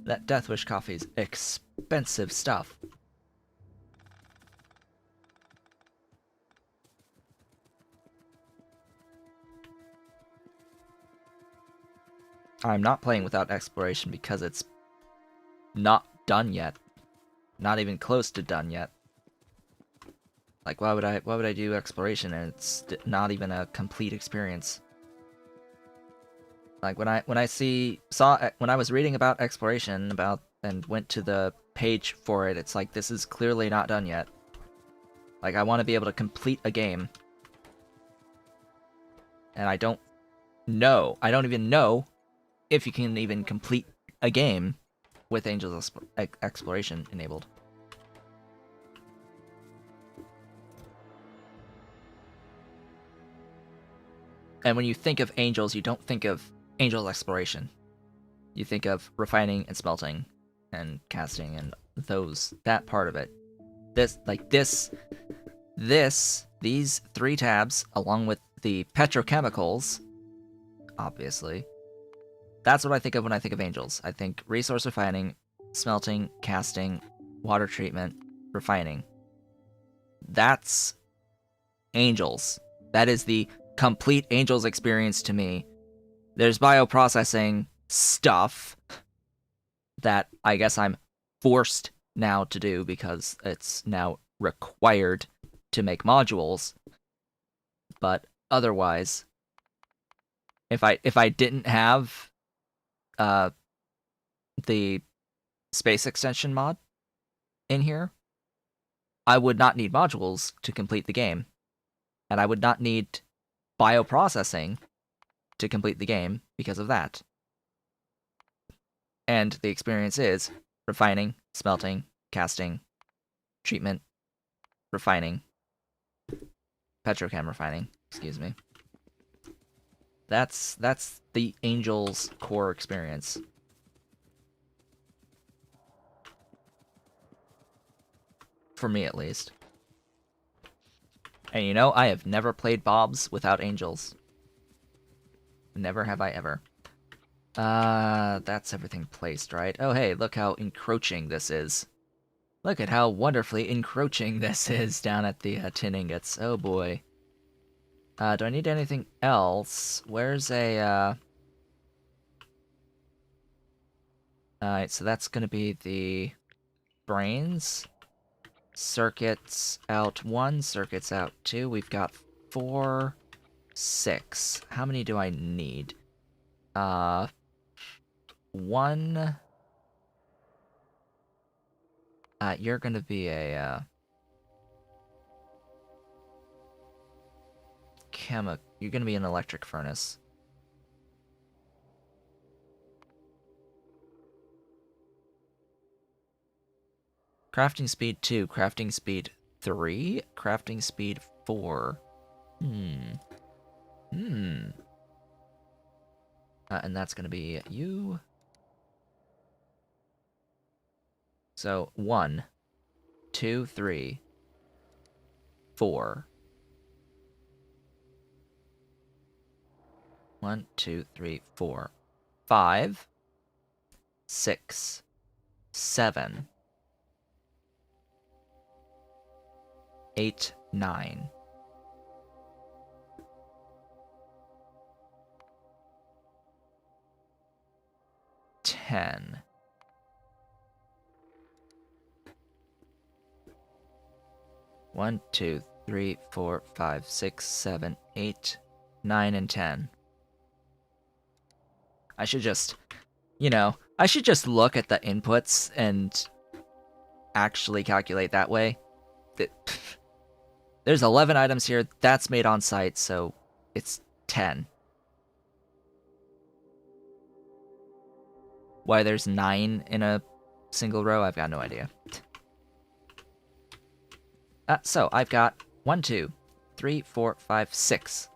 That Death Wish coffee's expensive stuff. I'm not playing without exploration because it's not done yet. Not even close to done yet. Like, why would I do exploration and it's not even a complete experience? Like, when I was reading about exploration and went to the page for it, it's like, this is clearly not done yet. Like, I want to be able to complete a game. And I don't even know if you can even complete a game with Angel's Exploration enabled. And when you think of angels, you don't think of angel exploration. You think of refining and smelting and casting and that part of it. These 3 tabs, along with the petrochemicals, obviously. That's what I think of when I think of angels. I think resource refining, smelting, casting, water treatment, refining. That's angels. That is the complete angels experience to me. There's bioprocessing stuff that I guess I'm forced now to do because it's now required to make modules. But otherwise, if I didn't have the space extension mod in here, I would not need modules to complete the game. And I would not need bioprocessing to complete the game because of that. And the experience is refining, smelting, casting, treatment, refining, petrochem refining, excuse me. That's the Angel's core experience. For me, at least. And you know, I have never played Bob's without Angels. Never have I ever. That's everything placed, right? Oh, hey, look how encroaching this is. Look at how wonderfully encroaching this is down at the tin ingots. Oh, boy. Do I need anything else? Where's a, Alright, so that's gonna be the brains. Circuits out 1, circuits out 2. We've got 4, 6. How many do I need? 1. You're gonna be a, you're gonna be an electric furnace. Crafting speed 2, crafting speed 3, crafting speed 4. And that's gonna be you. So 1, 2, 3, 4. 1, 2, 3, 4, 5, 6, 7, 8, 9. 10. 1, 2, 3, 4, 5, 6, 7, 8, 9, and 10. I should just, I should just look at the inputs and actually calculate that way. There's 11 items here. That's made on site, so it's 10. Why there's 9 in a single row, I've got no idea. So I've got 1, 2, 3, 4, 5, 6.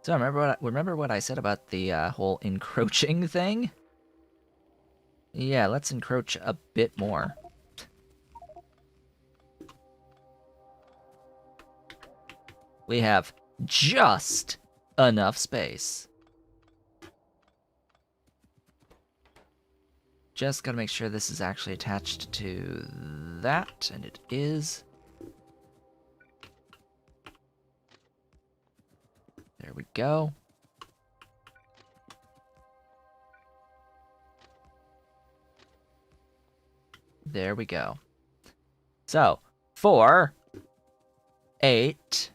So remember what I said about the whole encroaching thing? Yeah, let's encroach a bit more. We have just enough space. Just gotta make sure this is actually attached to that, and it is. There we go. There we go. So, 4, 8,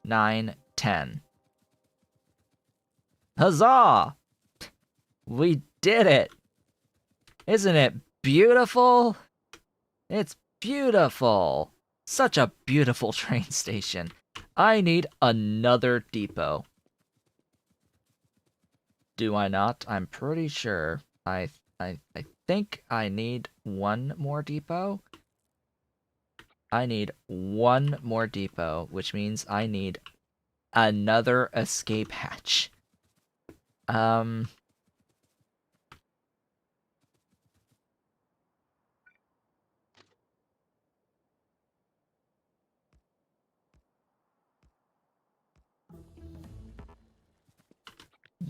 9, 10. Huzzah! We did it! Isn't it beautiful? It's beautiful! Such a beautiful train station. I need another depot. Do I not? I'm pretty sure. I think I need one more depot. I need one more depot, which means I need another escape hatch.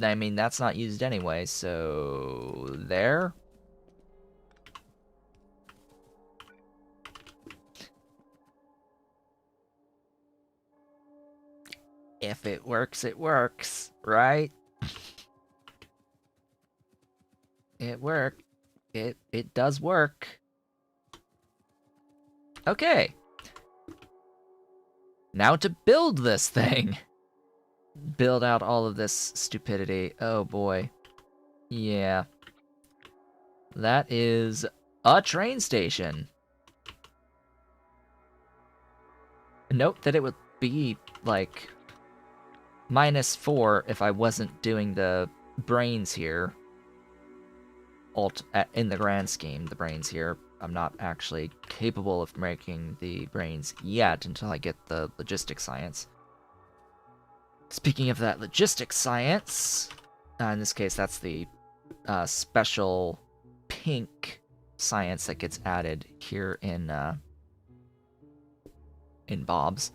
I mean, that's not used anyway, so there. If it works, right? It worked. It does work. Okay. Now to build this thing. Build out all of this stupidity. Oh boy. Yeah. That is a train station. Note that it would be, like, -4 if I wasn't doing the brains here. In the grand scheme, the brains here. I'm not actually capable of making the brains yet until I get the logistics science. Speaking of that logistics science, in this case, that's the special pink science that gets added here in Bob's.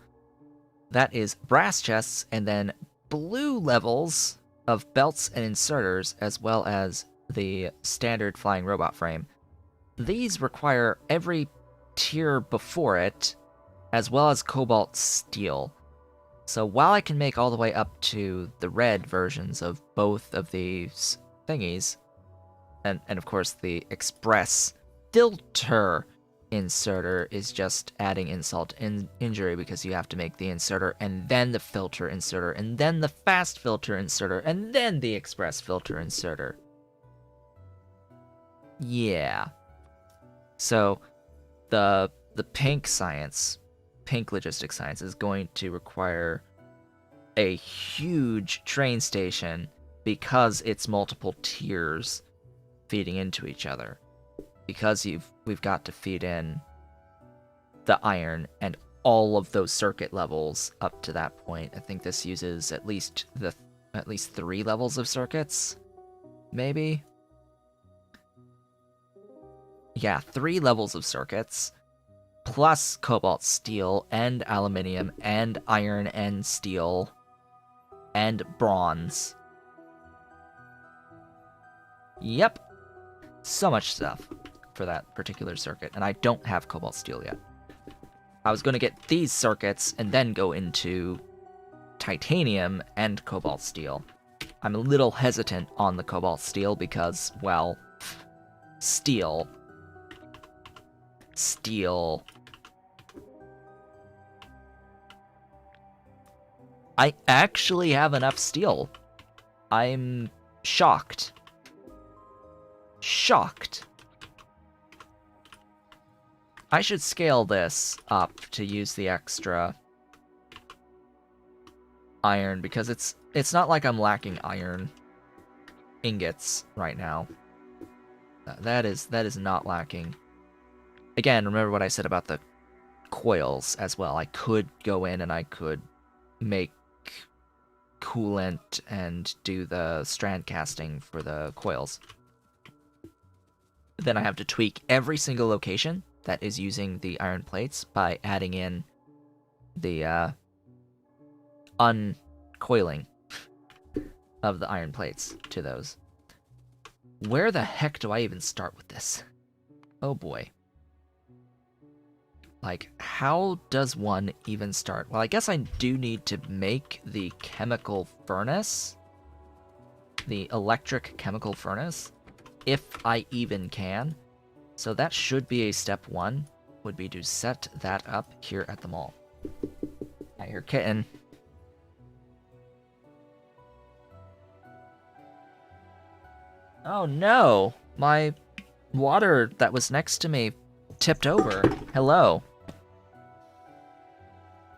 That is brass chests and then blue levels of belts and inserters, as well as the standard flying robot frame. These require every tier before it, as well as cobalt steel. So while I can make all the way up to the red versions of both of these thingies, and of course the express filter inserter is just adding insult and injury, because you have to make the inserter and then the filter inserter and then the fast filter inserter and then the express filter inserter. Yeah. So the pink logistics science is going to require a huge train station because it's multiple tiers feeding into each other. Because we've got to feed in the iron and all of those circuit levels up to that point. I think this uses at least 3 levels of circuits, maybe. Yeah, 3 levels of circuits, plus cobalt steel and aluminium and iron and steel and bronze. Yep, so much stuff for that particular circuit, and I don't have cobalt steel yet. I was going to get these circuits and then go into titanium and cobalt steel. I'm a little hesitant on the cobalt steel because, well, steel. I actually have enough steel. I'm shocked. I should scale this up to use the extra iron, because it's not like I'm lacking iron ingots right now. That is not lacking. Again, remember what I said about the coils as well. I could go in and I could make coolant and do the strand casting for the coils. Then I have to tweak every single location that is using the iron plates by adding in the uncoiling of the iron plates to those. Where the heck do I even start with this? Oh boy. Like, how does one even start? Well, I guess I do need to make the chemical furnace. The electric chemical furnace. If I even can. So that should be a step 1, would be to set that up here at the mall. I hear kitten. Oh no! My water that was next to me tipped over. Hello.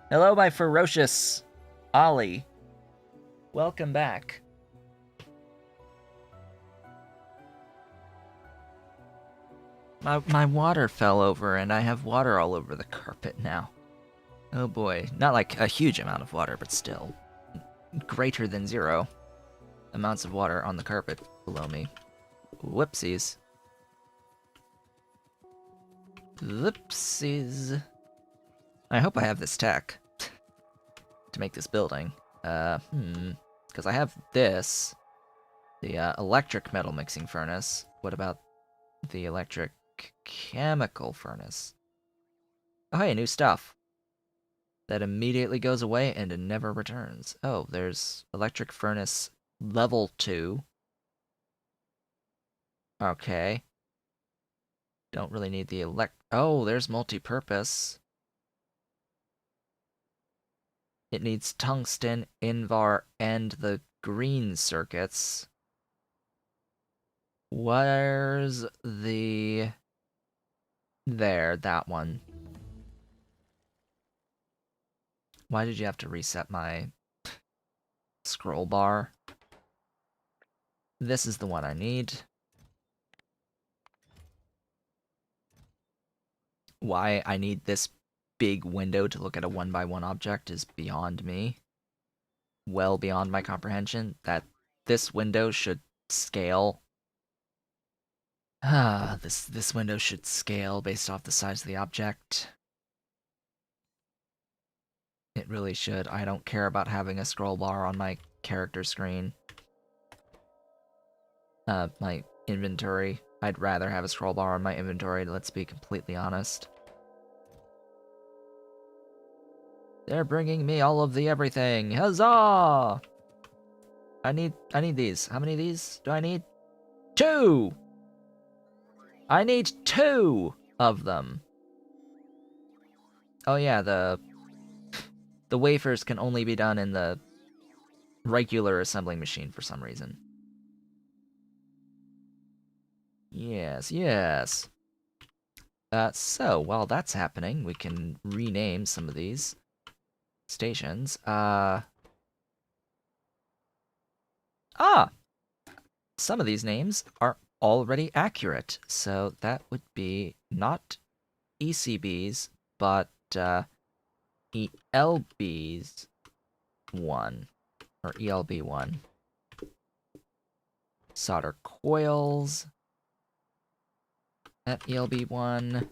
Hello, my ferocious Ollie. Welcome back. My water fell over, and I have water all over the carpet now. Oh boy. Not like a huge amount of water, but still. Greater than 0 amounts of water on the carpet below me. Whoopsies. Whoopsies. I hope I have this tech to make this building. Because I have this. The electric metal mixing furnace. What about the electric chemical furnace? Oh, hey, new stuff. That immediately goes away and it never returns. Oh, there's electric furnace level 2. Okay. Don't really need the Oh, there's multi-purpose. It needs tungsten, Invar, and the green circuits. Where's the... There, that one. Why did you have to reset my scroll bar? This is the one I need. Why I need this big window to look at a 1x1 object is beyond me. Well beyond my comprehension. That this window should scale. This window should scale based off the size of the object. It really should. I don't care about having a scroll bar on my character screen. My inventory. I'd rather have a scroll bar on my inventory, let's be completely honest. They're bringing me all of the everything. Huzzah! I need these. How many of these do I need? 2! I need 2 of them. Oh yeah, the wafers can only be done in the regular assembling machine for some reason. Yes, yes. So, while that's happening, we can rename some of these stations. Some of these names are already accurate, so that would be not ECBs, but ELBs 1, or ELB 1. Solder coils at ELB 1.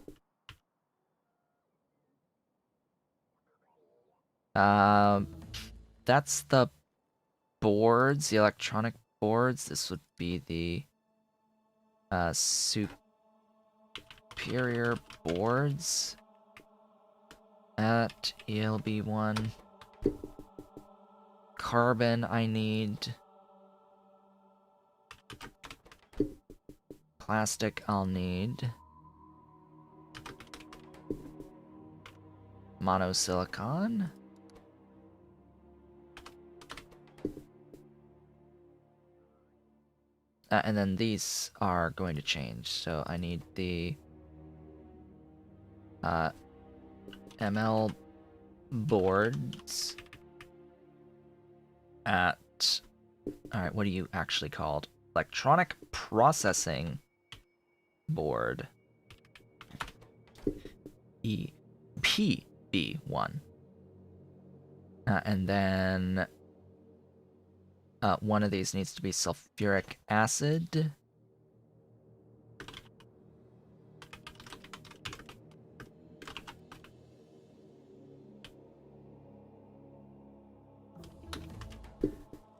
That's the boards, the electronic boards. This would be the superior boards at ELB 1. Carbon I need. Plastic I'll need. Monosilicon. And then these are going to change, so I need the ML boards at... Alright, what are you actually called? Electronic Processing Board. EPB1. And then... one of these needs to be sulfuric acid.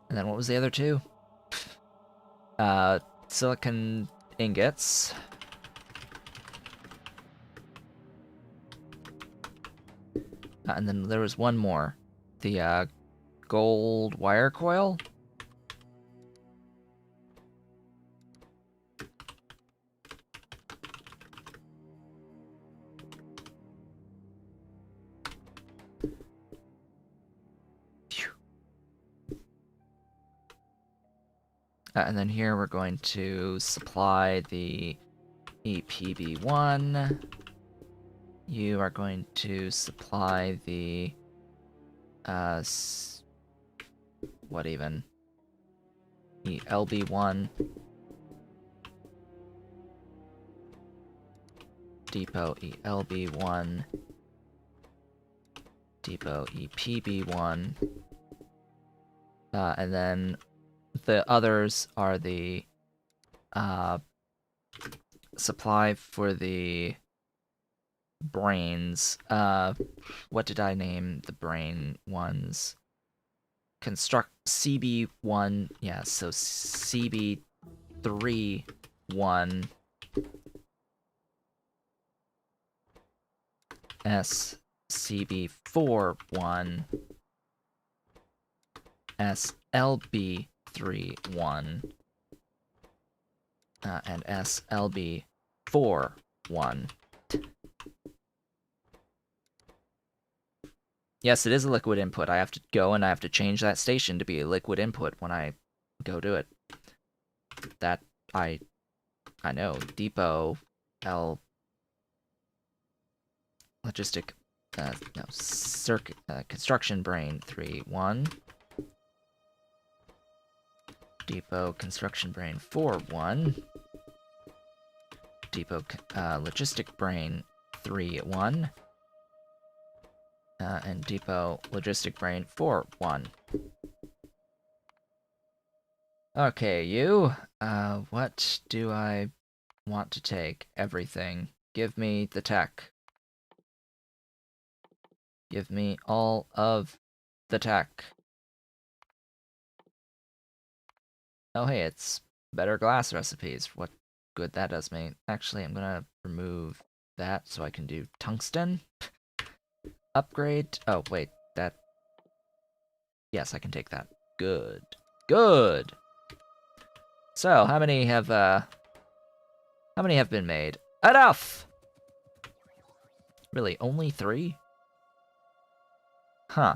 And then what was the other two? Silicon ingots. And then there was one more. The gold wire coil. And then here we're going to supply the EPB1. You are going to supply the What even? LB1. Depot ELB1. Depot EPB1. And then the others are the supply for the brains. What did I name the brain ones? Construct CB1. Yeah, so CB3 1 SCB4 1 SLB3 1 and SLB4 1. Yes, it is a liquid input. I have to go and I have to change that station to be a liquid input when I go do it. That I know. Depot L logistic no circuit construction brain 3 1. Depot construction brain 4 1. Depot logistic brain 3 1. And Depot logistic brain 4 1. Okay, you. What do I want to take? Everything. Give me the tech. Give me all of the tech. Oh, hey, it's better glass recipes. What good that does me. Actually, I'm gonna remove that so I can do tungsten. Upgrade. Oh, wait, that. Yes, I can take that. Good. Good! So, how many have been made? Enough! Really, only 3? Huh.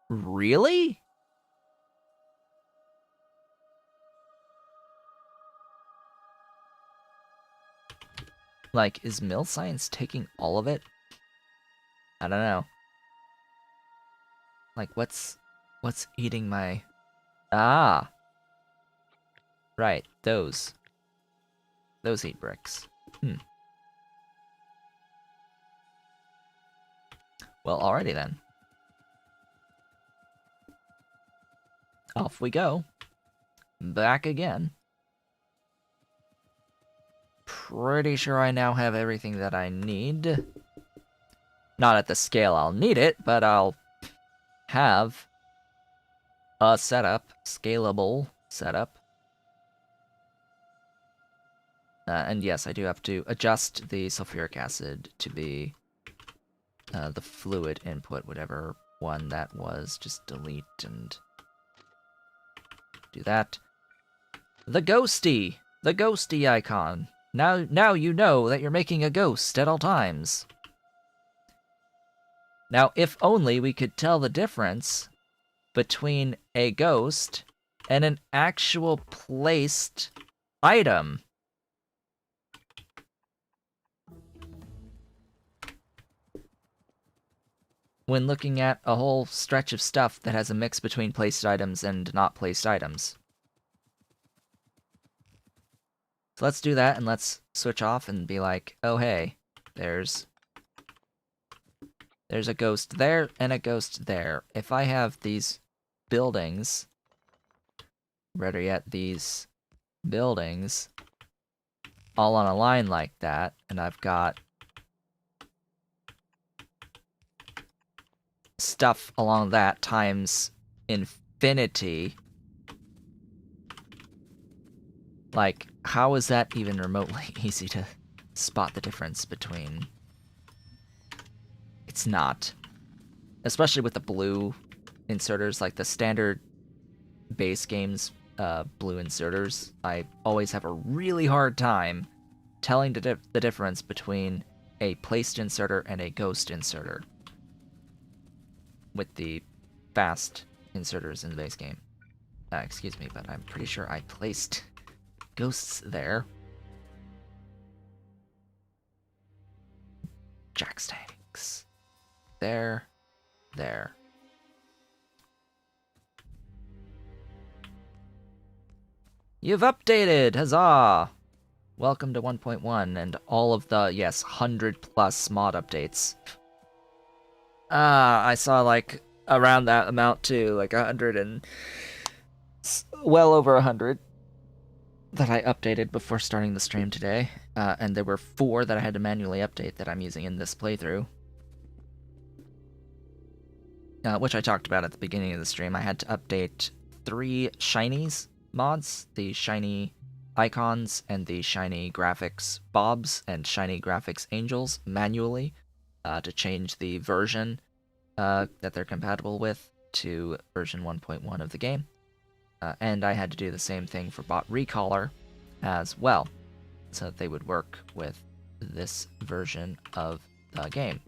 Really? Like, is mill science taking all of it? I don't know. Like, what's eating my... Ah! Right, those. Those eat bricks. Well, alrighty then. Off we go. Back again. Pretty sure I now have everything that I need. Not at the scale I'll need it, but I'll have a setup, scalable setup. And yes, I do have to adjust the sulfuric acid to be the fluid input, whatever one that was. Just delete and do that. The ghosty icon. Now you know that you're making a ghost at all times. Now, if only we could tell the difference between a ghost and an actual placed item. When looking at a whole stretch of stuff that has a mix between placed items and not placed items. So let's do that, and let's switch off and be like, oh hey, there's a ghost there and a ghost there. If I have these buildings, better yet, these buildings all on a line like that, and I've got stuff along that times infinity. Like, how is that even remotely easy to spot the difference between? It's not. Especially with the blue inserters, like the standard base games blue inserters. I always have a really hard time telling the difference between a placed inserter and a ghost inserter with the fast inserters in the base game. Excuse me, but I'm pretty sure I placed ghosts there. Jack's tanks. There. You've updated! Huzzah! Welcome to 1.1 and all of the, yes, 100+ mod updates. I saw like around that amount too, like 100 and well over 100 that I updated before starting the stream today. And there were 4 that I had to manually update that I'm using in this playthrough. Which I talked about at the beginning of the stream. I had to update 3 shinies mods, the shiny icons and the shiny graphics bobs and shiny graphics angels manually to change the version that they're compatible with to version 1.1 of the game. And I had to do the same thing for bot recaller as well, so that they would work with this version of the game.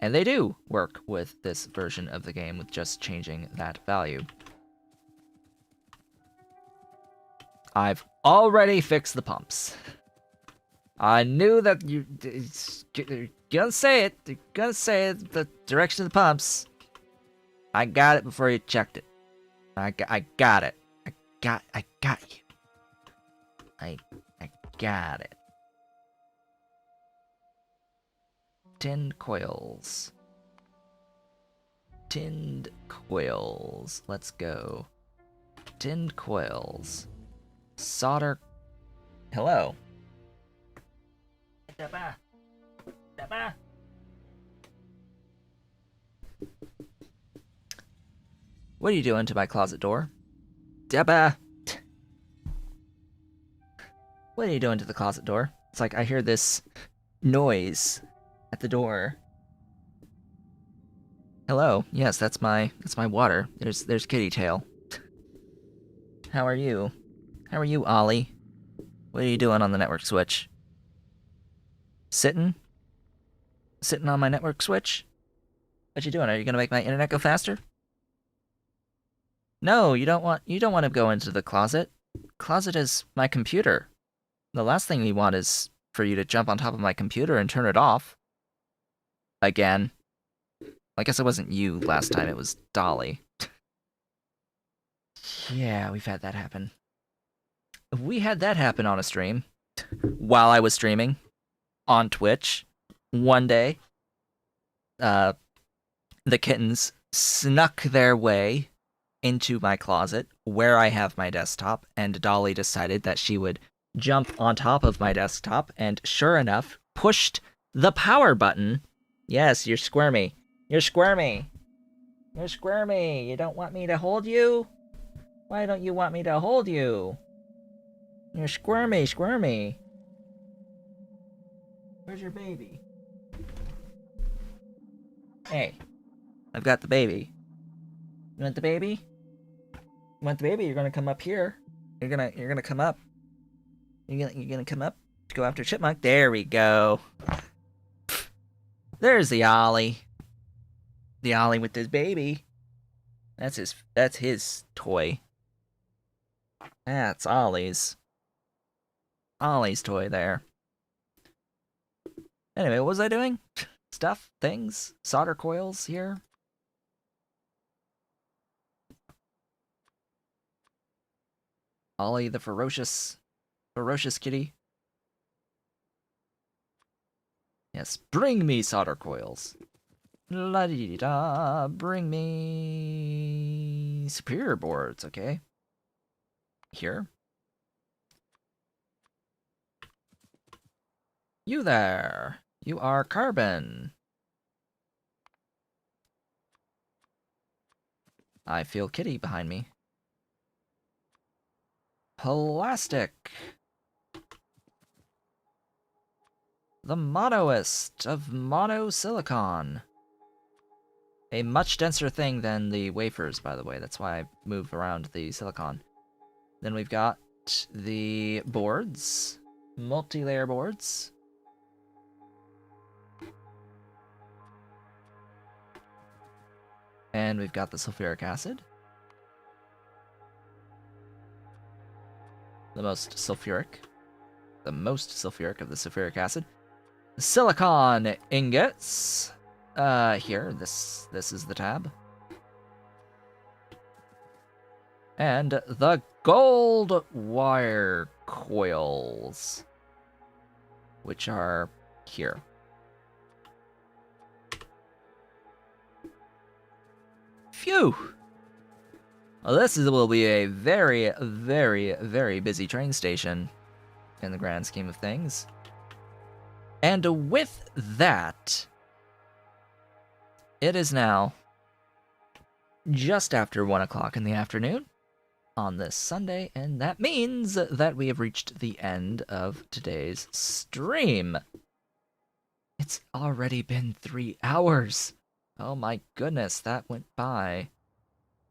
And they do work with this version of the game with just changing that value. I've already fixed the pumps. I knew that you're gonna say it. You're gonna say it, the direction of the pumps. I got it before you checked it. I got it. I got you. I got it. Tinned coils. Tinned coils. Let's go. Tinned coils. Solder. Hello. What are you doing to my closet door? Deba! What are you doing to the closet door? It's like I hear this noise at the door. Hello. Yes, that's my water. There's Kitty Tail. How are you? How are you, Ollie? What are you doing on the network switch? Sitting? Sitting on my network switch? What you doing? Are you gonna make my internet go faster? No, you don't want to go into the closet. Closet is my computer. The last thing we want is for you to jump on top of my computer and turn it off. Again. I guess it wasn't you last time, it was Dolly. Yeah, we've had that happen. We had that happen on a stream. While I was streaming. On Twitch. One day. The kittens snuck their way into my closet where I have my desktop, and Dolly decided that she would jump on top of my desktop, and sure enough, pushed the power button. Yes, you're squirmy. You're squirmy. You're squirmy. You don't want me to hold you? Why don't you want me to hold you? You're squirmy. Where's your baby? Hey, I've got the baby. You want the baby? You want the baby? You're gonna come up here. You're gonna come up. You're gonna come up to go after Chipmunk. There we go. There's the Ollie. The Ollie with his baby. That's his toy. That's Ollie's. Ollie's toy there. Anyway, what was I doing? Stuff, things, solder coils here. Ollie the ferocious kitty. Yes, bring me solder coils. La di da, bring me superior boards, okay? Here. You there. You are carbon. I feel kitty behind me. Plastic. The monoist of monosilicon. A much denser thing than the wafers, by the way. That's why I move around the silicon. Then we've got the boards. Multi-layer boards. And we've got the sulfuric acid. The most sulfuric of the sulfuric acid. silicon ingots. Here, this is the tab. And the gold wire coils, which are here. Phew! Well, will be a very, very, very busy train station in the grand scheme of things. And with that, it is now just after 1 o'clock in the afternoon on this Sunday, and that means that we have reached the end of today's stream. It's already been 3 hours. Oh my goodness, that went by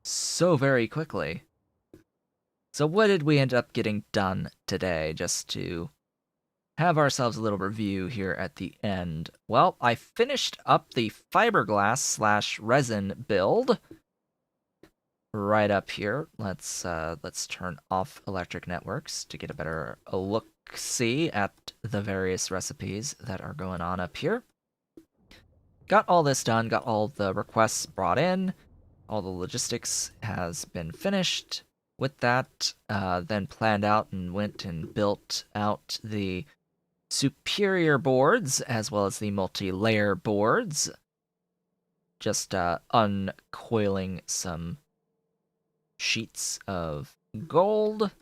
so very quickly. So what did we end up getting done today, just to have ourselves a little review here at the end? Well, I finished up the fiberglass / resin build right up here. Let's turn off electric networks to get a better look-see at the various recipes that are going on up here. Got all this done, got all the requests brought in, all the logistics has been finished. With that, then planned out and went and built out the superior boards as well as the multi-layer boards. Just uncoiling some sheets of gold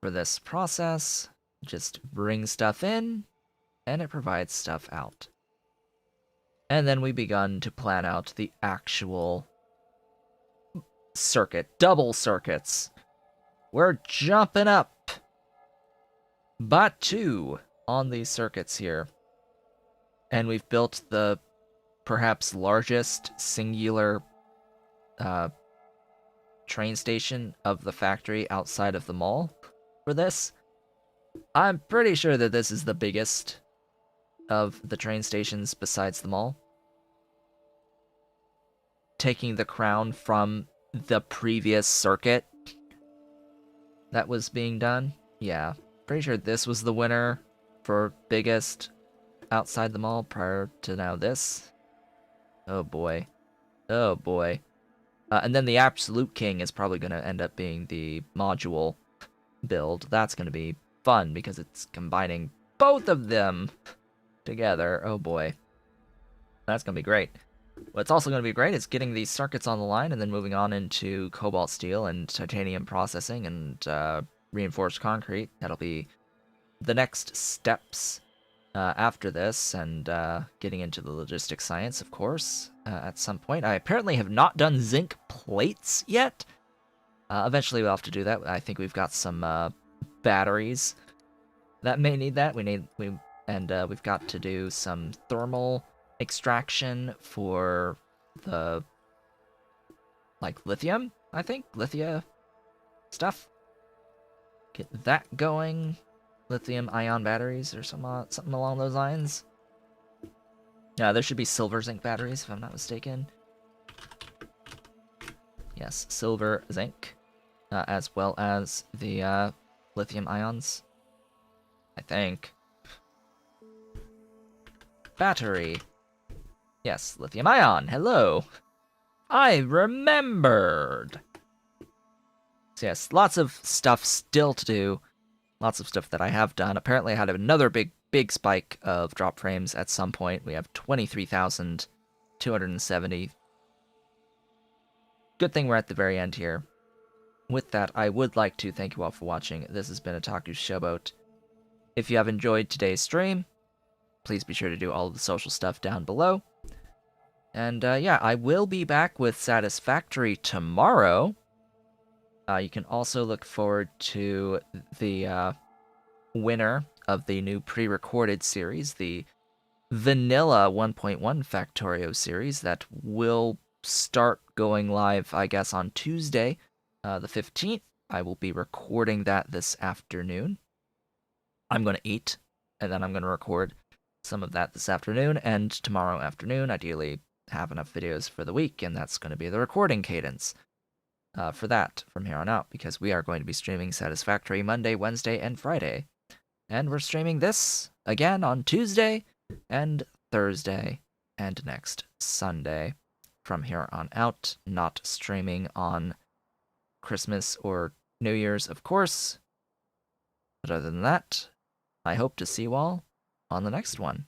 for this process. Just bring stuff in, and it provides stuff out. And then we begun to plan out the actual circuit, double circuits. We're jumping up but 2 on these circuits here. And we've built the perhaps largest singular train station of the factory outside of the mall for this. I'm pretty sure that this is the biggest of the train stations besides the mall, taking the crown from the previous circuit that was being done. Yeah, pretty sure this was the winner for biggest outside the mall prior to now this. Oh boy. Oh boy. And then the absolute king is probably going to end up being the module build. That's going to be fun because it's combining both of them together. Oh boy. That's going to be great. What's also going to be great is getting these circuits on the line and then moving on into cobalt steel and titanium processing and reinforced concrete. That'll be the next steps after this, and getting into the logistics science, of course, at some point. I apparently have not done zinc plates yet. Eventually we'll have to do that. I think we've got some batteries that may need that. We've got to do some thermal extraction for the lithium, I think, lithia stuff. Get that going. Lithium ion batteries or something along those lines. Yeah, there should be silver zinc batteries if I'm not mistaken. Yes, silver zinc, as well as the lithium ions, I think. Battery. Yes, lithium ion. Hello. I remembered. So yes, lots of stuff still to do. Lots of stuff that I have done. Apparently I had another big spike of drop frames at some point. We have 23,270. Good thing we're at the very end here. With that, I would like to thank you all for watching. This has been Otaku Showboat. If you have enjoyed today's stream, please be sure to do all of the social stuff down below. And yeah, I will be back with Satisfactory tomorrow. You can also look forward to the winner of the new pre-recorded series, the Vanilla 1.1 Factorio series that will start going live, I guess, on Tuesday, the 15th. I will be recording that this afternoon. I'm going to eat, and then I'm going to record some of that this afternoon, and tomorrow afternoon, ideally have enough videos for the week, and that's going to be the recording cadence for that from here on out, because we are going to be streaming Satisfactory Monday, Wednesday, and Friday. And we're streaming this again on Tuesday and Thursday and next Sunday. From here on out, not streaming on Christmas or New Year's, of course. But other than that, I hope to see you all on the next one.